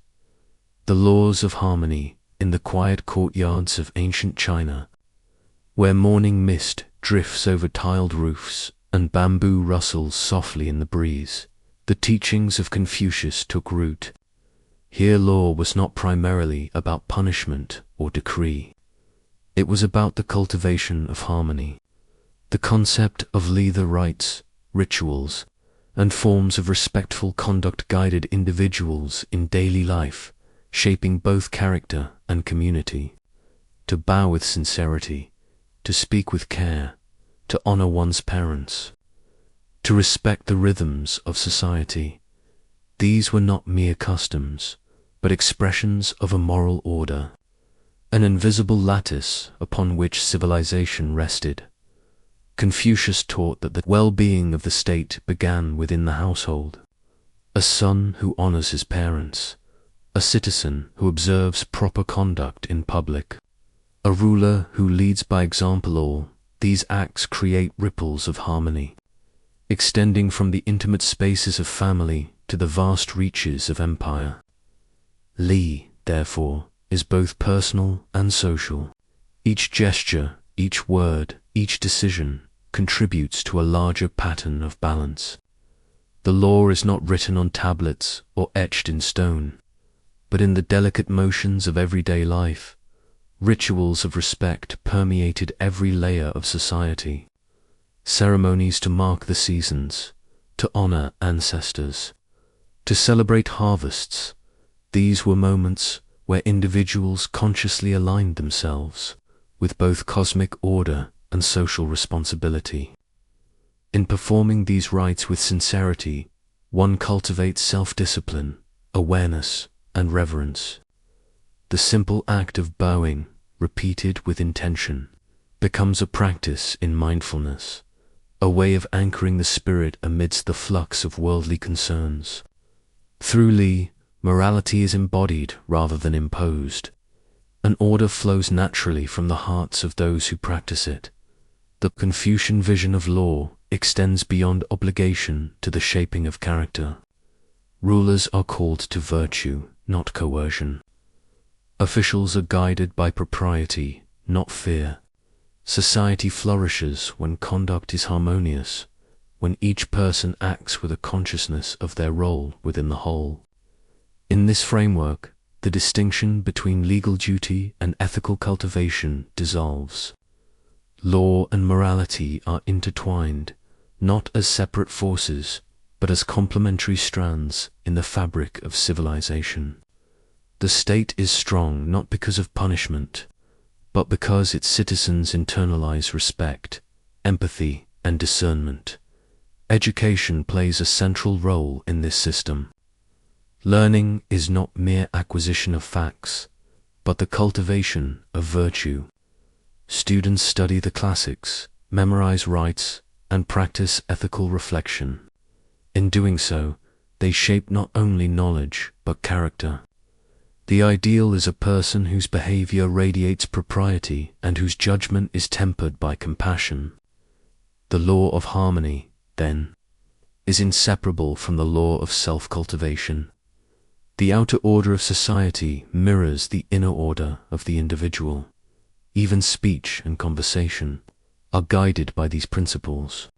Speaker 1: The laws of harmony in the quiet courtyards of ancient China, where morning mist drifts over tiled roofs and bamboo rustles softly in the breeze, the teachings of Confucius took root. Here law was not primarily about punishment or decree. It was about the cultivation of harmony. The concept of the rites, rituals, and forms of respectful conduct guided individuals in daily life, shaping both character and community. To bow with sincerity, to speak with care, to honor one's parents, to respect the rhythms of society. These were not mere customs, but expressions of a moral order, an invisible lattice upon which civilization rested. Confucius taught that the well-being of the state began within the household. A son who honors his parents, a citizen who observes proper conduct in public, a ruler who leads by example. All these acts create ripples of harmony, extending from the intimate spaces of family to the vast reaches of empire. Li, therefore, is both personal and social. Each gesture, each word, each decision contributes to a larger pattern of balance. The law is not written on tablets or etched in stone, but in the delicate motions of everyday life. Rituals of respect permeated every layer of society. Ceremonies to mark the seasons, to honor ancestors, to celebrate harvests. These were moments where individuals consciously aligned themselves with both cosmic order and social responsibility. In performing these rites with sincerity, one cultivates self-discipline, awareness, and reverence. The simple act of bowing, repeated with intention, becomes a practice in mindfulness, a way of anchoring the spirit amidst the flux of worldly concerns. Through Li, morality is embodied rather than imposed. An order flows naturally from the hearts of those who practice it. The Confucian vision of law extends beyond obligation to the shaping of character. Rulers are called to virtue, not coercion. Officials are guided by propriety, not fear. Society flourishes when conduct is harmonious, when each person acts with a consciousness of their role within the whole. In this framework, the distinction between legal duty and ethical cultivation dissolves. Law and morality are intertwined, not as separate forces, but as complementary strands in the fabric of civilization. The state is strong not because of punishment, but because its citizens internalize respect, empathy, and discernment. Education plays a central role in this system. Learning is not mere acquisition of facts, but the cultivation of virtue. Students study the classics, memorize rites, and practice ethical reflection. In doing so, they shape not only knowledge, but character. The ideal is a person whose behavior radiates propriety and whose judgment is tempered by compassion. The law of harmony, then, is inseparable from the law of self-cultivation. The outer order of society mirrors the inner order of the individual. Even speech and conversation are guided by these principles.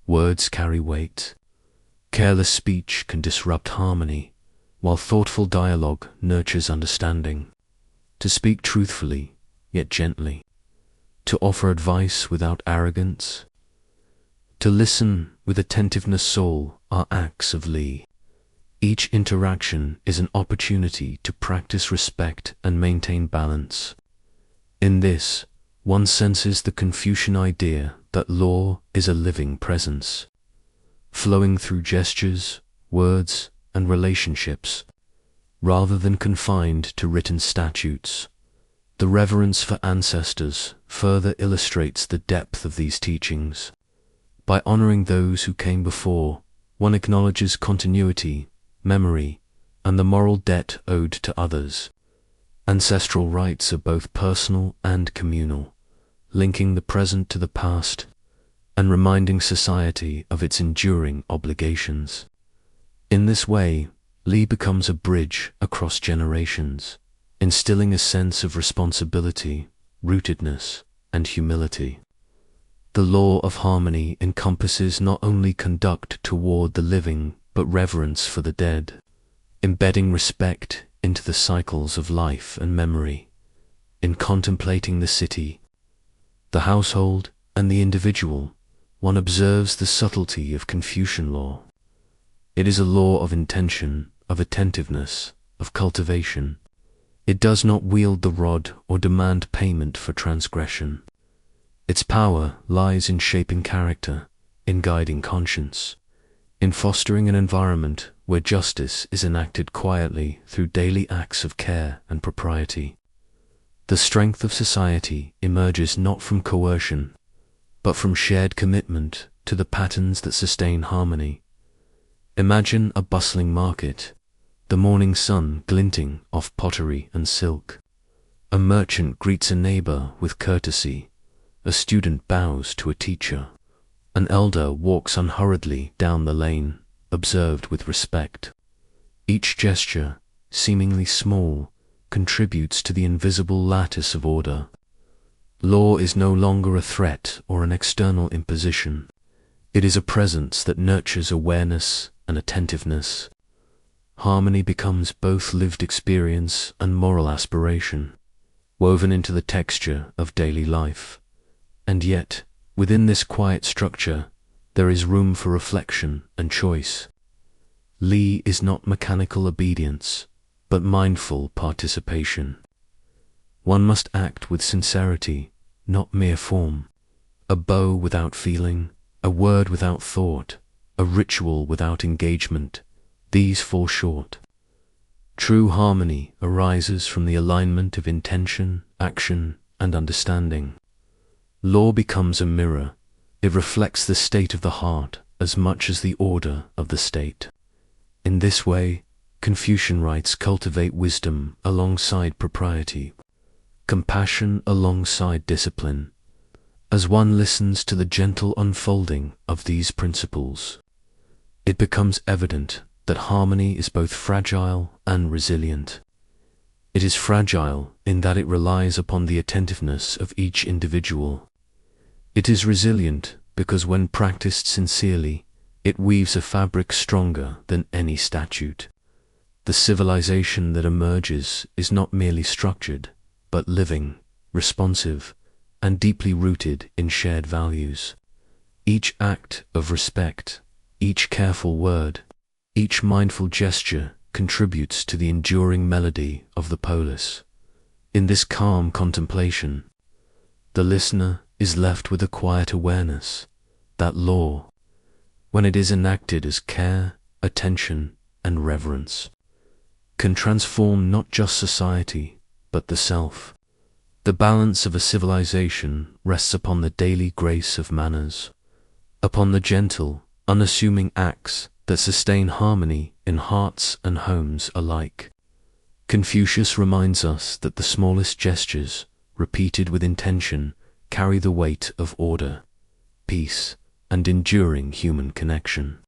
Speaker 1: Words carry weight. Careless speech can disrupt harmony, while thoughtful dialogue nurtures understanding. To speak truthfully, yet gently. To offer advice without arrogance. To listen with attentiveness soul are acts of Li. Each interaction is an opportunity to practice respect and maintain balance. In this, one senses the Confucian idea that law is a living presence, flowing through gestures, words, and relationships, rather than confined to written statutes. The reverence for ancestors further illustrates the depth of these teachings. By honoring those who came before, one acknowledges continuity, memory, and the moral debt owed to others. Ancestral rites are both personal and communal, linking the present to the past and reminding society of its enduring obligations. In this way, Li becomes a bridge across generations, instilling a sense of responsibility, rootedness, and humility. The law of harmony encompasses not only conduct toward the living, but reverence for the dead, embedding respect into the cycles of life and memory. In contemplating the city, the household, and the individual, one observes the subtlety of Confucian law. It is a law of intention, of attentiveness, of cultivation. It does not wield the rod or demand payment for transgression. Its power lies in shaping character, in guiding conscience, in fostering an environment where justice is enacted quietly through daily acts of care and propriety. The strength of society emerges not from coercion, but from shared commitment to the patterns that sustain harmony. Imagine a bustling market, the morning sun glinting off pottery and silk. A merchant greets a neighbor with courtesy. A student bows to a teacher. An elder walks unhurriedly down the lane, observed with respect. Each gesture, seemingly small, contributes to the invisible lattice of order. Law is no longer a threat or an external imposition. It is a presence that nurtures awareness and attentiveness. Harmony becomes both lived experience and moral aspiration, woven into the texture of daily life. And yet, within this quiet structure, there is room for reflection and choice. Li is not mechanical obedience, but mindful participation. One must act with sincerity, not mere form. A bow without feeling, a word without thought, a ritual without engagement, these fall short. True harmony arises from the alignment of intention, action, and understanding. Law becomes a mirror. It reflects the state of the heart as much as the order of the state. In this way, Confucian rites cultivate wisdom alongside propriety, compassion alongside discipline. As one listens to the gentle unfolding of these principles, it becomes evident that harmony is both fragile and resilient. It is fragile in that it relies upon the attentiveness of each individual. It is resilient because when practiced sincerely, it weaves a fabric stronger than any statute. The civilization that emerges is not merely structured, but living, responsive, and deeply rooted in shared values. Each act of respect, each careful word, each mindful gesture contributes to the enduring melody of the polis. In this calm contemplation, the listener is left with a quiet awareness that law, when it is enacted as care, attention, and reverence, can transform not just society, but the self. The balance of a civilization rests upon the daily grace of manners, upon the gentle, unassuming acts that sustain harmony in hearts and homes alike. Confucius reminds us that the smallest gestures, repeated with intention, carry the weight of order, peace, and enduring human connection.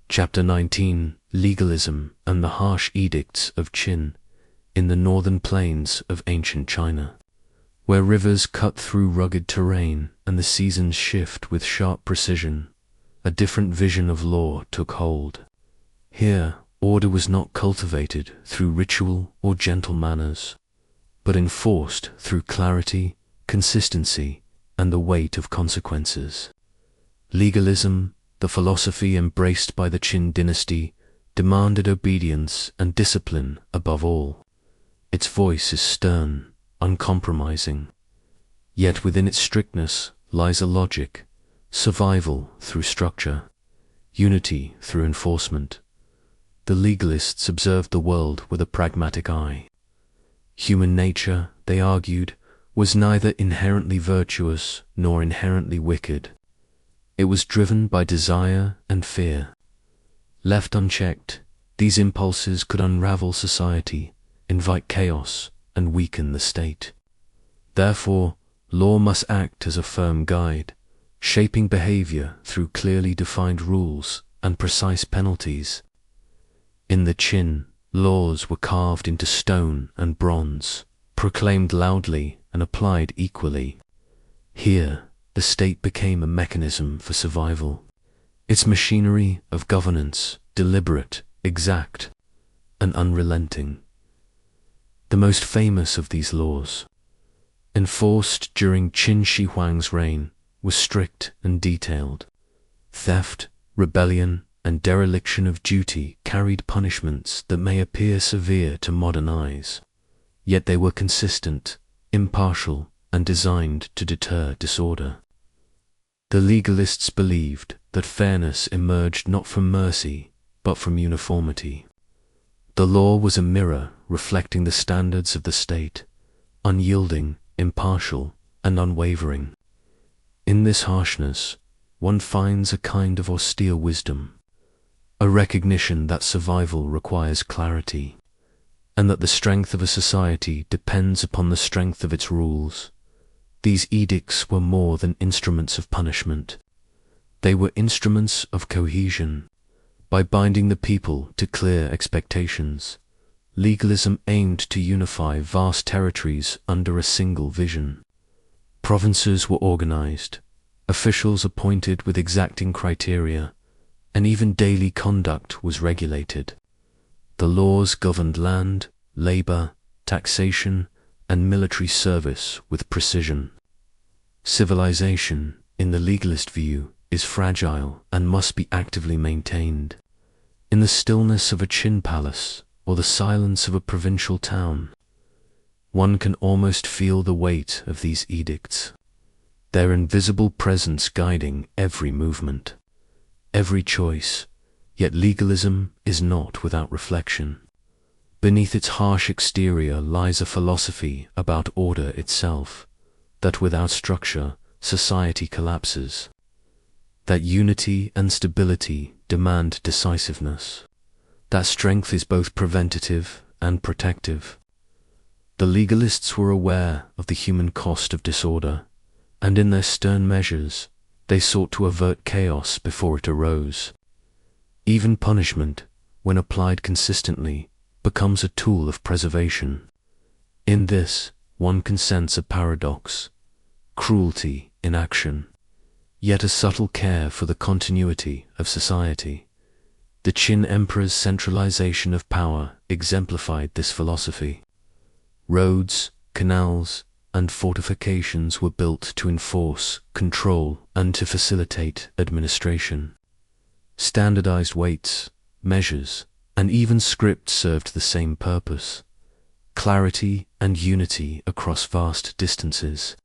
Speaker 1: Chapter 19: Legalism and the Harsh Edicts of Qin. In the northern plains of ancient China, where rivers cut through rugged terrain and the seasons shift with sharp precision, a different vision of law took hold. Here, order was not cultivated through ritual or gentle manners, but enforced through clarity, consistency, and the weight of consequences. Legalism, the philosophy embraced by the Qin dynasty, demanded obedience and discipline above all. Its voice is stern, uncompromising, yet within its strictness lies a logic: survival through structure, unity through enforcement. The legalists observed the world with a pragmatic eye. Human nature, they argued, was neither inherently virtuous nor inherently wicked. It was driven by desire and fear. Left unchecked, these impulses could unravel society, invite chaos, and weaken the state. Therefore, law must act as a firm guide, shaping behavior through clearly defined rules and precise penalties. In the Qin, laws were carved into stone and bronze, proclaimed loudly and applied equally. Here, the state became a mechanism for survival. Its machinery of governance, deliberate, exact, and unrelenting. The most famous of these laws, enforced during Qin Shi Huang's reign, was strict and detailed. Theft, rebellion, and dereliction of duty carried punishments that may appear severe to modern eyes. Yet they were consistent, impartial, and designed to deter disorder. The legalists believed that fairness emerged not from mercy, but from uniformity. The law was a mirror reflecting the standards of the state, unyielding, impartial, and unwavering. In this harshness, one finds a kind of austere wisdom, a recognition that survival requires clarity, and that the strength of a society depends upon the strength of its rules. These edicts were more than instruments of punishment. They were instruments of cohesion. By binding the people to clear expectations, legalism aimed to unify vast territories under a single vision. Provinces were organized, officials appointed with exacting criteria, and even daily conduct was regulated. The laws governed land, labor, taxation, and military service with precision. Civilization, in the legalist view, is fragile and must be actively maintained. In the stillness of a Qin palace or the silence of a provincial town, one can almost feel the weight of these edicts, their invisible presence guiding every movement, every choice. Yet legalism is not without reflection. Beneath its harsh exterior lies a philosophy about order itself, that without structure, society collapses. That unity and stability demand decisiveness. That strength is both preventative and protective. The legalists were aware of the human cost of disorder, and in their stern measures, they sought to avert chaos before it arose. Even punishment, when applied consistently, becomes a tool of preservation. In this, one can sense a paradox: cruelty in action, yet a subtle care for the continuity of society. The Qin emperor's centralization of power exemplified this philosophy. Roads, canals, and fortifications were built to enforce, control, and to facilitate administration. Standardized weights, measures, and even script served the same purpose: clarity and unity across vast distances.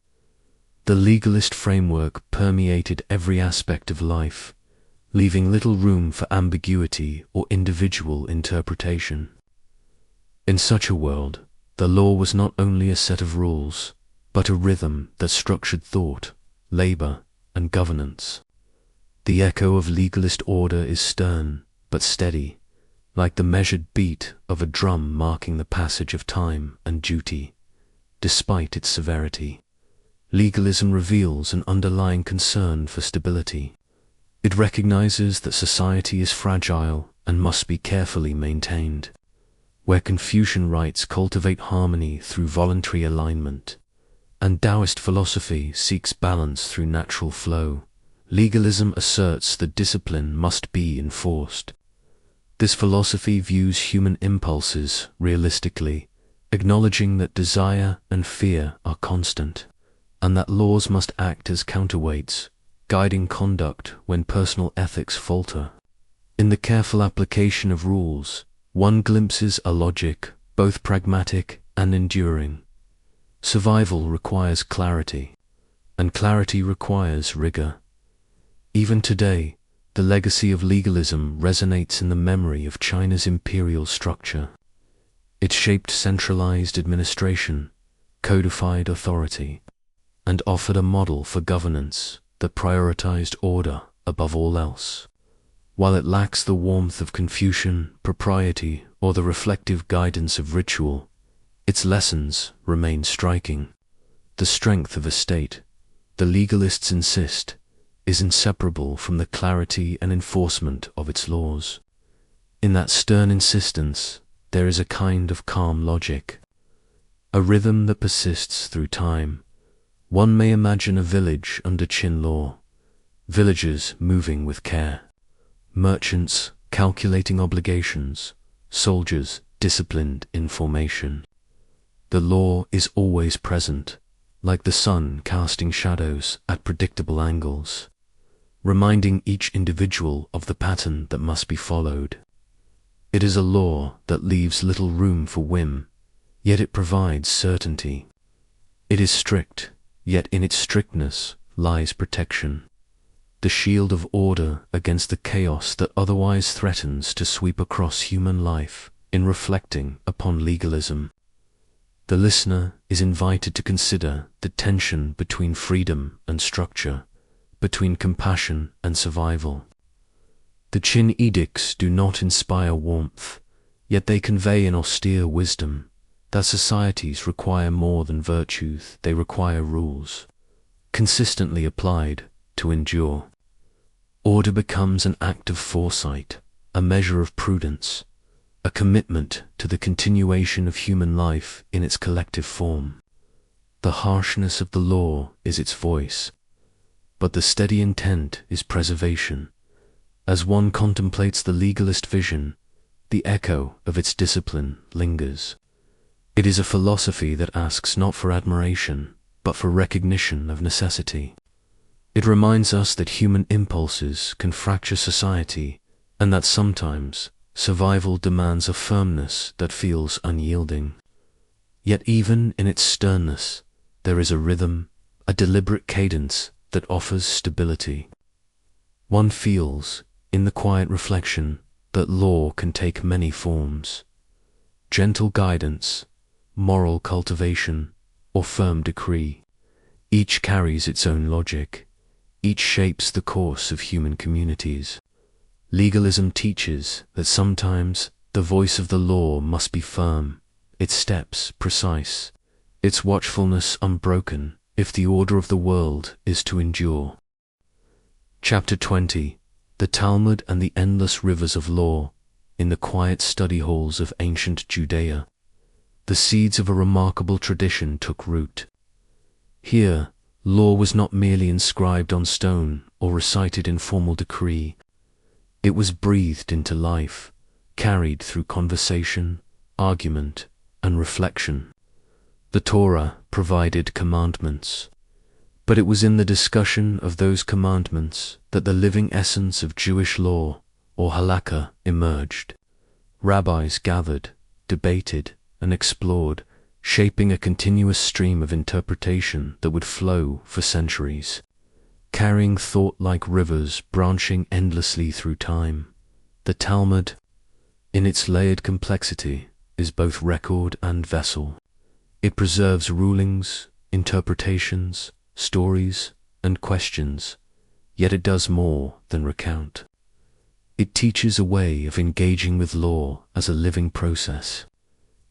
Speaker 1: The legalist framework permeated every aspect of life, leaving little room for ambiguity or individual interpretation. In such a world, the law was not only a set of rules, but a rhythm that structured thought, labor, and governance. The echo of legalist order is stern, but steady, like the measured beat of a drum marking the passage of time and duty. Despite its severity, legalism reveals an underlying concern for stability. It recognizes that society is fragile and must be carefully maintained. Where Confucian rites cultivate harmony through voluntary alignment, and Taoist philosophy seeks balance through natural flow, legalism asserts that discipline must be enforced. This philosophy views human impulses realistically, acknowledging that desire and fear are constant, and that laws must act as counterweights, guiding conduct when personal ethics falter. In the careful application of rules, one glimpses a logic both pragmatic and enduring. Survival requires clarity, and clarity requires rigor. Even today, the legacy of legalism resonates in the memory of China's imperial structure. It shaped centralized administration, codified authority, and offered a model for governance that prioritized order above all else. While it lacks the warmth of Confucian propriety or the reflective guidance of ritual, its lessons remain striking. The strength of a state, the legalists insist, is inseparable from the clarity and enforcement of its laws. In that stern insistence, there is a kind of calm logic, a rhythm that persists through time. One may imagine a village under Qin law, villagers moving with care, merchants calculating obligations, soldiers disciplined in formation. The law is always present, like the sun casting shadows at predictable angles, reminding each individual of the pattern that must be followed. It is a law that leaves little room for whim, yet it provides certainty. It is strict, yet in its strictness lies protection, the shield of order against the chaos that otherwise threatens to sweep across human life. In reflecting upon legalism, the listener is invited to consider the tension between freedom and structure, between compassion and survival. The Qin edicts do not inspire warmth, yet they convey an austere wisdom that societies require more than virtues, they require rules, consistently applied to endure. Order becomes an act of foresight, a measure of prudence, a commitment to the continuation of human life in its collective form. The harshness of the law is its voice, but the steady intent is preservation. As one contemplates the legalist vision, the echo of its discipline lingers. It is a philosophy that asks not for admiration, but for recognition of necessity. It reminds us that human impulses can fracture society, and that sometimes survival demands a firmness that feels unyielding. Yet even in its sternness, there is a rhythm, a deliberate cadence that offers stability. One feels, in the quiet reflection, that law can take many forms. Gentle guidance, moral cultivation, or firm decree. Each carries its own logic. Each shapes the course of human communities. Legalism teaches that sometimes the voice of the law must be firm, its steps precise, its watchfulness unbroken, if the order of the world is to endure. Chapter 20. The Talmud and the Endless Rivers of Law. In the quiet study halls of ancient Judea, the seeds of a remarkable tradition took root. Here, law was not merely inscribed on stone or recited in formal decree. It was breathed into life, carried through conversation, argument, and reflection. The Torah provided commandments, but it was in the discussion of those commandments that the living essence of Jewish law, or halakha, emerged. Rabbis gathered, debated, and explored, shaping a continuous stream of interpretation that would flow for centuries, carrying thought like rivers branching endlessly through time. The Talmud, in its layered complexity, is both record and vessel. It preserves rulings, interpretations, stories, and questions, yet it does more than recount. It teaches a way of engaging with law as a living process.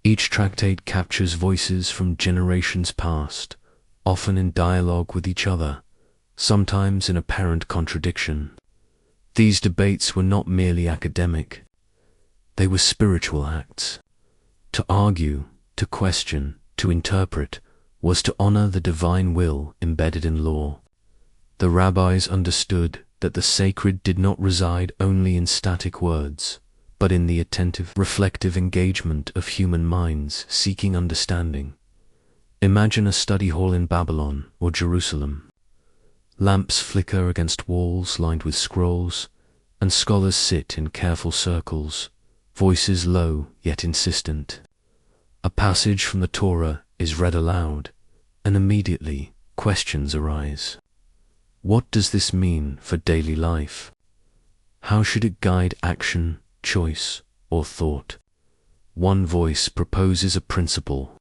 Speaker 1: Each tractate captures voices from generations past, often in dialogue with each other, sometimes in apparent contradiction. These debates were not merely academic. They were spiritual acts. To argue, to question, to interpret, was to honor the divine will embedded in law. The rabbis understood that the sacred did not reside only in static words, but in the attentive, reflective engagement of human minds seeking understanding. Imagine a study hall in Babylon or Jerusalem. Lamps flicker against walls lined with scrolls, and scholars sit in careful circles, voices low yet insistent. A passage from the Torah is read aloud, and immediately questions arise. What does this mean for daily life? How should it guide action, choice, or thought? One voice proposes a principle,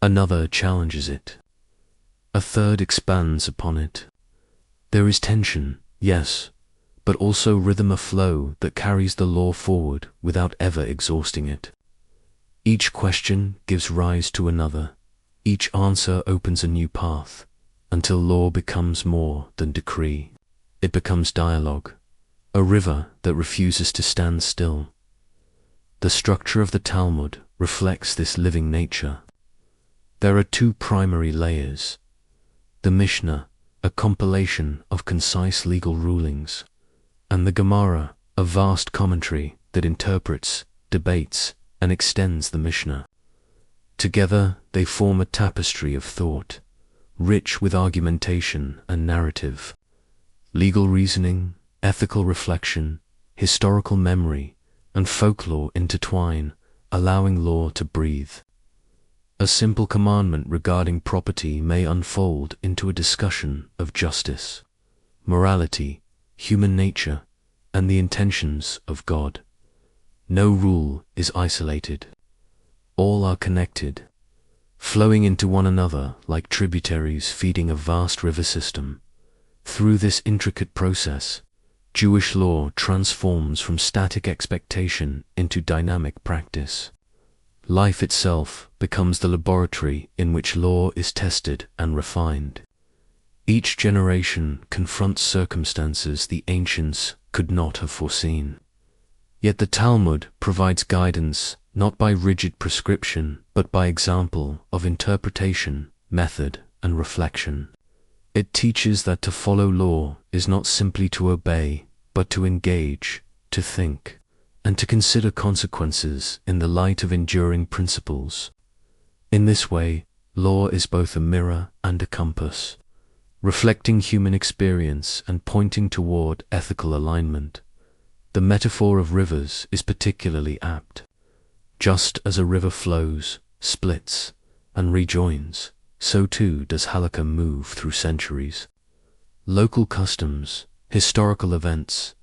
Speaker 1: Another challenges it. A third expands upon it. There is tension, yes, but also rhythm, a flow that carries the law forward without ever exhausting it. Each question gives rise to another. Each answer opens a new path, until law becomes more than decree. It becomes dialogue, a river that refuses to stand still. The structure of the Talmud reflects this living nature. There are two primary layers. The Mishnah, a compilation of concise legal rulings, and the Gemara, a vast commentary that interprets, debates, and extends the Mishnah. Together, they form a tapestry of thought, rich with argumentation and narrative. Legal reasoning, ethical reflection, historical memory, and folklore intertwine, allowing law to breathe. A simple commandment regarding property may unfold into a discussion of justice, morality, human nature, and the intentions of God. No rule is isolated. All are connected, flowing into one another like tributaries feeding a vast river system. Through this intricate process, Jewish law transforms from static expectation into dynamic practice. Life itself becomes the laboratory in which law is tested and refined. Each generation confronts circumstances the ancients could not have foreseen. Yet the Talmud provides guidance not by rigid prescription, but by example of interpretation, method, and reflection. It teaches that to follow law is not simply to obey, but to engage, to think, and to consider consequences in the light of enduring principles. In this way, law is both a mirror and a compass, reflecting human experience and pointing toward ethical alignment. The metaphor of rivers is particularly apt. Just as a river flows, splits, and rejoins, so too does halakha move through centuries. Local customs, historical events,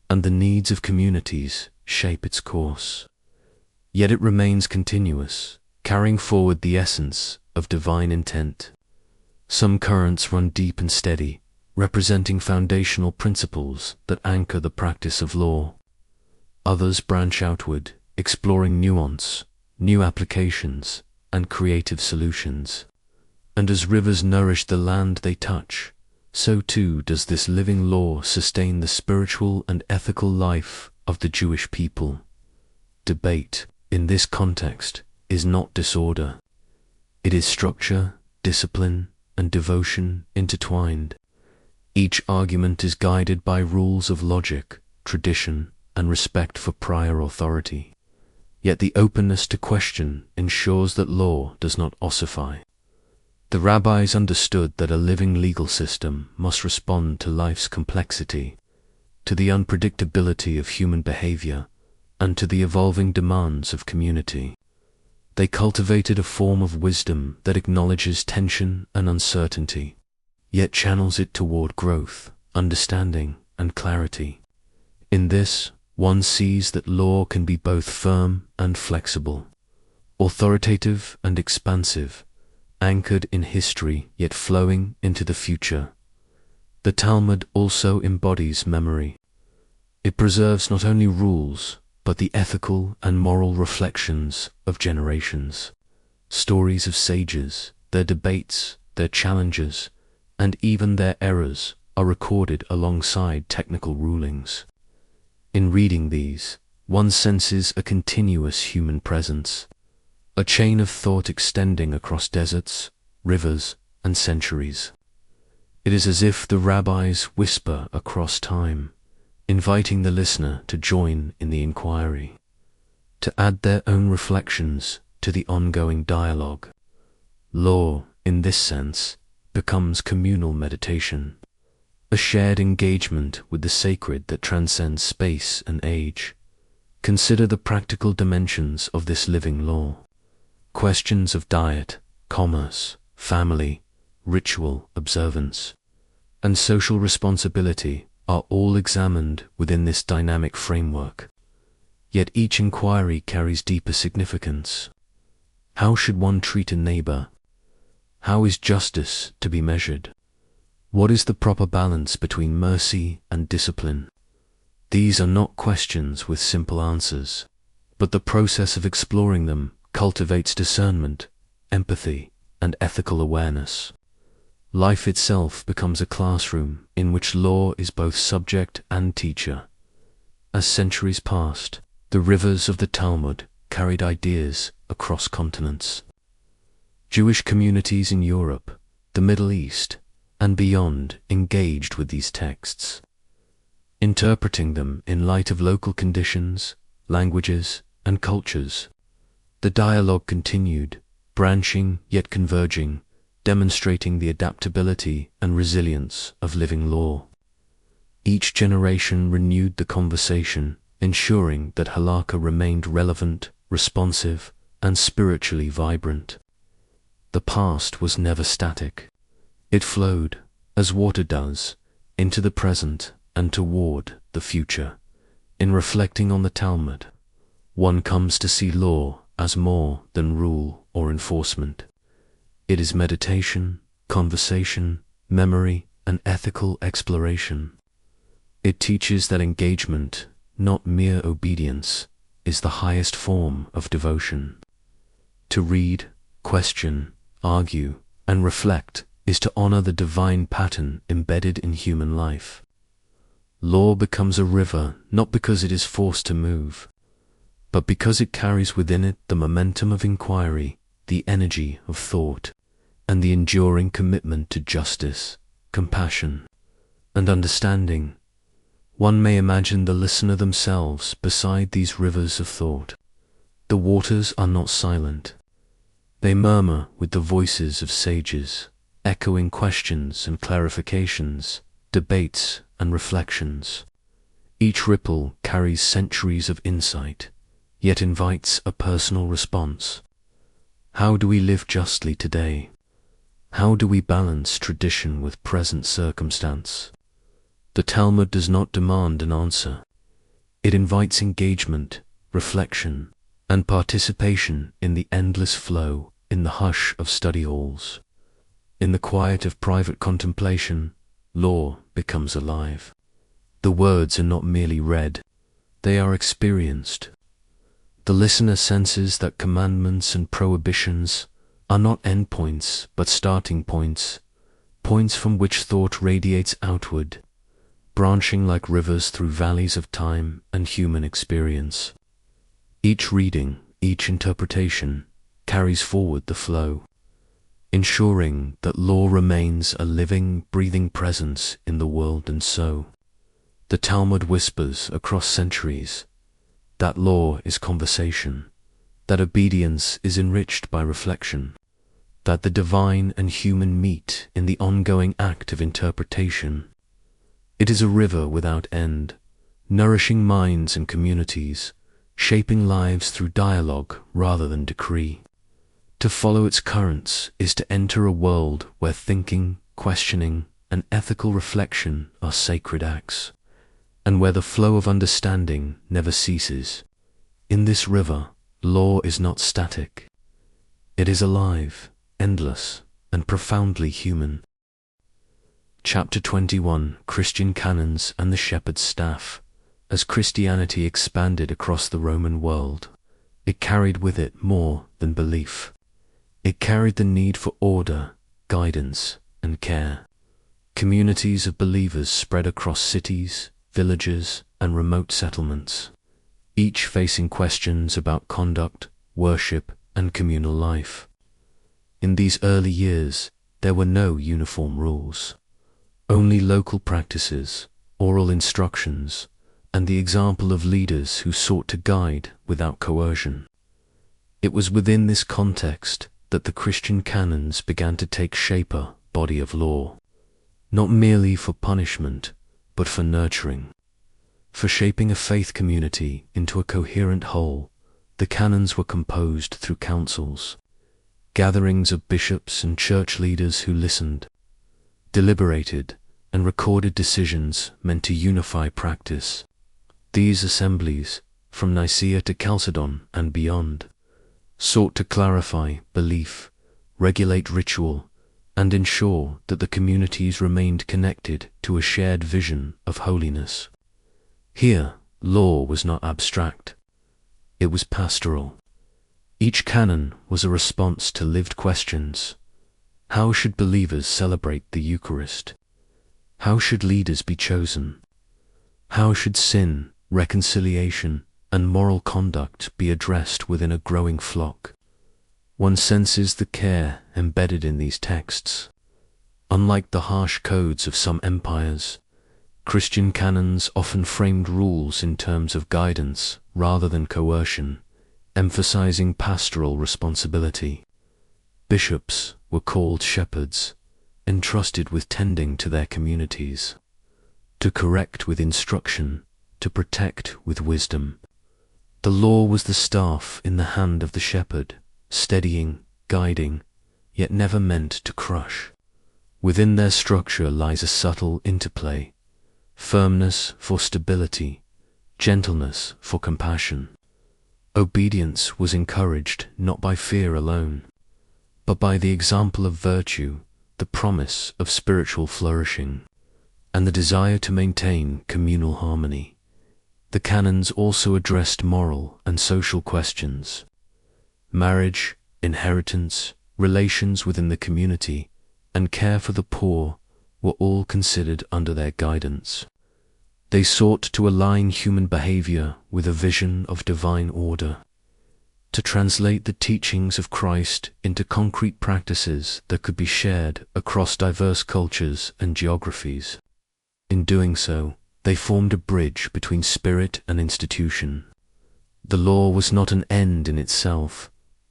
Speaker 1: and the needs of communities shape its course. Yet it remains continuous, carrying forward the essence of divine intent. Some currents run deep and steady, representing foundational principles that anchor the practice of law. Others branch outward, exploring nuance, new applications, and creative solutions. And as rivers nourish the land they touch, so too does this living law sustain the spiritual and ethical life of the Jewish people. Debate, in this context, is not disorder. It is structure, discipline, and devotion intertwined. Each argument is guided by rules of logic, tradition, and respect for prior authority. Yet the openness to question ensures that law does not ossify. The rabbis understood that a living legal system must respond to life's complexity, to the unpredictability of human behavior, and to the evolving demands of community. They cultivated a form of wisdom that acknowledges tension and uncertainty, yet channels it toward growth, understanding, and clarity. In this, one sees that law can be both firm and flexible, authoritative and expansive, anchored in history yet flowing into the future. The Talmud also embodies memory. It preserves not only rules, but the ethical and moral reflections of generations. Stories of sages, their debates, their challenges, and even their errors are recorded alongside technical rulings. In reading these, one senses a continuous human presence, a chain of thought extending across deserts, rivers, and centuries. It is as if the rabbis whisper across time, inviting the listener to join in the inquiry, to add their own reflections to the ongoing dialogue. Law, in this sense, becomes communal meditation, a shared engagement with the sacred that transcends space and age. Consider the practical dimensions of this living law. Questions of diet, commerce, family, ritual observance, and social responsibility are all examined within this dynamic framework. Yet each inquiry carries deeper significance. How should one treat a neighbor How is justice to be measured? What is the proper balance between mercy and discipline? These are not questions with simple answers, but the process of exploring them cultivates discernment, empathy, and ethical awareness. Life itself becomes a classroom in which law is both subject and teacher. As centuries passed, the rivers of the Talmud carried ideas across continents. Jewish communities in Europe, the Middle East, and beyond engaged with these texts, interpreting them in light of local conditions, languages, and cultures. The dialogue continued, branching yet converging, demonstrating the adaptability and resilience of living law. Each generation renewed the conversation, ensuring that halakha remained relevant, responsive, and spiritually vibrant. The past was never static. It flowed, as water does, into the present and toward the future. In reflecting on the Talmud, one comes to see law as more than rule or enforcement. It is meditation, conversation, memory, and ethical exploration. It teaches that engagement, not mere obedience, is the highest form of devotion. To read, question, argue, and reflect is to honor the divine pattern embedded in human life. Law becomes a river not because it is forced to move, but because it carries within it the momentum of inquiry, the energy of thought, and the enduring commitment to justice, compassion, and understanding. One may imagine the listener themselves beside these rivers of thought. The waters are not silent. They murmur with the voices of sages, echoing questions and clarifications, debates and reflections. Each ripple carries centuries of insight, yet invites a personal response. How do we live justly today? How do we balance tradition with present circumstance? The Talmud does not demand an answer. It invites engagement, reflection, and participation in the endless flow in the hush of study halls. In the quiet of private contemplation, law becomes alive. The words are not merely read, they are experienced. The listener senses that commandments and prohibitions are not endpoints but starting points, points from which thought radiates outward, branching like rivers through valleys of time and human experience. Each reading, each interpretation, carries forward the flow, ensuring that law remains a living, breathing presence in the world. And so, the Talmud whispers across centuries that law is conversation, that obedience is enriched by reflection, that the divine and human meet in the ongoing act of interpretation. It is a river without end, nourishing minds and communities, shaping lives through dialogue rather than decree. To follow its currents is to enter a world where thinking, questioning, and ethical reflection are sacred acts, and where the flow of understanding never ceases. In this river, law is not static. It is alive, endless, and profoundly human. Chapter 21: Christian Canons and the Shepherd's Staff. As Christianity expanded across the Roman world, it carried with it more than belief. It carried the need for order, guidance, and care. Communities of believers spread across cities, villages, and remote settlements, each facing questions about conduct, worship, and communal life. In these early years, there were no uniform rules. Only local practices, oral instructions, and the example of leaders who sought to guide without coercion. It was within this context that the Christian canons began to take shape, a body of law, not merely for punishment, but for nurturing. For shaping a faith community into a coherent whole, the canons were composed through councils, gatherings of bishops and church leaders who listened, deliberated, and recorded decisions meant to unify practice. These assemblies, from Nicaea to Chalcedon and beyond, sought to clarify belief, regulate ritual, and ensure that the communities remained connected to a shared vision of holiness. Here, law was not abstract. It was pastoral. Each canon was a response to lived questions. How should believers celebrate the Eucharist? How should leaders be chosen? How should sin, reconciliation, and moral conduct be addressed within a growing flock? One senses the care embedded in these texts. Unlike the harsh codes of some empires, Christian canons often framed rules in terms of guidance rather than coercion, emphasizing pastoral responsibility. Bishops were called shepherds, entrusted with tending to their communities, to correct with instruction, to protect with wisdom. The law was the staff in the hand of the shepherd, steadying, guiding, yet never meant to crush. Within their structure lies a subtle interplay: firmness for stability, gentleness for compassion. Obedience was encouraged not by fear alone, but by the example of virtue, the promise of spiritual flourishing, and the desire to maintain communal harmony. The canons also addressed moral and social questions. Marriage, inheritance, relations within the community, and care for the poor were all considered under their guidance. They sought to align human behavior with a vision of divine order, to translate the teachings of Christ into concrete practices that could be shared across diverse cultures and geographies. In doing so, they formed a bridge between spirit and institution. The law was not an end in itself,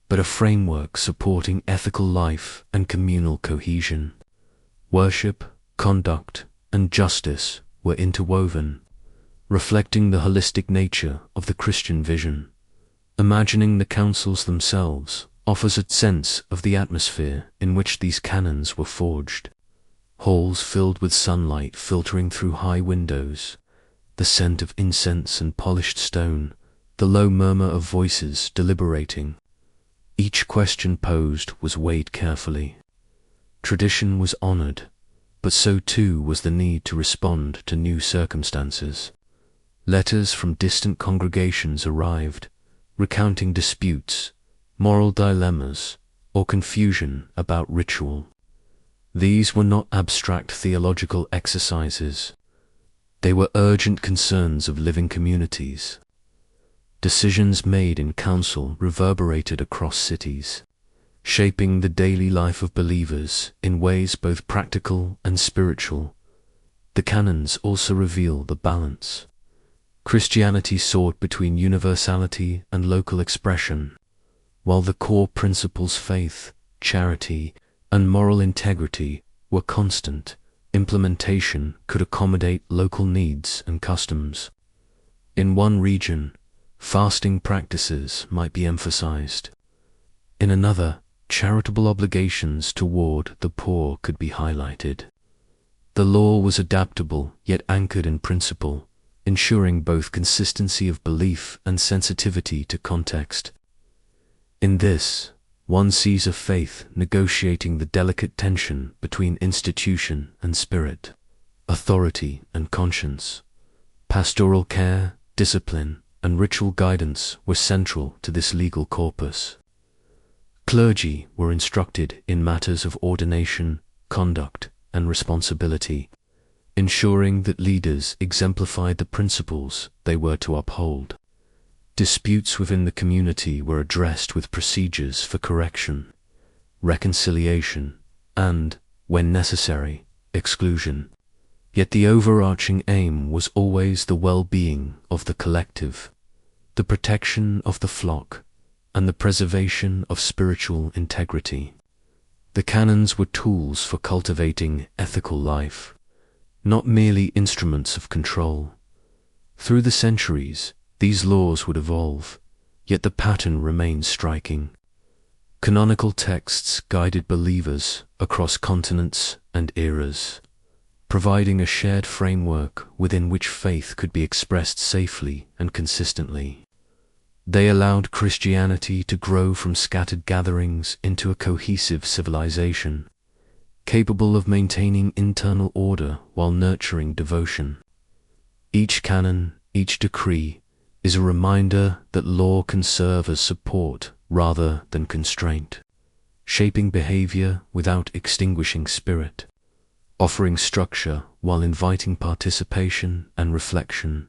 Speaker 1: but a framework supporting ethical life and communal cohesion. Worship, conduct, and justice were interwoven, reflecting the holistic nature of the Christian vision. Imagining the councils themselves offers a sense of the atmosphere in which these canons were forged. Halls filled with sunlight filtering through high windows, the scent of incense and polished stone, the low murmur of voices deliberating. Each question posed was weighed carefully. Tradition was honored, but so too was the need to respond to new circumstances. Letters from distant congregations arrived, recounting disputes, moral dilemmas, or confusion about ritual. These were not abstract theological exercises. They were urgent concerns of living communities. Decisions made in council reverberated across cities, shaping the daily life of believers in ways both practical and spiritual. The canons also reveal the balance. Christianity sought between universality and local expression, while the core principles faith, charity, and moral integrity were constant. Implementation could accommodate local needs and customs. In one region, fasting practices might be emphasized. In another, charitable obligations toward the poor could be highlighted. The law was adaptable yet anchored in principle, ensuring both consistency of belief and sensitivity to context. In this, one sees a faith negotiating the delicate tension between institution and spirit, authority and conscience. Pastoral care, discipline, and ritual guidance were central to this legal corpus. Clergy were instructed in matters of ordination, conduct, and responsibility, ensuring that leaders exemplified the principles they were to uphold. Disputes within the community were addressed with procedures for correction, reconciliation, and, when necessary, exclusion. Yet the overarching aim was always the well-being of the collective, the protection of the flock, and the preservation of spiritual integrity. The canons were tools for cultivating ethical life, not merely instruments of control. Through the centuries, these laws would evolve, yet the pattern remains striking. Canonical texts guided believers across continents and eras, providing a shared framework within which faith could be expressed safely and consistently. They allowed Christianity to grow from scattered gatherings into a cohesive civilization, capable of maintaining internal order while nurturing devotion. Each canon, each decree, is a reminder that law can serve as support rather than constraint, shaping behavior without extinguishing spirit, offering structure while inviting participation and reflection.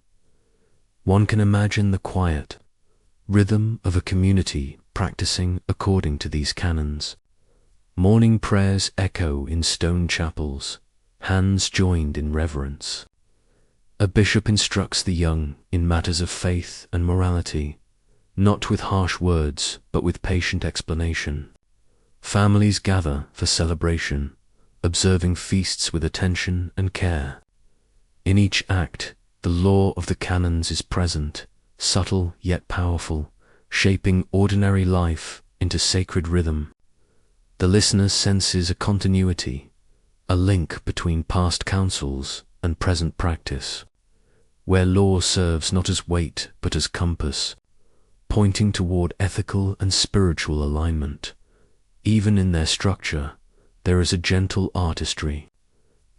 Speaker 1: One can imagine the quiet rhythm of a community practicing according to these canons. Morning prayers echo in stone chapels, hands joined in reverence. A bishop instructs the young in matters of faith and morality, not with harsh words, but with patient explanation. Families gather for celebration, observing feasts with attention and care. In each act, the law of the canons is present, subtle yet powerful, shaping ordinary life into sacred rhythm. The listener senses a continuity, a link between past counsels and present practice, where law serves not as weight but as compass, pointing toward ethical and spiritual alignment. Even in their structure, there is a gentle artistry.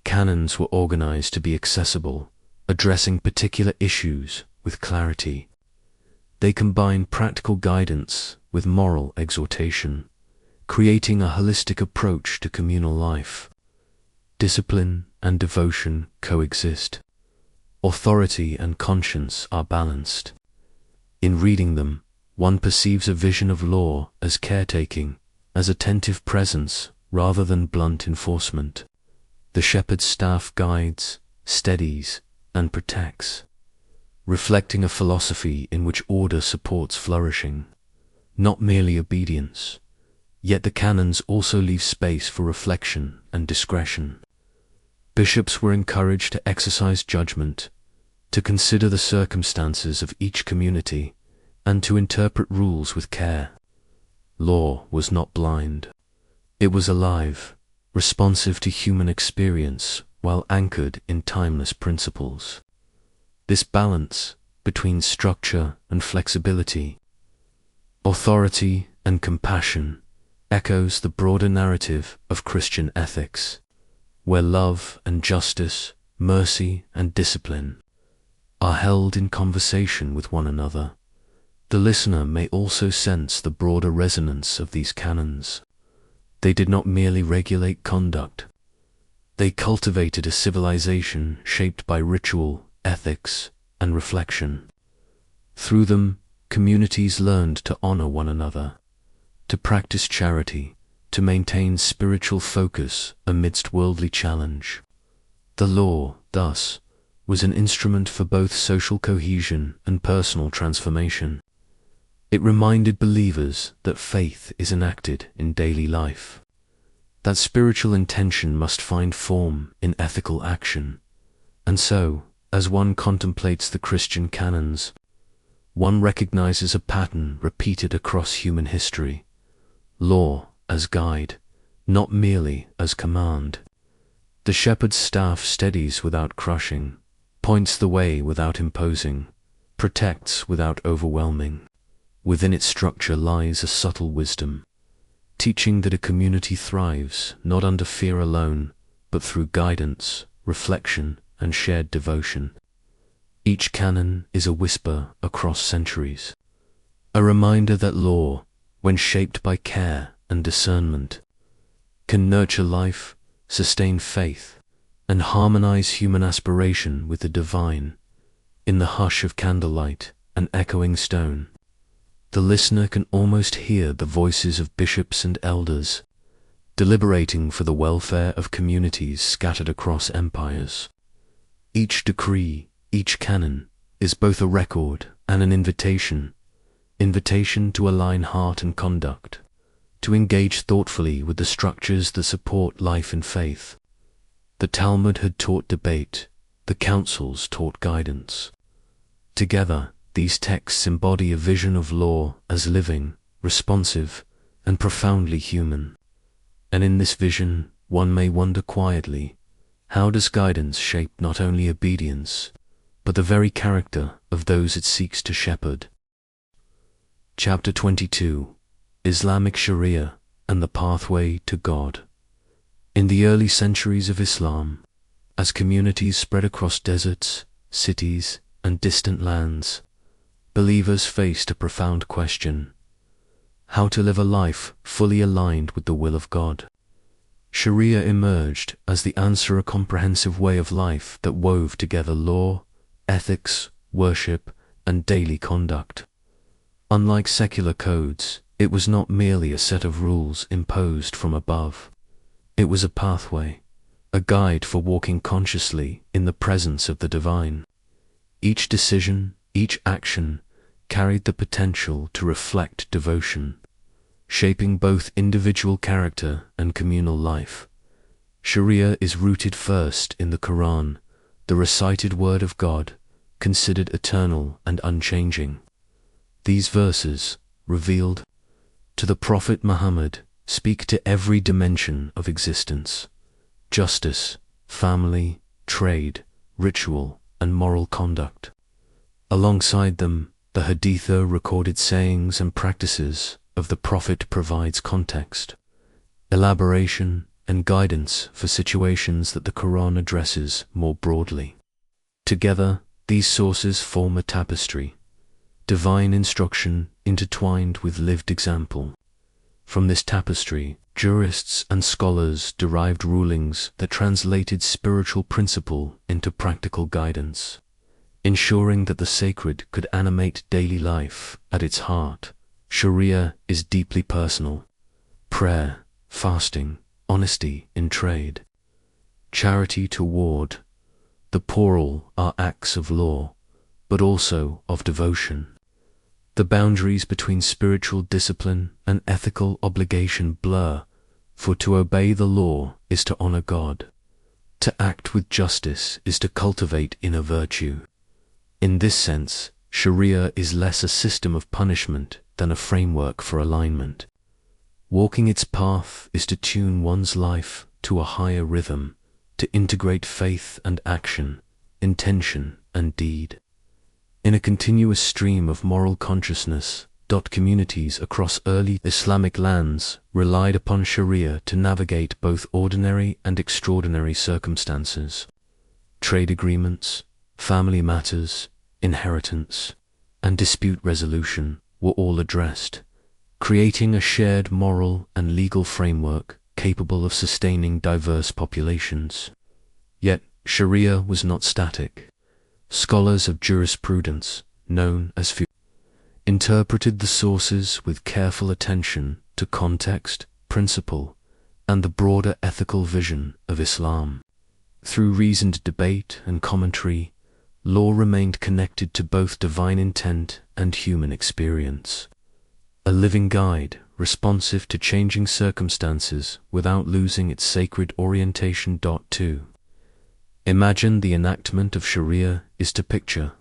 Speaker 1: Canons were organized to be accessible, addressing particular issues with clarity. They combine practical guidance with moral exhortation, creating a holistic approach to communal life. Discipline and devotion coexist. Authority and conscience are balanced. In reading them, one perceives a vision of law as caretaking, as attentive presence rather than blunt enforcement. The shepherd's staff guides, steadies, and protects, reflecting a philosophy in which order supports flourishing, not merely obedience. Yet the canons also leave space for reflection and discretion. Bishops were encouraged to exercise judgment, to consider the circumstances of each community, and to interpret rules with care. Law was not blind. It was alive, responsive to human experience while anchored in timeless principles. This balance between structure and flexibility, authority and compassion, echoes the broader narrative of Christian ethics, where love and justice, mercy and discipline are held in conversation with one another. The listener may also sense the broader resonance of these canons. They did not merely regulate conduct. They cultivated a civilization shaped by ritual, ethics, and reflection. Through them, communities learned to honor one another, to practice charity, to maintain spiritual focus amidst worldly challenge. The law, thus, was an instrument for both social cohesion and personal transformation. It reminded believers that faith is enacted in daily life, that spiritual intention must find form in ethical action. And so, as one contemplates the Christian canons, one recognizes a pattern repeated across human history. Law as guide, not merely as command. The shepherd's staff steadies without crushing, points the way without imposing, protects without overwhelming. Within its structure lies a subtle wisdom, teaching that a community thrives not under fear alone, but through guidance, reflection, and shared devotion. Each canon is a whisper across centuries, a reminder that law, when shaped by care and discernment, can nurture life, sustain faith, and harmonize human aspiration with the divine. In the hush of candlelight and echoing stone, the listener can almost hear the voices of bishops and elders, deliberating for the welfare of communities scattered across empires. Each decree, each canon, is both a record and an invitation to align heart and conduct, to engage thoughtfully with the structures that support life and faith. The Talmud had taught debate, the councils taught guidance. Together, these texts embody a vision of law as living, responsive, and profoundly human. And in this vision, one may wonder quietly, how does guidance shape not only obedience, but the very character of those it seeks to shepherd? Chapter 22: Islamic Sharia and the Pathway to God. In the early centuries of Islam, as communities spread across deserts, cities, and distant lands, believers faced a profound question: how to live a life fully aligned with the will of God. Sharia emerged as the answer, a comprehensive way of life that wove together law, ethics, worship, and daily conduct. Unlike secular codes, it was not merely a set of rules imposed from above. It was a pathway, a guide for walking consciously in the presence of the divine. Each decision, each action, carried the potential to reflect devotion, shaping both individual character and communal life. Sharia is rooted first in the Quran, the recited word of God, considered eternal and unchanging. These verses, revealed to the Prophet Muhammad, speak to every dimension of existence: justice, family, trade, ritual, and moral conduct. Alongside them, the Haditha recorded sayings and practices of the Prophet provides context, elaboration, and guidance for situations that the Quran addresses more broadly. Together, these sources form a tapestry, divine instruction intertwined with lived example. From this tapestry, jurists and scholars derived rulings that translated spiritual principle into practical guidance, ensuring that the sacred could animate daily life. At its heart, Sharia is deeply personal. Prayer, fasting, honesty in trade, charity toward the poor are acts of law, but also of devotion. The boundaries between spiritual discipline and ethical obligation blur, for to obey the law is to honor God. To act with justice is to cultivate inner virtue. In this sense, Sharia is less a system of punishment than a framework for alignment. Walking its path is to tune one's life to a higher rhythm, to integrate faith and action, intention and deed. In a continuous stream of moral consciousness, communities across early Islamic lands relied upon Sharia to navigate both ordinary and extraordinary circumstances. Trade agreements, family matters, inheritance, and dispute resolution were all addressed, creating a shared moral and legal framework capable of sustaining diverse populations. Yet, Sharia was not static. Scholars of jurisprudence, known as philosophies, interpreted the sources with careful attention to context, principle, and the broader ethical vision of Islam. Through reasoned debate and commentary, law remained connected to both divine intent and human experience. A living guide, responsive to changing circumstances without losing its sacred orientation. 2. Imagine the enactment of Sharia is to picture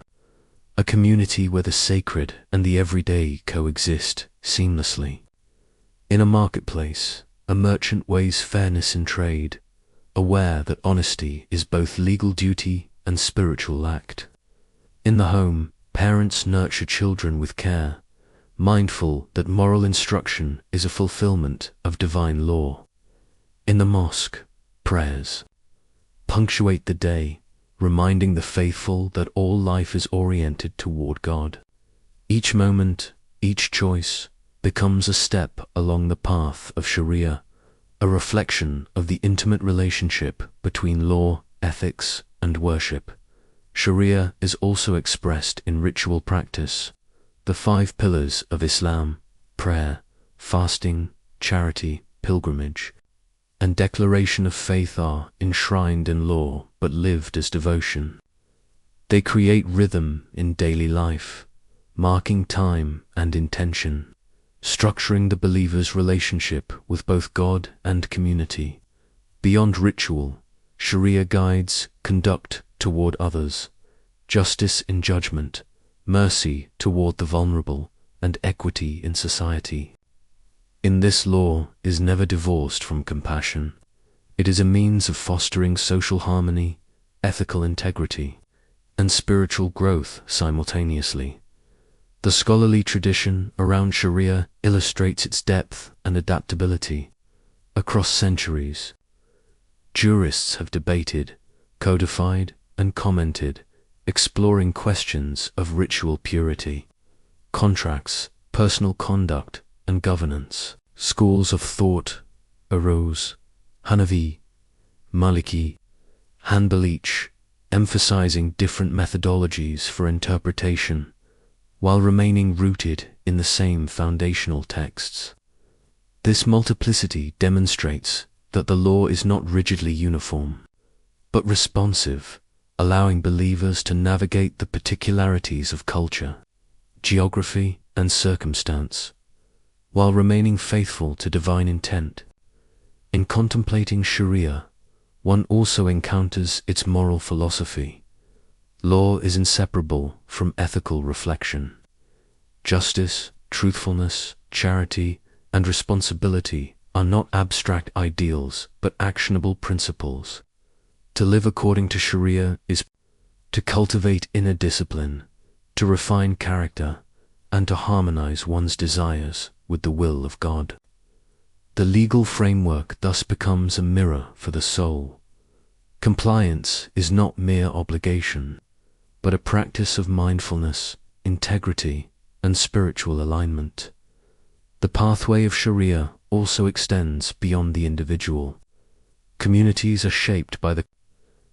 Speaker 1: a community where the sacred and the everyday coexist seamlessly. In a marketplace, a merchant weighs fairness in trade, aware that honesty is both legal duty and spiritual act. In the home, parents nurture children with care, mindful that moral instruction is a fulfillment of divine law. In the mosque, prayers punctuate the day, reminding the faithful that all life is oriented toward God. Each moment, each choice, becomes a step along the path of Sharia, a reflection of the intimate relationship between law, ethics, and worship. Sharia is also expressed in ritual practice. The 5 pillars of Islam, prayer, fasting, charity, pilgrimage, and declaration of faith are enshrined in law but lived as devotion. They create rhythm in daily life, marking time and intention, structuring the believer's relationship with both God and community. Beyond ritual, Sharia guides conduct toward others, justice in judgment, mercy toward the vulnerable, and equity in society. In this law is never divorced from compassion. It is a means of fostering social harmony, ethical integrity, and spiritual growth simultaneously. The scholarly tradition around Sharia illustrates its depth and adaptability. Across centuries, Jurists have debated, codified, and commented, exploring questions of ritual purity, contracts, personal conduct, and governance. Schools of thought arose: Hanafi, Maliki, Hanbali, emphasizing different methodologies for interpretation, while remaining rooted in the same foundational texts. This multiplicity demonstrates that the law is not rigidly uniform, but responsive, allowing believers to navigate the particularities of culture, geography, and circumstance, while remaining faithful to divine intent. In contemplating Sharia, one also encounters its moral philosophy. Law is inseparable from ethical reflection. Justice, truthfulness, charity, and responsibility are not abstract ideals but actionable principles. To live according to Sharia is to cultivate inner discipline, to refine character, and to harmonize one's desires with the will of God. The legal framework thus becomes a mirror for the soul. Compliance is not mere obligation, but a practice of mindfulness, integrity, and spiritual alignment. The pathway of Sharia also extends beyond the individual. Communities are shaped by the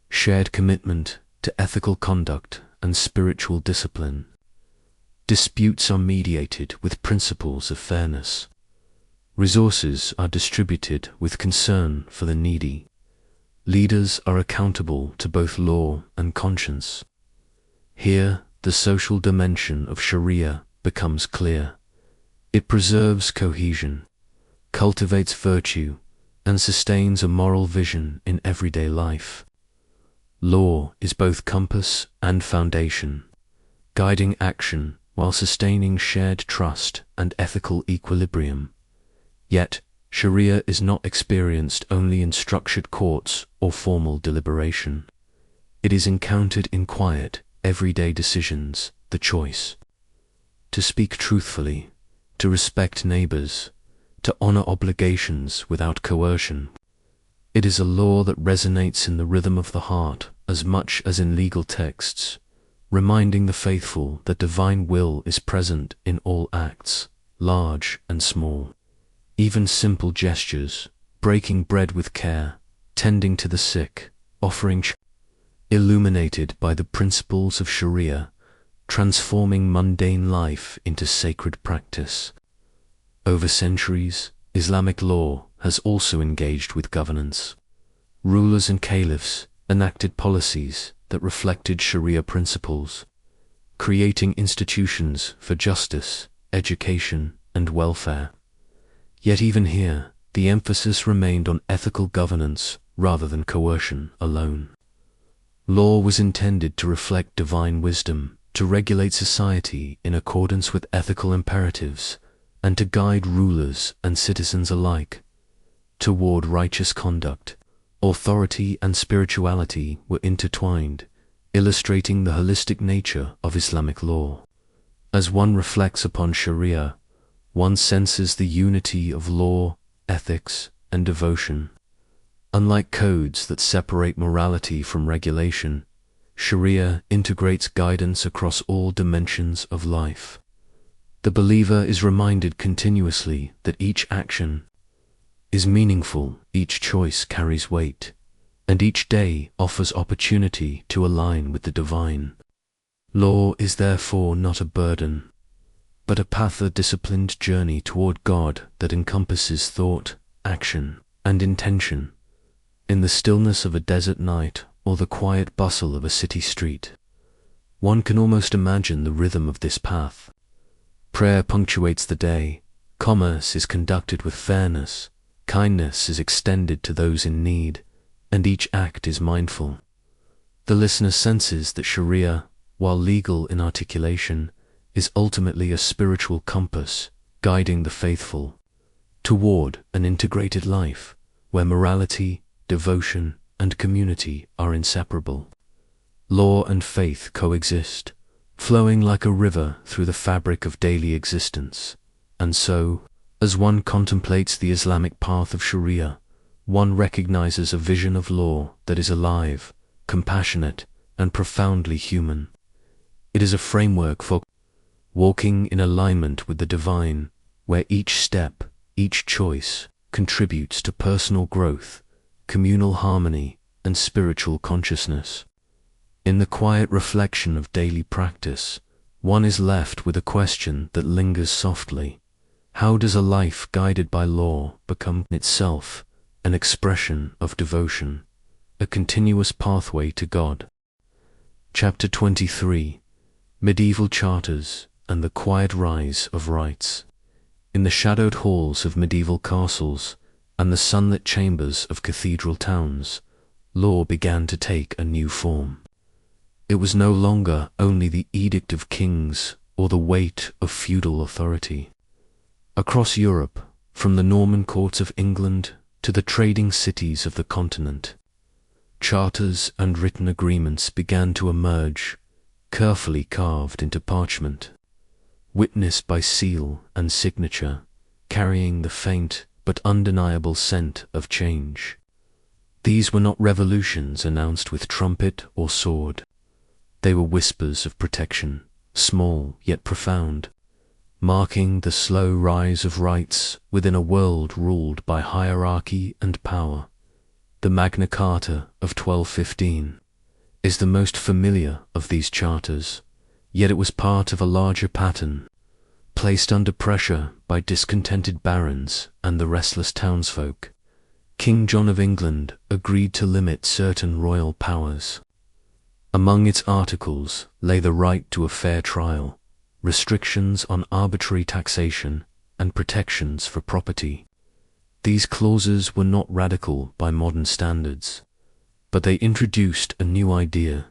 Speaker 1: shared commitment to ethical conduct and spiritual discipline. Disputes are mediated with principles of fairness. Resources are distributed with concern for the needy. Leaders are accountable to both law and conscience. Here, the social dimension of Sharia becomes clear. It preserves cohesion, cultivates virtue, and sustains a moral vision in everyday life. Law is both compass and foundation, guiding action while sustaining shared trust and ethical equilibrium. Yet, Sharia is not experienced only in structured courts or formal deliberation. It is encountered in quiet, everyday decisions, the choice to speak truthfully, to respect neighbors, to honor obligations without coercion. It is a law that resonates in the rhythm of the heart as much as in legal texts, reminding the faithful that divine will is present in all acts, large and small. Even simple gestures, breaking bread with care, tending to the sick, offering illuminated by the principles of Sharia, transforming mundane life into sacred practice. Over centuries, Islamic law has also engaged with governance. Rulers and caliphs enacted policies that reflected Sharia principles, creating institutions for justice, education, and welfare. Yet even here, the emphasis remained on ethical governance rather than coercion alone. Law was intended to reflect divine wisdom, to regulate society in accordance with ethical imperatives, and to guide rulers and citizens alike toward righteous conduct. Authority and spirituality were intertwined, illustrating the holistic nature of Islamic law. As one reflects upon Sharia, one senses the unity of law, ethics, and devotion. Unlike codes that separate morality from regulation, Sharia integrates guidance across all dimensions of life. The believer is reminded continuously that each action is meaningful, each choice carries weight, and each day offers opportunity to align with the divine. Law is therefore not a burden, but a path, a disciplined journey toward God that encompasses thought, action, and intention. In the stillness of a desert night or the quiet bustle of a city street, one can almost imagine the rhythm of this path. Prayer punctuates the day, commerce is conducted with fairness, kindness is extended to those in need, and each act is mindful. The listener senses that Sharia, while legal in articulation, is ultimately a spiritual compass guiding the faithful toward an integrated life where morality, devotion, and community are inseparable. Law and faith coexist, flowing like a river through the fabric of daily existence. And so, as one contemplates the Islamic path of Sharia, one recognizes a vision of law that is alive, compassionate, and profoundly human. It is a framework for walking in alignment with the divine, where each step, each choice, contributes to personal growth, communal harmony, and spiritual consciousness. In the quiet reflection of daily practice, one is left with a question that lingers softly. How does a life guided by law become itself an expression of devotion, a continuous pathway to God? Chapter 23: Medieval Charters and the Quiet Rise of Rites. In the shadowed halls of medieval castles and the sunlit chambers of cathedral towns, law began to take a new form. It was no longer only the edict of kings or the weight of feudal authority. Across Europe, from the Norman courts of England to the trading cities of the continent, charters and written agreements began to emerge, carefully carved into parchment, witnessed by seal and signature, carrying the faint but undeniable scent of change. These were not revolutions announced with trumpet or sword. They were whispers of protection, small yet profound, marking the slow rise of rights within a world ruled by hierarchy and power. The Magna Carta of 1215 is the most familiar of these charters, yet it was part of a larger pattern, placed under pressure by discontented barons and the restless townsfolk. King John of England agreed to limit certain royal powers. Among its articles lay the right to a fair trial, restrictions on arbitrary taxation, and protections for property. These clauses were not radical by modern standards, but they introduced a new idea.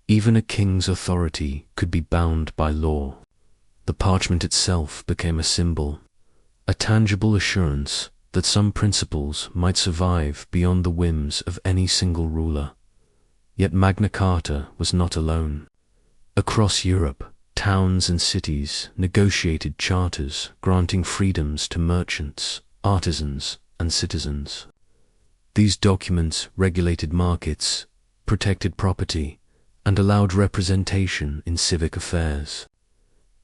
Speaker 1: Even a king's authority could be bound by law. The parchment itself became a symbol, a tangible assurance that some principles might survive beyond the whims of any single ruler. Yet Magna Carta was not alone. Across Europe, towns and cities negotiated charters granting freedoms to merchants, artisans, and citizens. These documents regulated markets, protected property, and allowed representation in civic affairs.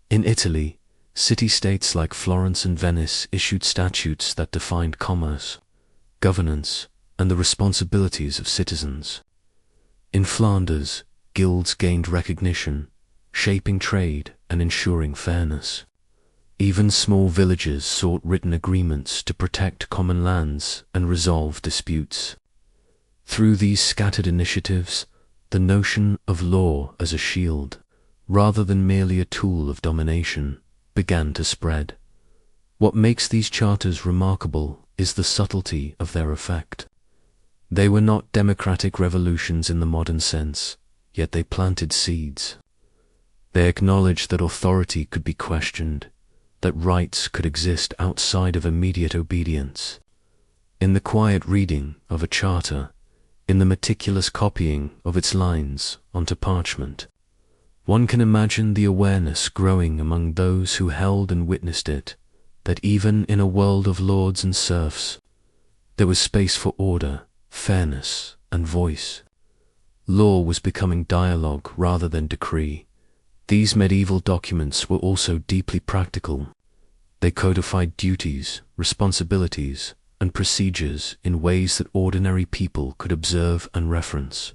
Speaker 1: In Italy, city-states like Florence and Venice issued statutes that defined commerce, governance, and the responsibilities of citizens. In Flanders, guilds gained recognition, shaping trade and ensuring fairness. Even small villages sought written agreements to protect common lands and resolve disputes. Through these scattered initiatives, the notion of law as a shield, rather than merely a tool of domination, began to spread. What makes these charters remarkable is the subtlety of their effect. They were not democratic revolutions in the modern sense, yet they planted seeds. They acknowledged that authority could be questioned, that rights could exist outside of immediate obedience. In the quiet reading of a charter, in the meticulous copying of its lines onto parchment, one can imagine the awareness growing among those who held and witnessed it, that even in a world of lords and serfs, there was space for order, fairness, and voice. Law was becoming dialogue rather than decree. These medieval documents were also deeply practical. They codified duties, responsibilities, and procedures in ways that ordinary people could observe and reference.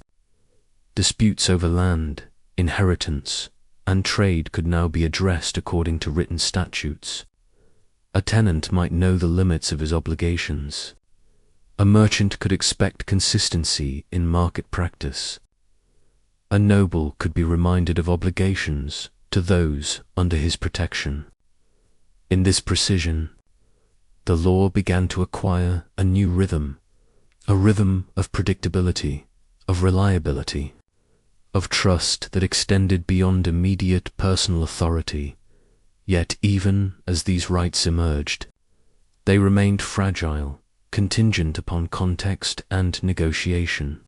Speaker 1: Disputes over land, inheritance, and trade could now be addressed according to written statutes. A tenant might know the limits of his obligations. A merchant could expect consistency in market practice. A noble could be reminded of obligations to those under his protection. In this precision, the law began to acquire a new rhythm, a rhythm of predictability, of reliability, of trust that extended beyond immediate personal authority. Yet even as these rights emerged, they remained fragile, contingent upon context and negotiation.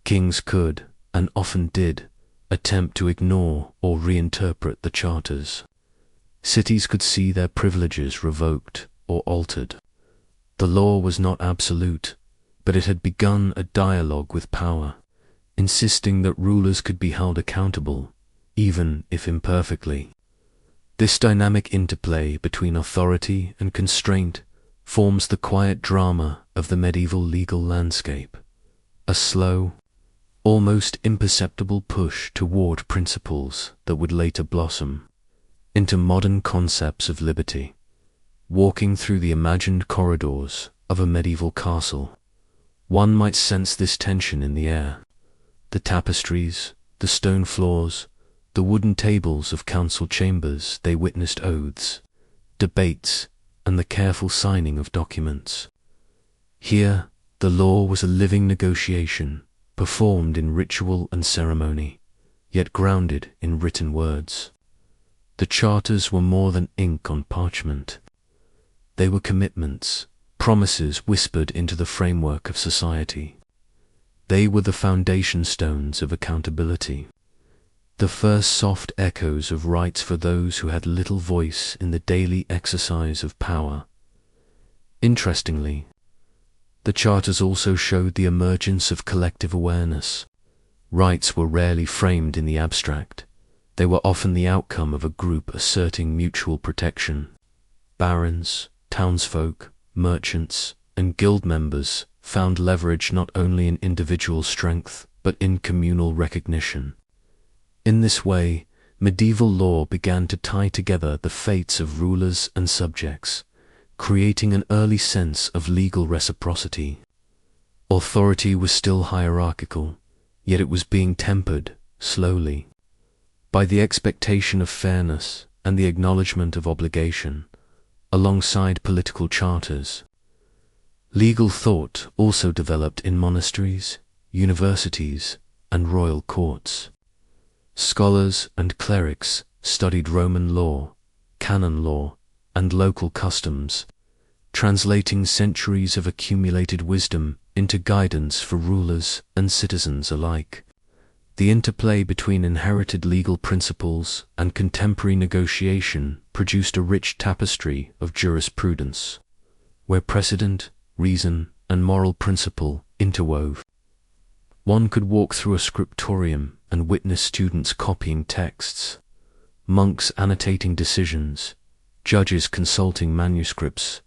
Speaker 1: Kings could, and often did, attempt to ignore or reinterpret the charters. Cities could see their privileges revoked or altered. The law was not absolute, but it had begun a dialogue with power, insisting that rulers could be held accountable, even if imperfectly. This dynamic interplay between authority and constraint forms the quiet drama of the medieval legal landscape, a slow, almost imperceptible push toward principles that would later blossom into modern concepts of liberty. Walking through the imagined corridors of a medieval castle, one might sense this tension in the air. The tapestries, the stone floors, the wooden tables of council chambers, they witnessed oaths, debates, and the careful signing of documents. Here, the law was a living negotiation, performed in ritual and ceremony, yet grounded in written words. The charters were more than ink on parchment. They were commitments, promises whispered into the framework of society. They were the foundation stones of accountability, the first soft echoes of rights for those who had little voice in the daily exercise of power. Interestingly, the charters also showed the emergence of collective awareness. Rights were rarely framed in the abstract. They were often the outcome of a group asserting mutual protection. Barons, townsfolk, merchants, and guild members found leverage not only in individual strength, but in communal recognition. In this way, medieval law began to tie together the fates of rulers and subjects, creating an early sense of legal reciprocity. Authority was still hierarchical, yet it was being tempered, slowly, by the expectation of fairness and the acknowledgement of obligation, alongside political charters. Legal thought also developed in monasteries, universities, and royal courts. Scholars and clerics studied Roman law, canon law, and local customs, translating centuries of accumulated wisdom into guidance for rulers and citizens alike. The interplay between inherited legal principles and contemporary negotiation produced a rich tapestry of jurisprudence, where precedent, reason, and moral principle interwove. One could walk through a scriptorium and witness students copying texts, monks annotating decisions, judges consulting manuscripts,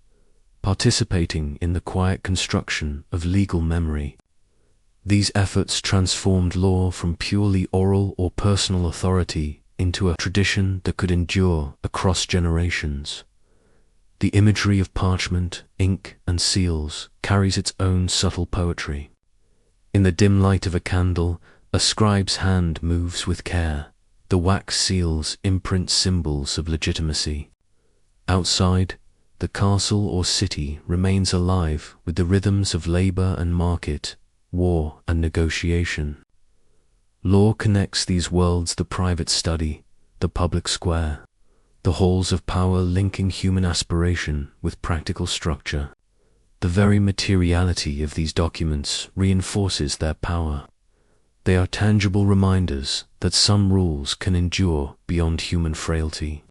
Speaker 1: participating in the quiet construction of legal memory. These efforts transformed law from purely oral or personal authority into a tradition that could endure across generations. The imagery of parchment, ink, and seals carries its own subtle poetry. In the dim light of a candle, a scribe's hand moves with care. The wax seals imprint symbols of legitimacy. Outside, the castle or city remains alive with the rhythms of labor and market, war and negotiation. Law connects these worlds: the private study, the public square, the halls of power, linking human aspiration with practical structure. The very materiality of these documents reinforces their power. They are tangible reminders that some rules can endure beyond human frailty,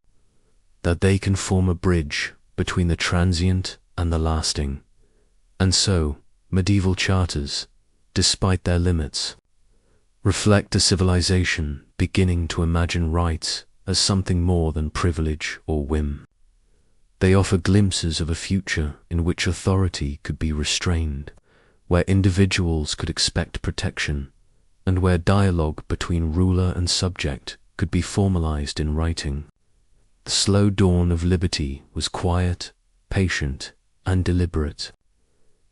Speaker 1: that they can form a bridge between the transient and the lasting. And so, medieval charters, despite their limits, reflect a civilization beginning to imagine rights as something more than privilege or whim. They offer glimpses of a future in which authority could be restrained, where individuals could expect protection, and where dialogue between ruler and subject could be formalized in writing. The slow dawn of liberty was quiet, patient, and deliberate.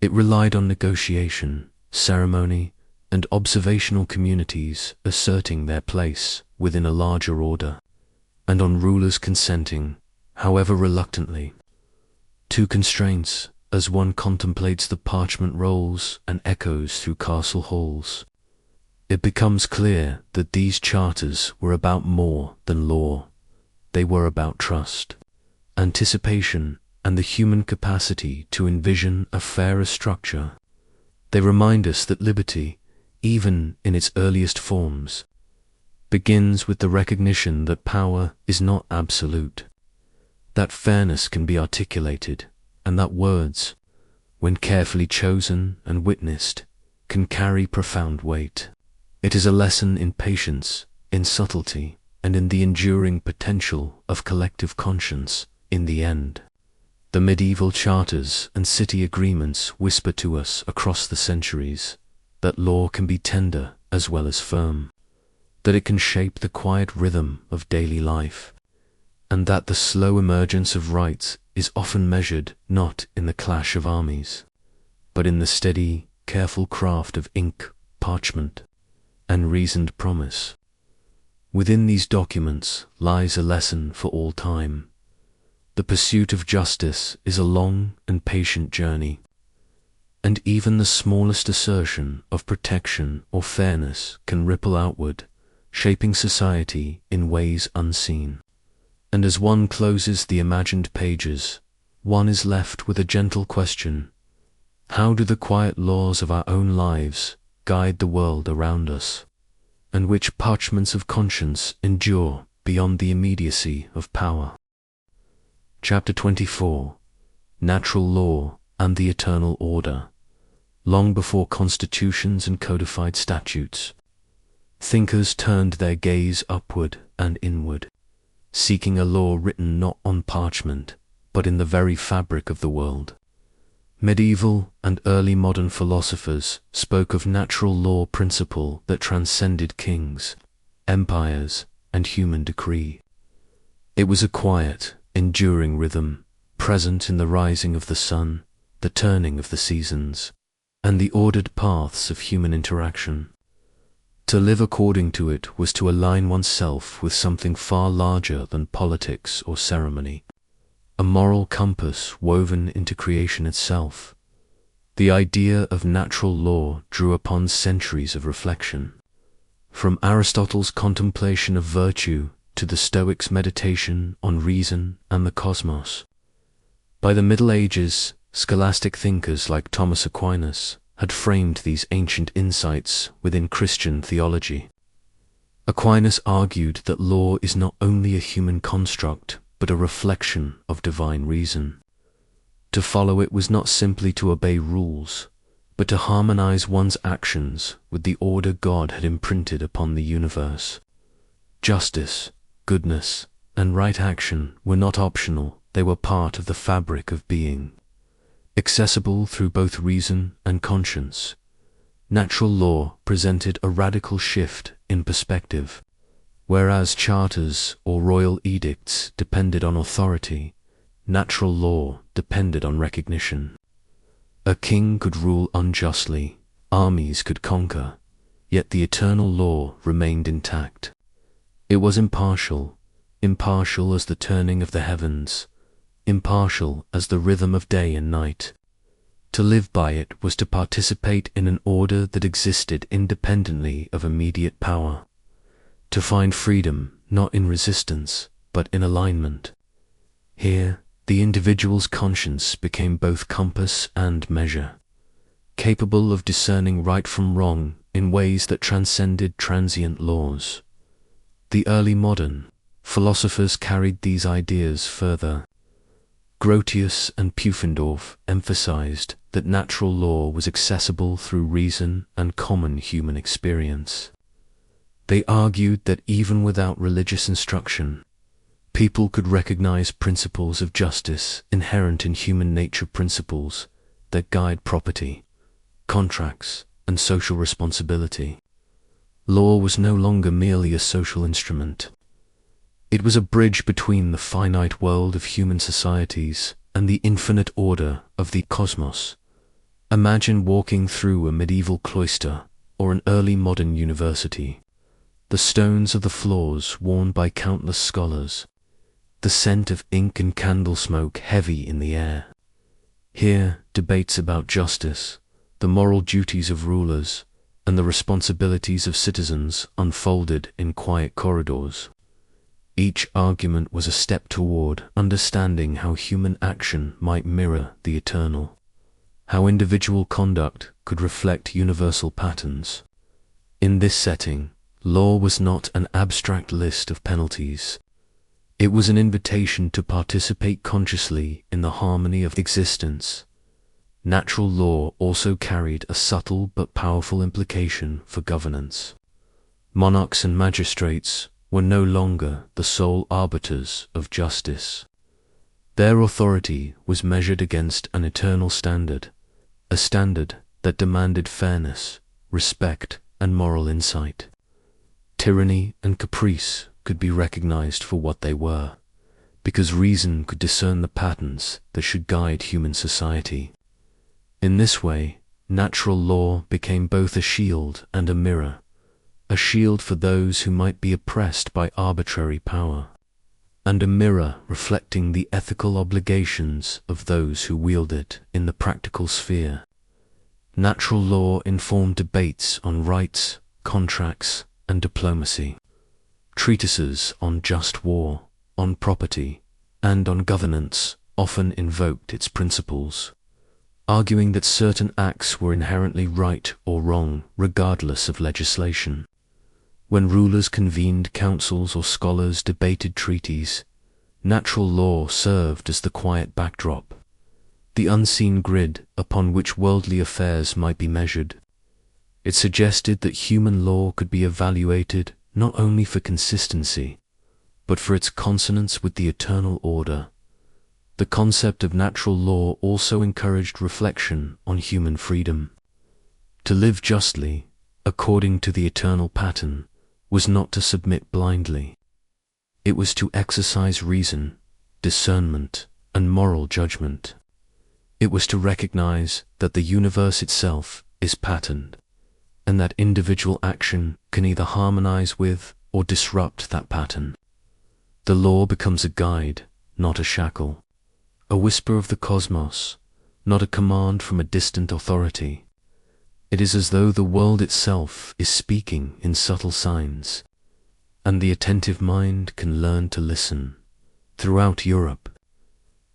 Speaker 1: It relied on negotiation, ceremony, and observational communities asserting their place within a larger order, and on rulers consenting, however reluctantly, to constraints as one contemplates the parchment rolls and echoes through castle halls. It becomes clear that these charters were about more than law. They were about trust, anticipation, and the human capacity to envision a fairer structure. They remind us that liberty, even in its earliest forms, begins with the recognition that power is not absolute, that fairness can be articulated, and that words, when carefully chosen and witnessed, can carry profound weight. It is a lesson in patience, in subtlety, and in the enduring potential of collective conscience in the end. The medieval charters and city agreements whisper to us across the centuries that law can be tender as well as firm, that it can shape the quiet rhythm of daily life, and that the slow emergence of rites is often measured not in the clash of armies, but in the steady, careful craft of ink, parchment, and reasoned promise. Within these documents lies a lesson for all time. The pursuit of justice is a long and patient journey, and even the smallest assertion of protection or fairness can ripple outward, shaping society in ways unseen. And as one closes the imagined pages, one is left with a gentle question: how do the quiet laws of our own lives guide the world around us? And which parchments of conscience endure beyond the immediacy of power? Chapter 24. Natural Law and the Eternal Order. Long before constitutions and codified statutes, thinkers turned their gaze upward and inward, seeking a law written not on parchment, but in the very fabric of the world. Medieval and early modern philosophers spoke of natural law principle that transcended kings, empires, and human decree. It was a quiet, enduring rhythm, present in the rising of the sun, the turning of the seasons, and the ordered paths of human interaction. To live according to it was to align oneself with something far larger than politics or ceremony, a moral compass woven into creation itself. The idea of natural law drew upon centuries of reflection, from Aristotle's contemplation of virtue to the Stoics' meditation on reason and the cosmos. By the Middle Ages, scholastic thinkers like Thomas Aquinas had framed these ancient insights within Christian theology. Aquinas argued that law is not only a human construct, but a reflection of divine reason. To follow it was not simply to obey rules, but to harmonize one's actions with the order God had imprinted upon the universe. Justice, goodness, and right action were not optional, they were part of the fabric of being. Accessible through both reason and conscience, natural law presented a radical shift in perspective. Whereas charters or royal edicts depended on authority, natural law depended on recognition. A king could rule unjustly, armies could conquer, yet the eternal law remained intact. It was impartial, impartial as the turning of the heavens, impartial as the rhythm of day and night. To live by it was to participate in an order that existed independently of immediate power, to find freedom not in resistance, but in alignment. Here, the individual's conscience became both compass and measure, capable of discerning right from wrong in ways that transcended transient laws. The early modern philosophers carried these ideas further. Grotius and Pufendorf emphasized that natural law was accessible through reason and common human experience. They argued that even without religious instruction, people could recognize principles of justice inherent in human nature, principles that guide property, contracts, and social responsibility. Law was no longer merely a social instrument. It was a bridge between the finite world of human societies and the infinite order of the cosmos. Imagine walking through a medieval cloister or an early modern university. The stones of the floors worn by countless scholars, the scent of ink and candle smoke heavy in the air. Here, debates about justice, the moral duties of rulers, and the responsibilities of citizens unfolded in quiet corridors. Each argument was a step toward understanding how human action might mirror the eternal, how individual conduct could reflect universal patterns. In this setting, law was not an abstract list of penalties. It was an invitation to participate consciously in the harmony of existence. natural law also carried a subtle but powerful implication for governance. Monarchs and magistrates were no longer the sole arbiters of justice. Their authority was measured against an eternal standard, a standard that demanded fairness, respect, and moral insight. Tyranny and caprice could be recognized for what they were, because reason could discern the patterns that should guide human society. In this way, natural law became both a shield and a mirror, a shield for those who might be oppressed by arbitrary power, and a mirror reflecting the ethical obligations of those who wield it in the practical sphere. Natural law informed debates on rights, contracts, and diplomacy. Treatises on just war, on property, and on governance often invoked its principles, arguing that certain acts were inherently right or wrong regardless of legislation. When rulers convened councils or scholars debated treaties, natural law served as the quiet backdrop, the unseen grid upon which worldly affairs might be measured. It suggested that human law could be evaluated not only for consistency, but for its consonance with the eternal order. The concept of natural law also encouraged reflection on human freedom. To live justly, according to the eternal pattern, was not to submit blindly. It was to exercise reason, discernment, and moral judgment. It was to recognize that the universe itself is patterned, and that individual action can either harmonize with or disrupt that pattern. The law becomes a guide, not a shackle, a whisper of the cosmos, not a command from a distant authority. It is as though the world itself is speaking in subtle signs, and the attentive mind can learn to listen. Throughout Europe,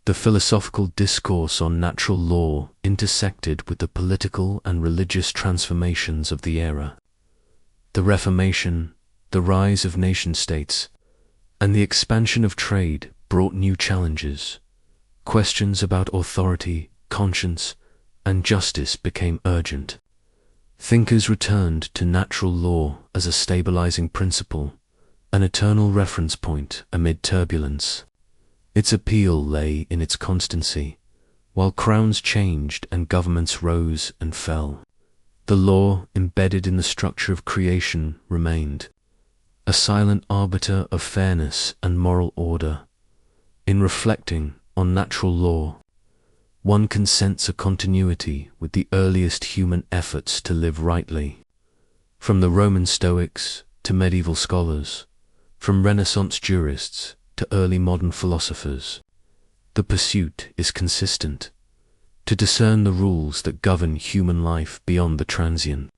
Speaker 1: the philosophical discourse on natural law intersected with the political and religious transformations of the era. The Reformation, the rise of nation-states, and the expansion of trade brought new challenges. Questions about authority, conscience, and justice became urgent. Thinkers returned to natural law as a stabilizing principle, an eternal reference point amid turbulence. Its appeal lay in its constancy. While crowns changed and governments rose and fell, the law embedded in the structure of creation remained, a silent arbiter of fairness and moral order. In reflecting on natural law, one can sense a continuity with the earliest human efforts to live rightly. From the Roman Stoics to medieval scholars, from Renaissance jurists to early modern philosophers, the pursuit is consistent: to discern the rules that govern human life beyond the transient,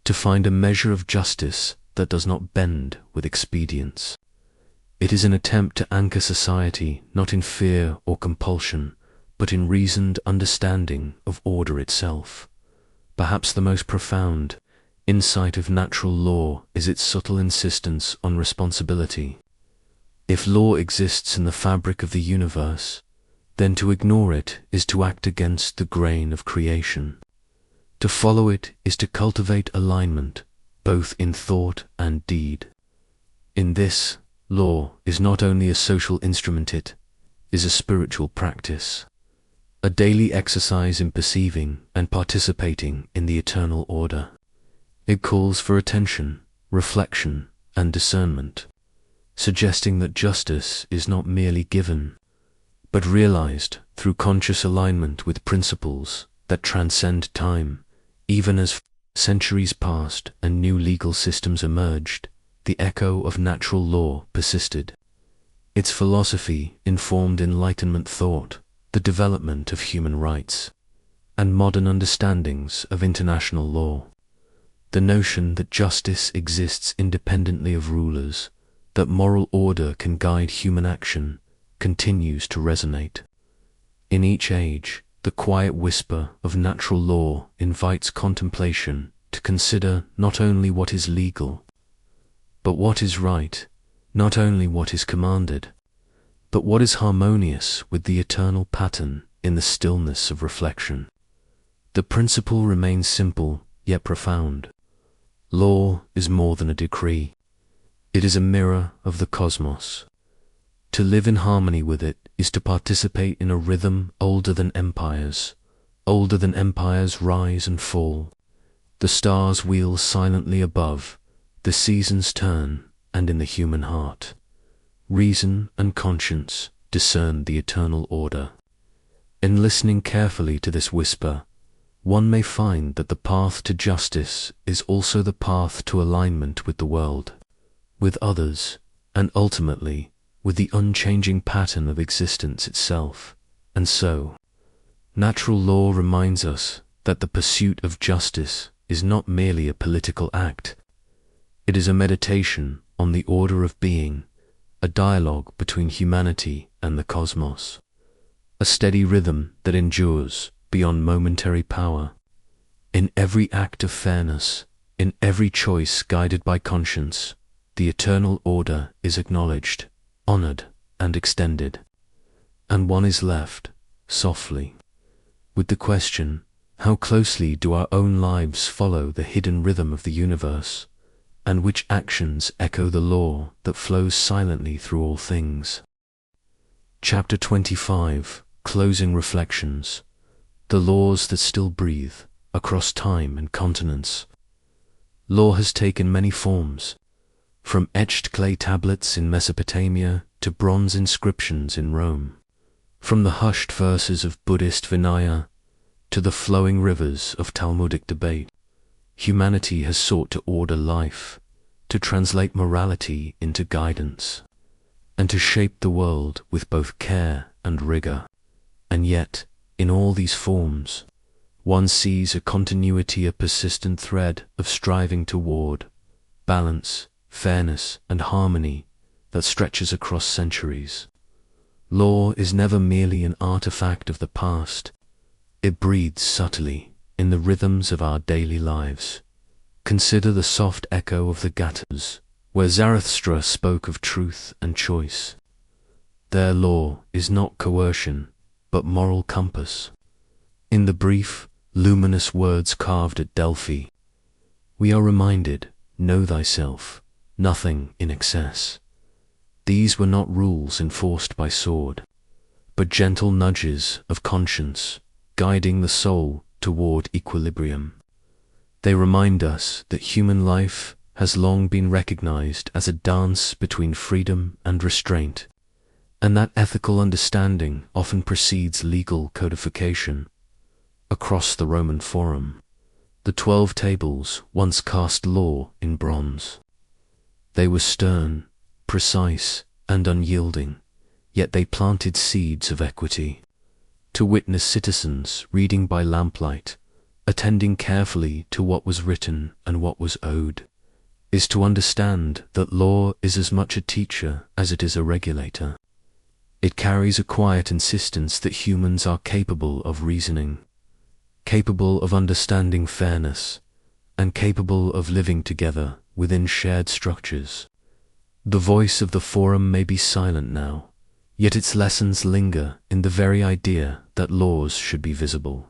Speaker 1: to find a measure of justice that does not bend with expedience. It is an attempt to anchor society not in fear or compulsion, but in reasoned understanding of order itself. Perhaps the most profound insight of natural law is its subtle insistence on responsibility. If law exists in the fabric of the universe, then to ignore it is to act against the grain of creation. To follow it is to cultivate alignment, both in thought and deed. In this, law is not only a social instrument, it is a spiritual practice, a daily exercise in perceiving and participating in the eternal order. It calls for attention, reflection, and discernment, suggesting that justice is not merely given, but realized through conscious alignment with principles that transcend time. Even as centuries passed and new legal systems emerged, the echo of natural law persisted. Its philosophy informed Enlightenment thought, the development of human rights, and modern understandings of international law. The notion that justice exists independently of rulers, that moral order can guide human action, continues to resonate. In each age, the quiet whisper of natural law invites contemplation to consider not only what is legal, but what is right, not only what is commanded, but what is harmonious with the eternal pattern in the stillness of reflection. The principle remains simple yet profound. Law is more than a decree. It is a mirror of the cosmos. To live in harmony with it is to participate in a rhythm older than empires. Older than empires rise and fall. The stars wheel silently above, the seasons turn, and in the human heart, reason and conscience discern the eternal order. In listening carefully to this whisper, one may find that the path to justice is also the path to alignment with the world, with others, and ultimately with the unchanging pattern of existence itself. And so, natural law reminds us that the pursuit of justice is not merely a political act. It is a meditation on the order of being, a dialogue between humanity and the cosmos, a steady rhythm that endures beyond momentary power. In every act of fairness, in every choice guided by conscience, the eternal order is acknowledged, honored, and extended. And one is left, softly, with the question, how closely do our own lives follow the hidden rhythm of the universe, and which actions echo the law that flows silently through all things? Chapter 25, Closing Reflections. The laws that still breathe across time and continents. Law has taken many forms, from etched clay tablets in Mesopotamia to bronze inscriptions in Rome, from the hushed verses of Buddhist Vinaya to the flowing rivers of Talmudic debate. Humanity has sought to order life, to translate morality into guidance, and to shape the world with both care and rigor. And yet, in all these forms, one sees a continuity, a persistent thread of striving toward balance, fairness, and harmony that stretches across centuries. Law is never merely an artifact of the past. It breathes subtly in the rhythms of our daily lives. Consider the soft echo of the Gathas, where Zarathustra spoke of truth and choice. Their law is not coercion, but moral compass. In the brief, luminous words carved at Delphi, we are reminded, know thyself, nothing in excess. These were not rules enforced by sword, but gentle nudges of conscience, guiding the soul toward equilibrium. They remind us that human life has long been recognized as a dance between freedom and restraint, and that ethical understanding often precedes legal codification. Across the Roman Forum, the 12 tables once cast law in bronze. They were stern, precise, and unyielding, yet they planted seeds of equity. To witness citizens reading by lamplight, attending carefully to what was written and what was owed, is to understand that law is as much a teacher as it is a regulator. It carries a quiet insistence that humans are capable of reasoning, capable of understanding fairness, and capable of living together within shared structures. The voice of the Forum may be silent now, yet its lessons linger in the very idea that laws should be visible,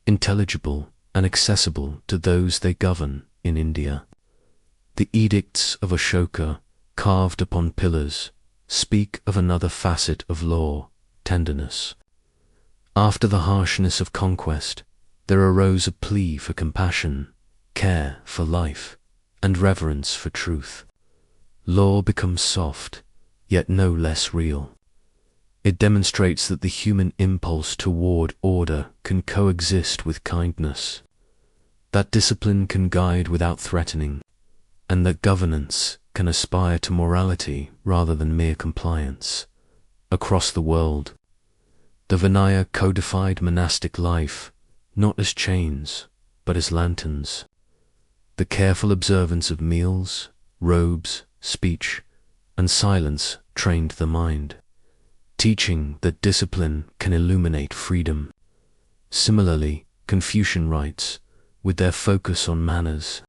Speaker 1: intelligible, and accessible to those they govern. In India, the edicts of Ashoka, carved upon pillars, speak of another facet of law, tenderness. After the harshness of conquest, there arose a plea for compassion, care for life, and reverence for truth. Law becomes soft, yet no less real. It demonstrates that the human impulse toward order can coexist with kindness, that discipline can guide without threatening, and that governance can aspire to morality rather than mere compliance. Across the world, the Vinaya codified monastic life, not as chains, but as lanterns. The careful observance of meals, robes, speech, and silence trained the mind, teaching that discipline can illuminate freedom. Similarly, Confucian rites, with their focus on manners,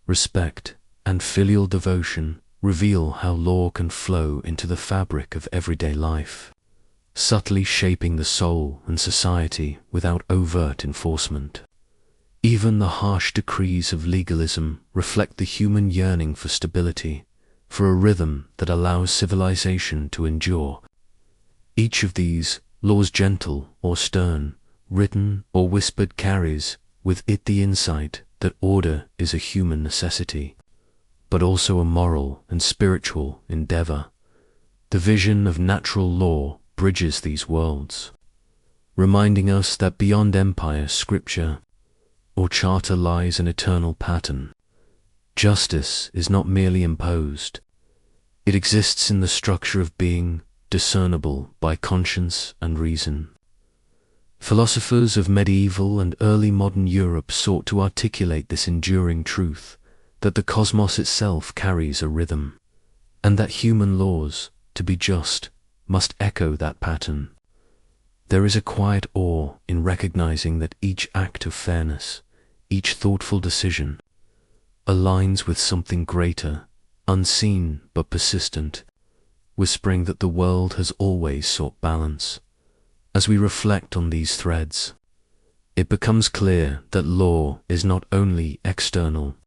Speaker 1: respect, and filial devotion, reveal how law can flow into the fabric of everyday life. subtly shaping the soul and society without overt enforcement. Even the harsh decrees of legalism reflect the human yearning for stability, for a rhythm that allows civilization to endure. Each of these, laws gentle or stern, written or whispered, carries with it the insight that order is a human necessity, but also a moral and spiritual endeavor. The vision of natural law bridges these worlds, reminding us that beyond empire, scripture, or charter lies an eternal pattern. Justice is not merely imposed. It exists in the structure of being, discernible by conscience and reason. Philosophers of medieval and early modern Europe sought to articulate this enduring truth, that the cosmos itself carries a rhythm, and that human laws, to be just, must echo that pattern. There is a quiet awe in recognizing that each act of fairness, each thoughtful decision, aligns with something greater, unseen but persistent, whispering that the world has always sought balance. As we reflect on these threads, it becomes clear that law is not only external.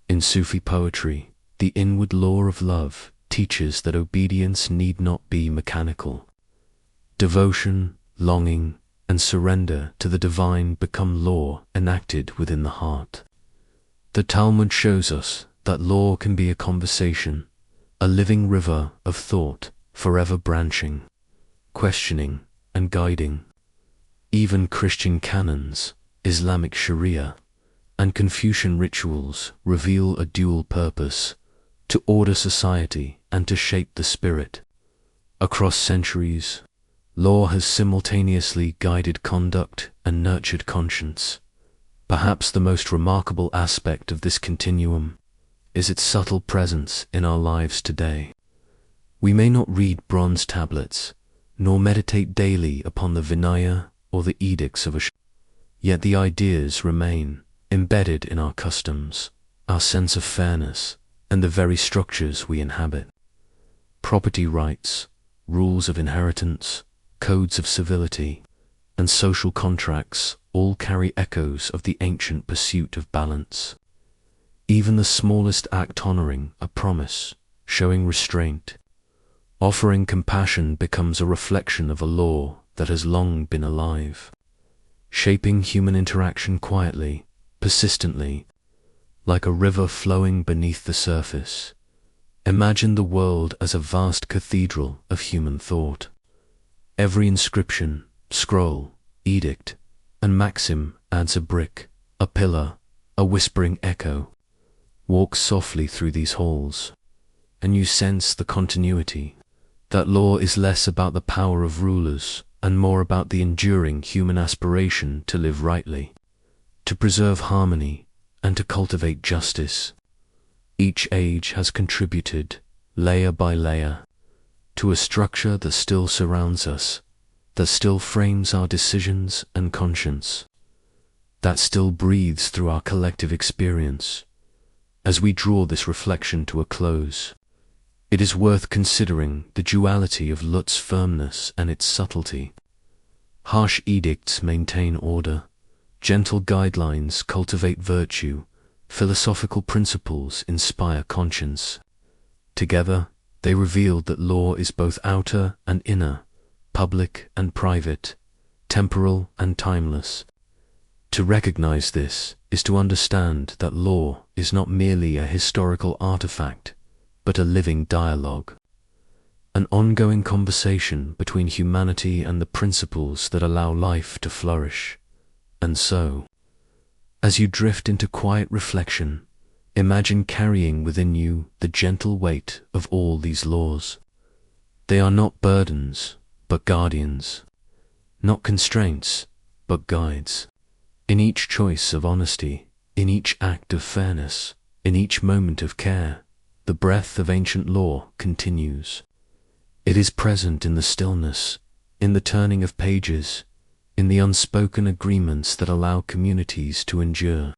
Speaker 1: In Sufi poetry, the inward law of love teaches that obedience need not be mechanical. Devotion, longing, and surrender to the divine become law enacted within the heart. The Talmud shows us that law can be a conversation, a living river of thought, forever branching, questioning, and guiding. Even Christian canons, Islamic Sharia, and Confucian rituals reveal a dual purpose: to order society and to shape the spirit. Across centuries, law has simultaneously guided conduct and nurtured conscience. Perhaps the most remarkable aspect of this continuum is its subtle presence in our lives today. We may not read bronze tablets, nor meditate daily upon the Vinaya or the edicts of Ashoka, yet the ideas remain embedded in our customs, our sense of fairness, and the very structures we inhabit. Property rights, rules of inheritance, codes of civility, and social contracts all carry echoes of the ancient pursuit of balance. Even the smallest act honoring a promise, showing restraint, offering compassion becomes a reflection of a law that has long been alive, shaping human interaction quietly, persistently, like a river flowing beneath the surface. Imagine the world as a vast cathedral of human thought. Every inscription, scroll, edict, and maxim adds a brick, a pillar, a whispering echo. Walk softly through these halls, and you sense the continuity. That law is less about the power of rulers and more about the enduring human aspiration to live rightly, to preserve harmony, and to cultivate justice. Each age has contributed, layer by layer, to a structure that still surrounds us, that still frames our decisions and conscience, that still breathes through our collective experience. As we draw this reflection to a close, it is worth considering the duality of Lut's firmness and its subtlety. Harsh edicts maintain order, gentle guidelines cultivate virtue, philosophical principles inspire conscience. Together, they revealed that law is both outer and inner, public and private, temporal and timeless. To recognize this is to understand that law is not merely a historical artifact, but a living dialogue, an ongoing conversation between humanity and the principles that allow life to flourish. And so, as you drift into quiet reflection, imagine carrying within you the gentle weight of all these laws. They are not burdens, but guardians, not constraints, but guides. In each choice of honesty, in each act of fairness, in each moment of care, the breath of ancient law continues. It is present in the stillness, in the turning of pages, in the unspoken agreements that allow communities to endure.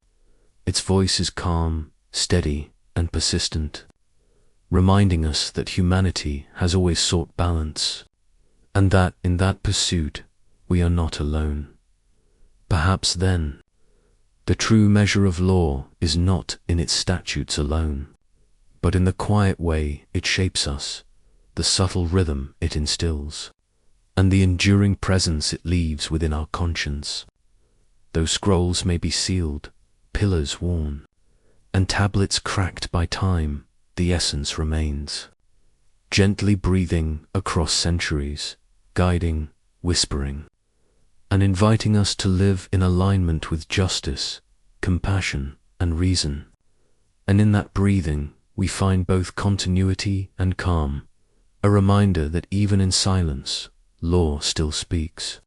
Speaker 1: Its voice is calm, steady, and persistent, reminding us that humanity has always sought balance, and that in that pursuit we are not alone. Perhaps then, the true measure of law is not in its statutes alone, but in the quiet way it shapes us, the subtle rhythm it instills, and the enduring presence it leaves within our conscience. Though scrolls may be sealed, pillars worn, and tablets cracked by time, the essence remains, gently breathing across centuries, guiding, whispering, and inviting us to live in alignment with justice, compassion, and reason. And in that breathing, we find both continuity and calm, a reminder that even in silence, law still speaks.